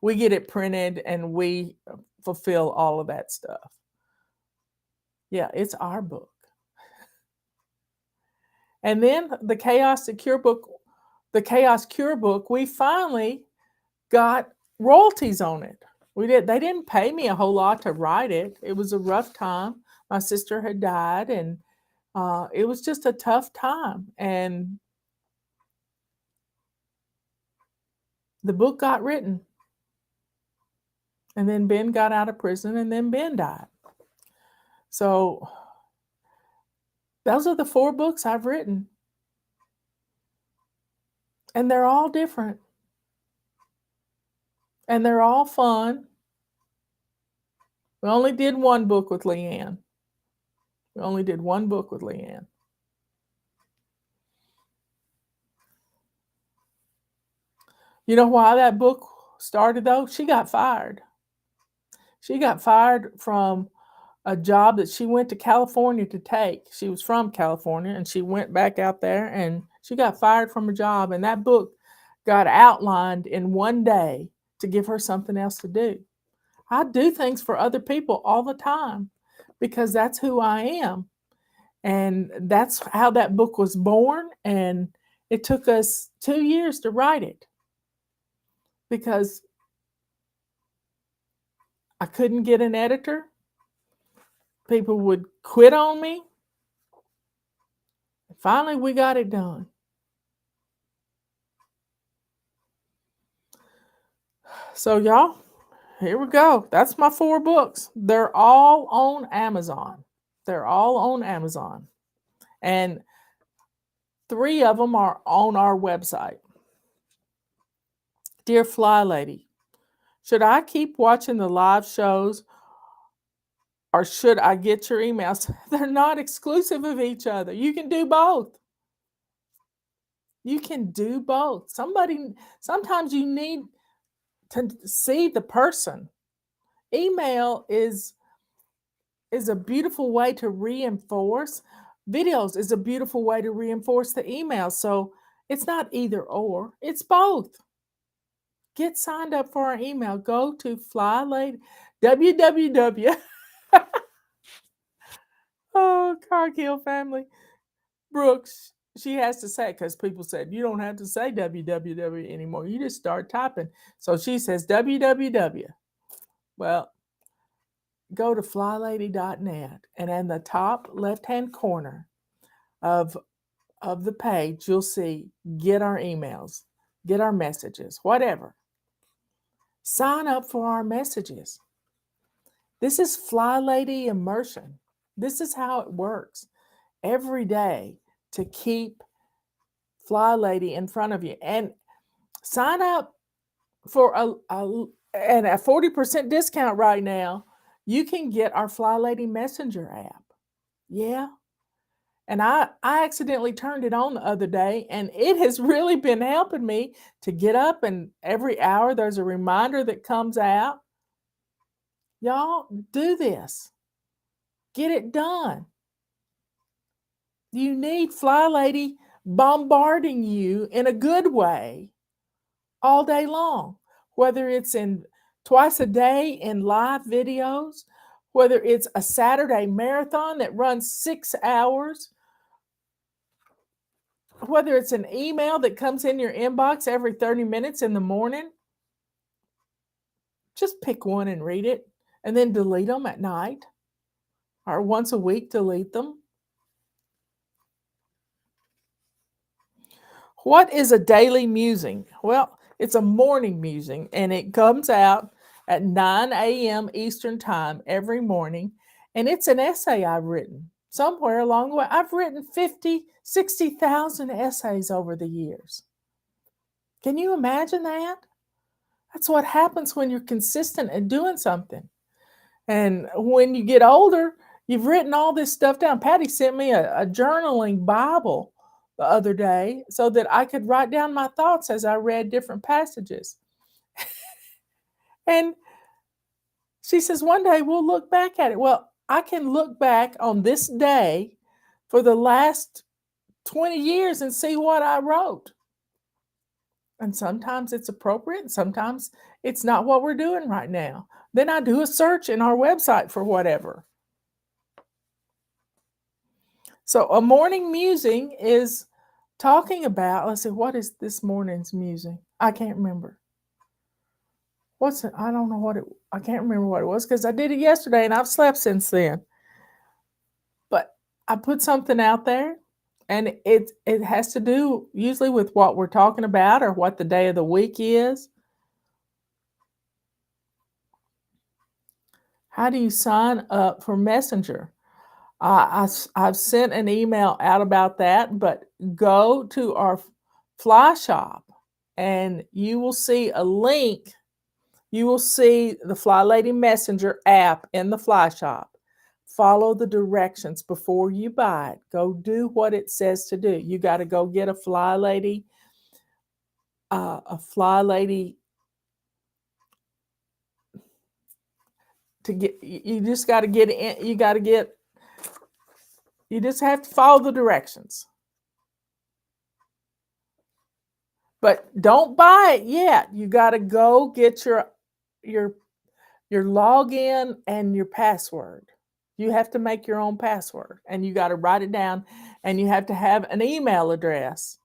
We get it printed and we fulfill all of that stuff. Yeah, it's our book. And then the Chaos Cure book, we finally got royalties on it. They didn't pay me a whole lot to write it. It was a rough time. My sister had died, and it was just a tough time. And the book got written. And then Ben got out of prison, and then Ben died. So those are the 4 books I've written. And they're all different. And they're all fun. We only did one book with Leanne. You know why that book started, though? She got fired. She got fired from a job that she went to California to take. She was from California, and she went back out there, and she got fired from a job. And that book got outlined in one day to give her something else to do. I do things for other people all the time because that's who I am. And that's how that book was born. And it took us 2 years to write it because I couldn't get an editor. People would quit on me. Finally, we got it done. So, y'all, here we go. That's my 4 books. They're all on Amazon. And 3 of them are on our website. Dear Fly Lady, should I keep watching the live shows or should I get your emails? They're not exclusive of each other. You can do both. Sometimes you need to see the person. Email is a beautiful way to reinforce. Videos is a beautiful way to reinforce the email. So it's not either or, it's both. Get signed up for our email. Go to FlyLady, www. Oh, Cargill family. Brooks, she has to say, because people said, you don't have to say www anymore. You just start typing. So she says www. Well, go to flylady.net, and in the top left-hand corner of the page, you'll see get our emails, get our messages, whatever. Sign up for our messages. This is Fly Lady immersion. This is how it works every day to keep Fly Lady in front of you. And sign up for a 40% discount right now. You can get our Fly Lady Messenger app. Yeah. And I accidentally turned it on the other day, and it has really been helping me to get up, and every hour there's a reminder that comes out. Y'all, do this. Get it done. You need Fly Lady bombarding you in a good way all day long, whether it's in twice a day in live videos, whether it's a Saturday marathon that runs 6 hours, whether it's an email that comes in your inbox every 30 minutes in the morning. Just pick one and read it, and then delete them at night, or once a week delete them. What is a daily musing? Well, it's a morning musing, and it comes out at 9 a.m. Eastern Time every morning, and it's an essay I've written somewhere along the way. I've written 50, 60,000 essays over the years. Can you imagine that? That's what happens when you're consistent at doing something. And when you get older, you've written all this stuff down. Patty sent me a journaling Bible the other day so that I could write down my thoughts as I read different passages. And she says, one day we'll look back at it. Well, I can look back on this day for the last 20 years and see what I wrote. And sometimes it's appropriate, and sometimes it's not what we're doing right now. Then I do a search in our website for whatever. So a morning musing is talking about, let's see, what is this morning's musing? I can't remember. What's it? I don't know what it, I can't remember what it was because I did it yesterday and I've slept since then. But I put something out there and it has to do usually with what we're talking about or what the day of the week is. How do you sign up for Messenger? I've sent an email out about that, but go to our FlyShop and you will see a link. You will see the Fly Lady Messenger app in the FlyShop. Follow the directions before you buy it. Go do what it says to do. You got to go get a Fly Lady, to get. You just got to get in. You got to get. You just have to follow the directions. But don't buy it yet. You got to go get your login and your password. You have to make your own password and you got to write it down and you have to have an email address.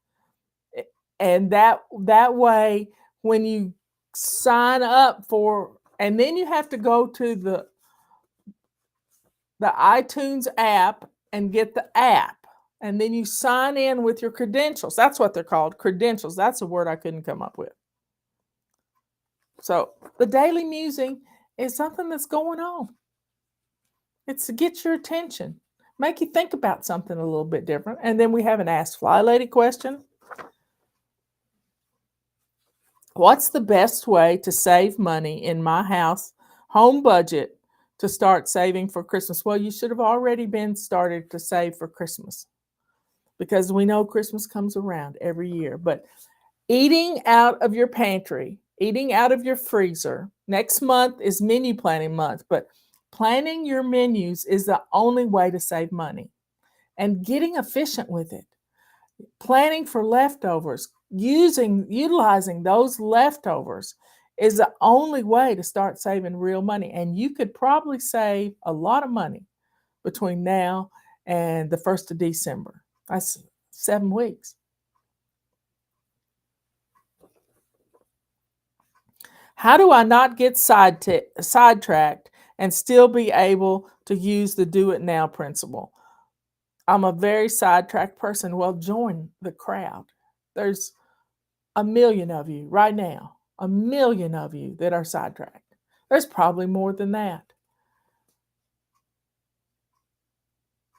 And that way when you sign up for, and then you have to go to the iTunes app and get the app. And then you sign in with your credentials. That's what they're called, credentials. That's a word I couldn't come up with. So the daily musing is something that's going on. It's to get your attention, make you think about something a little bit different. And then we have an Ask Fly Lady question. What's the best way to save money in my home budget to start saving for Christmas? Well, you should have already been started to save for Christmas because we know Christmas comes around every year. But eating out of your pantry, eating out of your freezer. Next month is menu planning month, but planning your menus is the only way to save money and getting efficient with it. Planning for leftovers, utilizing those leftovers is the only way to start saving real money. And you could probably save a lot of money between now and the 1st of December. That's 7 weeks. How do I not get sidetracked and still be able to use the do it now principle? I'm a very sidetracked person. Well, join the crowd. There's a million of you right now, a million of you that are sidetracked. There's probably more than that.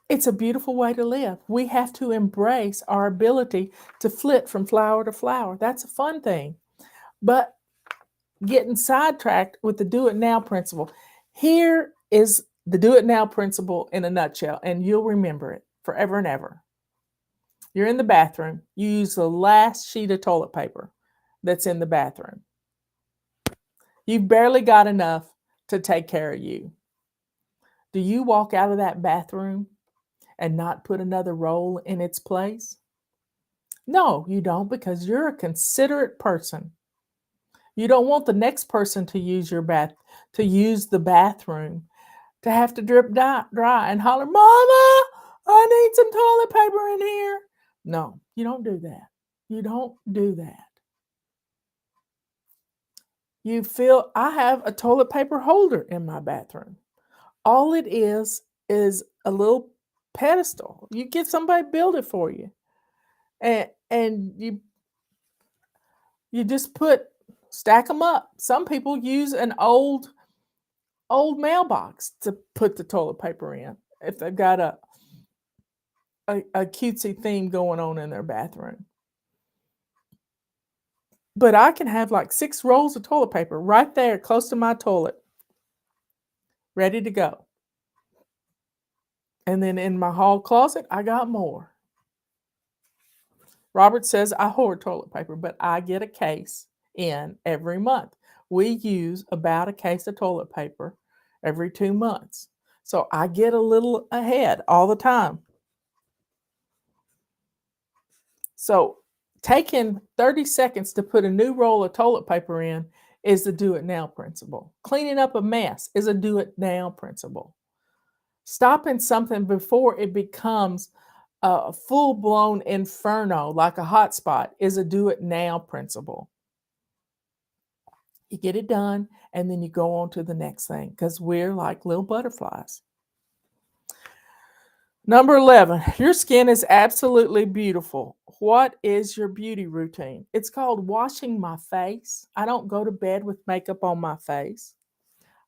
It's a beautiful way to live. We have to embrace our ability to flip from flower to flower. That's a fun thing. But getting sidetracked with the do it now principle. Here is the do it now principle in a nutshell, and you'll remember it forever and ever. You're in the bathroom. You use the last sheet of toilet paper that's in the bathroom. You've barely got enough to take care of you. Do you walk out of that bathroom and not put another roll in its place? No, you don't, because you're a considerate person. You don't want the next person to use the bathroom to have to drip dry and holler, "Mama, I need some toilet paper in here." No, you don't do that. You don't do that. I have a toilet paper holder in my bathroom. All it is a little pedestal. You get somebody to build it for you. And you just stack them up. Some people use an old mailbox to put the toilet paper in if they've got a cutesy theme going on in their bathroom. But I can have like 6 rolls of toilet paper right there close to my toilet, ready to go. And then in my hall closet, I got more. Robert says I hoard toilet paper, but I get a case in every month. We use about a case of toilet paper every 2 months. So I get a little ahead all the time. So taking 30 seconds to put a new roll of toilet paper in is the do it now principle. Cleaning up a mess is a do it now principle. Stopping something before it becomes a full blown inferno like a hot spot is a do it now principle. You get it done and then you go on to the next thing because we're like little butterflies. Number 11, your skin is absolutely beautiful. What is your beauty routine? It's called washing my face. I don't go to bed with makeup on my face.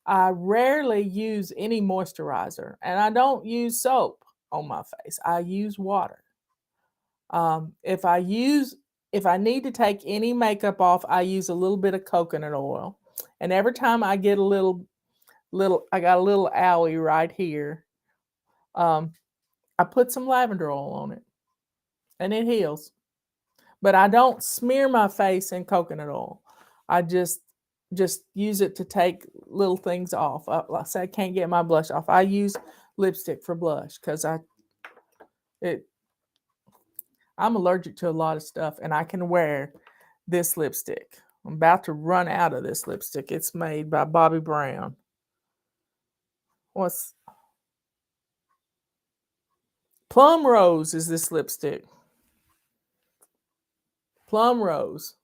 I rarely use any moisturizer and I don't use soap on my face. I use water. If I need to take any makeup off, I use a little bit of coconut oil. And every time I get I got a little owie right here. I put some lavender oil on it and it heals. But I don't smear my face in coconut oil. I just use it to take little things off. Like I say, I can't get my blush off. I use lipstick for blush because I'm allergic to a lot of stuff and I can wear this lipstick. I'm about to run out of this lipstick. It's made by Bobbi Brown. Plum Rose is this lipstick. Plum Rose.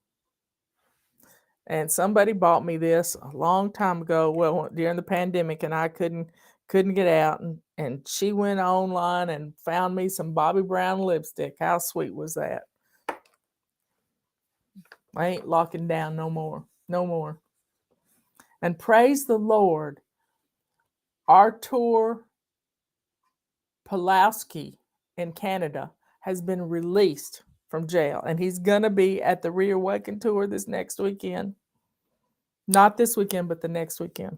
And somebody bought me this a long time ago, well, during the pandemic, and I couldn't get out. And she went online and found me some Bobbi Brown lipstick. How sweet was that? I ain't locking down no more. No more. And praise the Lord, Artur Pawlowski in Canada has been released from jail. And he's going to be at the Reawaken Tour this next weekend. Not this weekend, but the next weekend.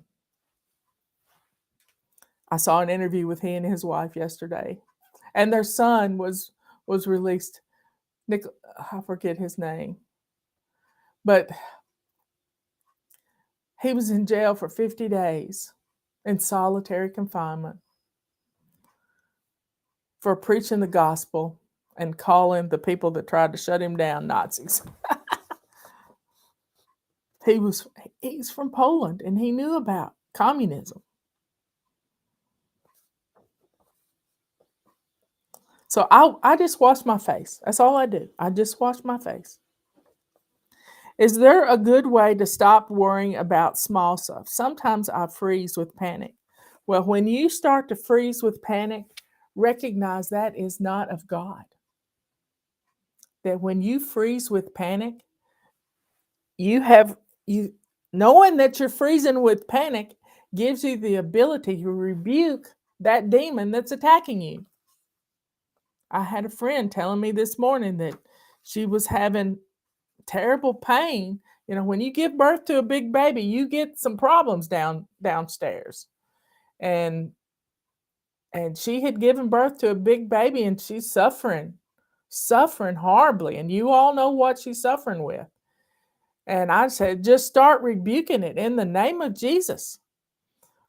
I saw an interview with he and his wife yesterday. And their son was released. I forget his name. But he was in jail for 50 days in solitary confinement for preaching the gospel and calling the people that tried to shut him down Nazis. He's from Poland and he knew about communism. So I just wash my face. That's all I do. I just wash my face. Is there a good way to stop worrying about small stuff? Sometimes I freeze with panic. Well, when you start to freeze with panic, recognize that is not of God. That when you freeze with panic, knowing that you're freezing with panic gives you the ability to rebuke that demon that's attacking you. I had a friend telling me this morning that she was having terrible pain. You know, when you give birth to a big baby, you get some problems downstairs. And she had given birth to a big baby and she's suffering horribly. And you all know what she's suffering with. And I said, just start rebuking it in the name of Jesus.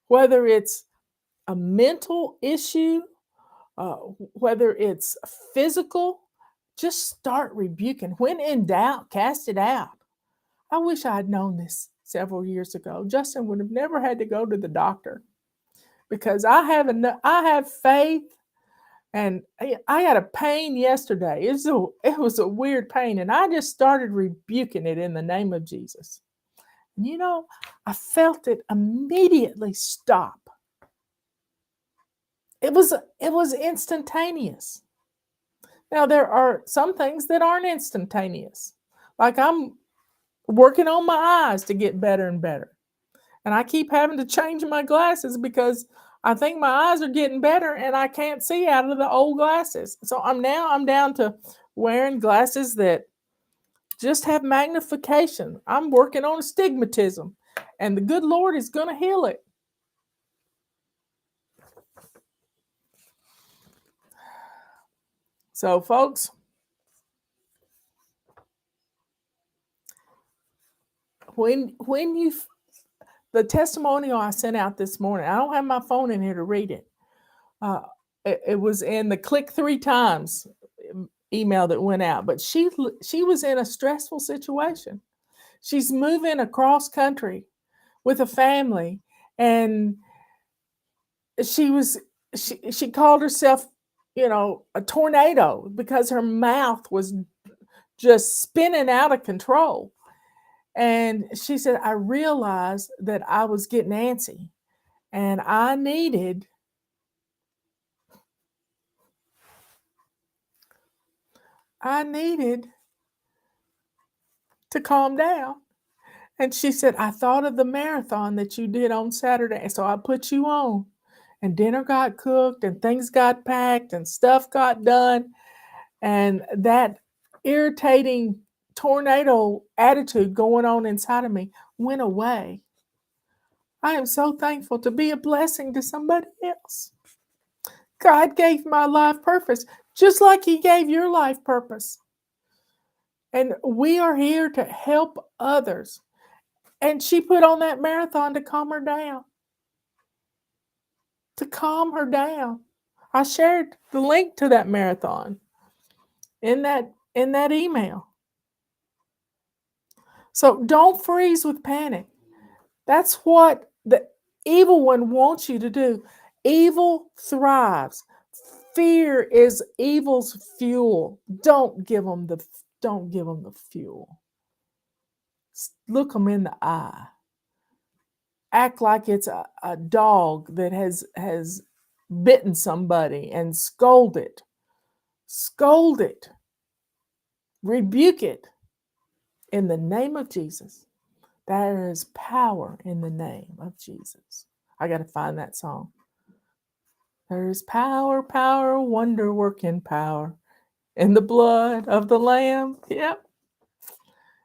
Whether it's a mental issue, whether it's physical, just start rebuking. When in doubt, cast it out. I wish I had known this several years ago. Justin would have never had to go to the doctor because I have faith. And I had a pain yesterday. It was a weird pain, and I just started rebuking it in the name of Jesus. And you know, I felt it immediately stop. It was instantaneous. Now, there are some things that aren't instantaneous. Like I'm working on my eyes to get better and better. And I keep having to change my glasses because I think my eyes are getting better and I can't see out of the old glasses. So I'm down to wearing glasses that just have magnification. I'm working on astigmatism and the good Lord is going to heal it. So folks, the testimonial I sent out this morning, I don't have my phone in here to read it. It was in the click 3 times email that went out, but she was in a stressful situation. She's moving across country with a family, and she called herself, a tornado because her mouth was just spinning out of control. And she said, I realized that I was getting antsy and I needed to calm down. And she said, I thought of the marathon that you did on Saturday. So I put you on. And dinner got cooked and things got packed and stuff got done. And that irritating tornado attitude going on inside of me went away. I am so thankful to be a blessing to somebody else. God gave my life purpose, just like He gave your life purpose. And we are here to help others. And she put on that marathon to calm her down. To calm her down. I shared the link to that marathon in that email. So don't freeze with panic. That's what the evil one wants you to do. Evil thrives. Fear is evil's fuel. Don't give them the fuel. Look them in the eye. Act like it's a dog that has bitten somebody and scold it. Scold it. Rebuke it in the name of Jesus. There is power in the name of Jesus. I got to find that song. There is power, wonder-working power in the blood of the Lamb. Yep.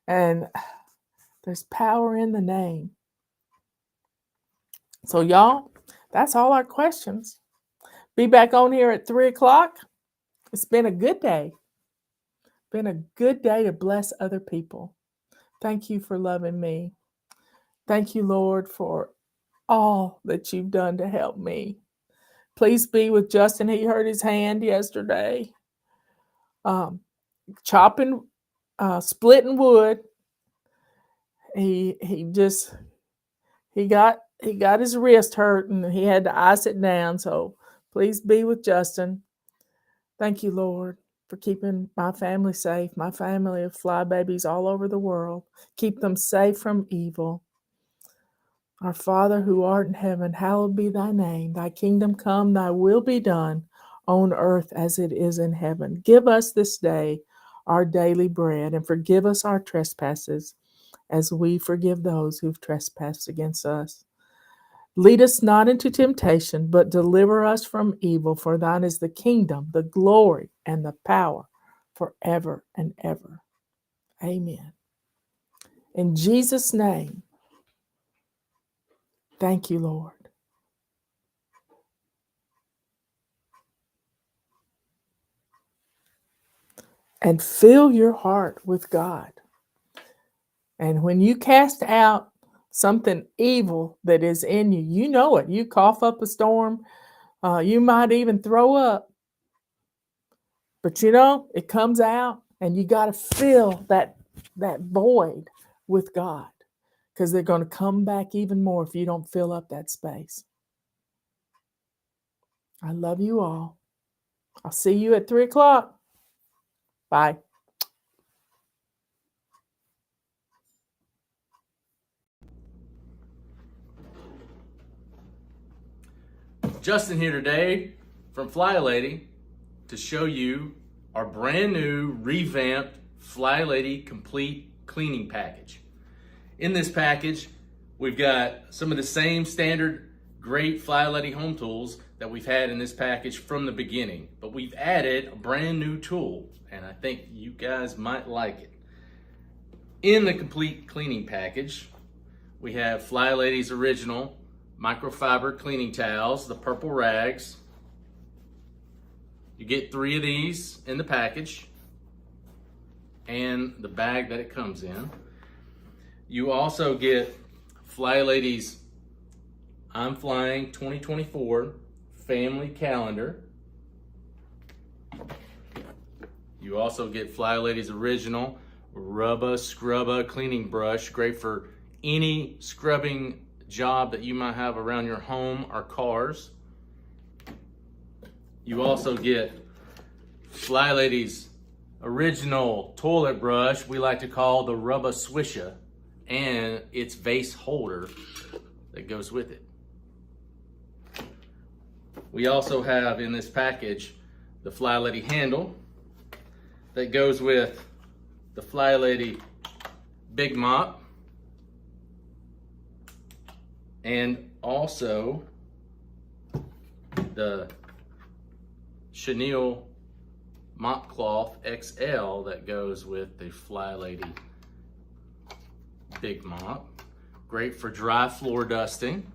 And there's power in the name. So y'all, that's all our questions. Be back on here at 3 o'clock. It's been a good day. Been a good day to bless other people. Thank you for loving me. Thank you, Lord, for all that you've done to help me. Please be with Justin. He hurt his hand yesterday. Splitting wood. He got his wrist hurt and he had to ice it down. So please be with Justin. Thank you, Lord, for keeping my family safe, my family of fly babies all over the world. Keep them safe from evil. Our Father who art in heaven, hallowed be thy name. Thy kingdom come, thy will be done on earth as it is in heaven. Give us this day our daily bread and forgive us our trespasses as we forgive those who've trespassed against us. Lead us not into temptation, but deliver us from evil. For thine is the kingdom, the glory, and the power forever and ever. Amen. In Jesus' name, thank you, Lord. And fill your heart with God. And when you cast out something evil that is in you, you know it. You cough up a storm. You might even throw up. But it comes out, and you got to fill that void with God, because they're going to come back even more if you don't fill up that space. I love you all. I'll see you at 3 o'clock. Bye. Justin here today from FlyLady to show you our brand new revamped FlyLady Complete Cleaning Package. In this package, we've got some of the same standard great FlyLady home tools that we've had in this package from the beginning, but we've added a brand new tool, and I think you guys might like it. In the Complete Cleaning Package, we have FlyLady's original microfiber cleaning towels, the purple rags. You get 3 of these in the package and the bag that it comes in. You also get FlyLady's I'm Flying 2024 family calendar. You also get FlyLady's original Rubber Scrubber cleaning brush. Great for any scrubbing job that you might have around your home or cars. You also get FlyLady's original toilet brush, we like to call the Rubber Swisher, and its vase holder that goes with it. We also have in this package the FlyLady handle that goes with the FlyLady Big Mop, and also the chenille mop cloth XL that goes with the FlyLady Big Mop. Great for dry floor dusting,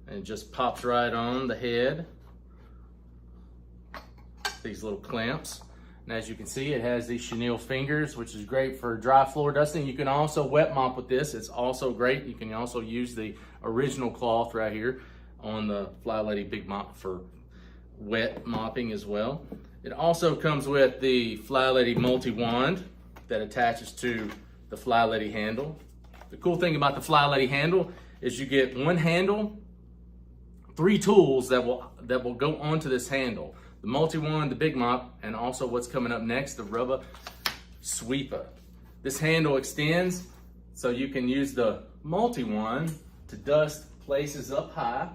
and it just pops right on the head. These little clamps. And as you can see, it has these chenille fingers, which is great for dry floor dusting. You can also wet mop with this. It's also great. You can also use the original cloth right here on the FlyLady Big Mop for wet mopping as well. It also comes with the FlyLady multi-wand that attaches to the FlyLady handle. The cool thing about the FlyLady handle is you get one handle, 3 tools that will go onto this handle. The multi-wand, the Big Mop, and also what's coming up next, the Rubber Sweeper. This handle extends so you can use the multi-wand to dust places up high,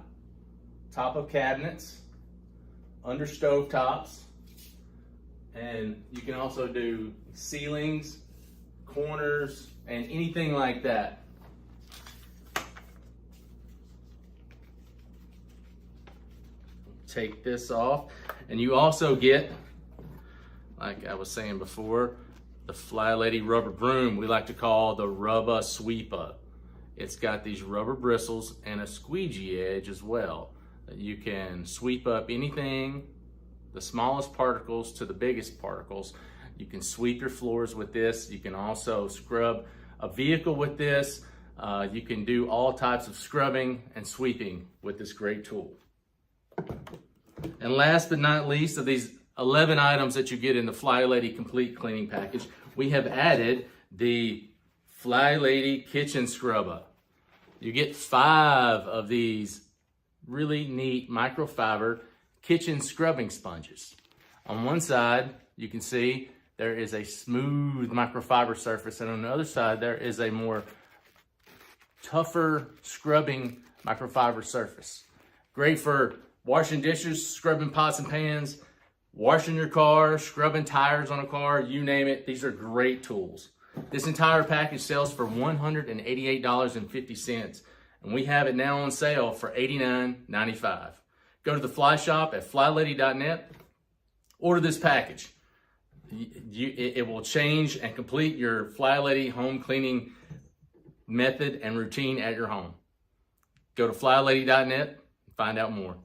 top of cabinets, under stove tops, and you can also do ceilings, corners, and anything like that. Take this off, and you also get, like I was saying before, the FlyLady rubber broom we like to call the Rubber Sweeper. It's got these rubber bristles and a squeegee edge as well. You can sweep up anything, the smallest particles to the biggest particles. You can sweep your floors with this. You can also scrub a vehicle with this. You can do all types of scrubbing and sweeping with this great tool. And last but not least, of these 11 items that you get in the FlyLady Complete Cleaning Package, we have added the FlyLady Kitchen Scrubber. You get 5 of these really neat microfiber kitchen scrubbing sponges. On one side, you can see there is a smooth microfiber surface, and on the other side, there is a more tougher scrubbing microfiber surface. Great for washing dishes, scrubbing pots and pans, washing your car, scrubbing tires on a car, you name it. These are great tools. This entire package sells for $188.50, and we have it now on sale for $89.95. Go to the FlyShop at FlyLady.net, order this package. It will change and complete your FlyLady home cleaning method and routine at your home. Go to FlyLady.net and find out more.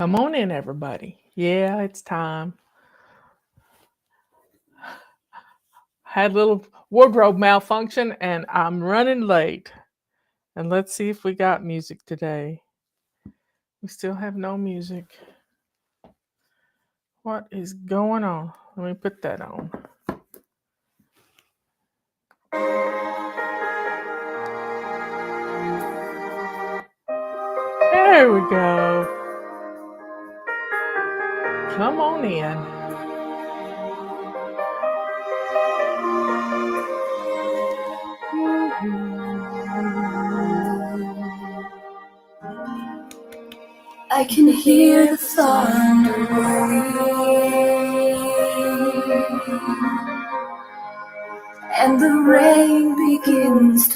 Come on in, everybody. Yeah, it's time. Had a little wardrobe malfunction and I'm running late. And let's see if we got music today. We still have no music. What is going on? Let me put that on. There we go. Come on in. I can hear the thunder rolling, and the rain begins to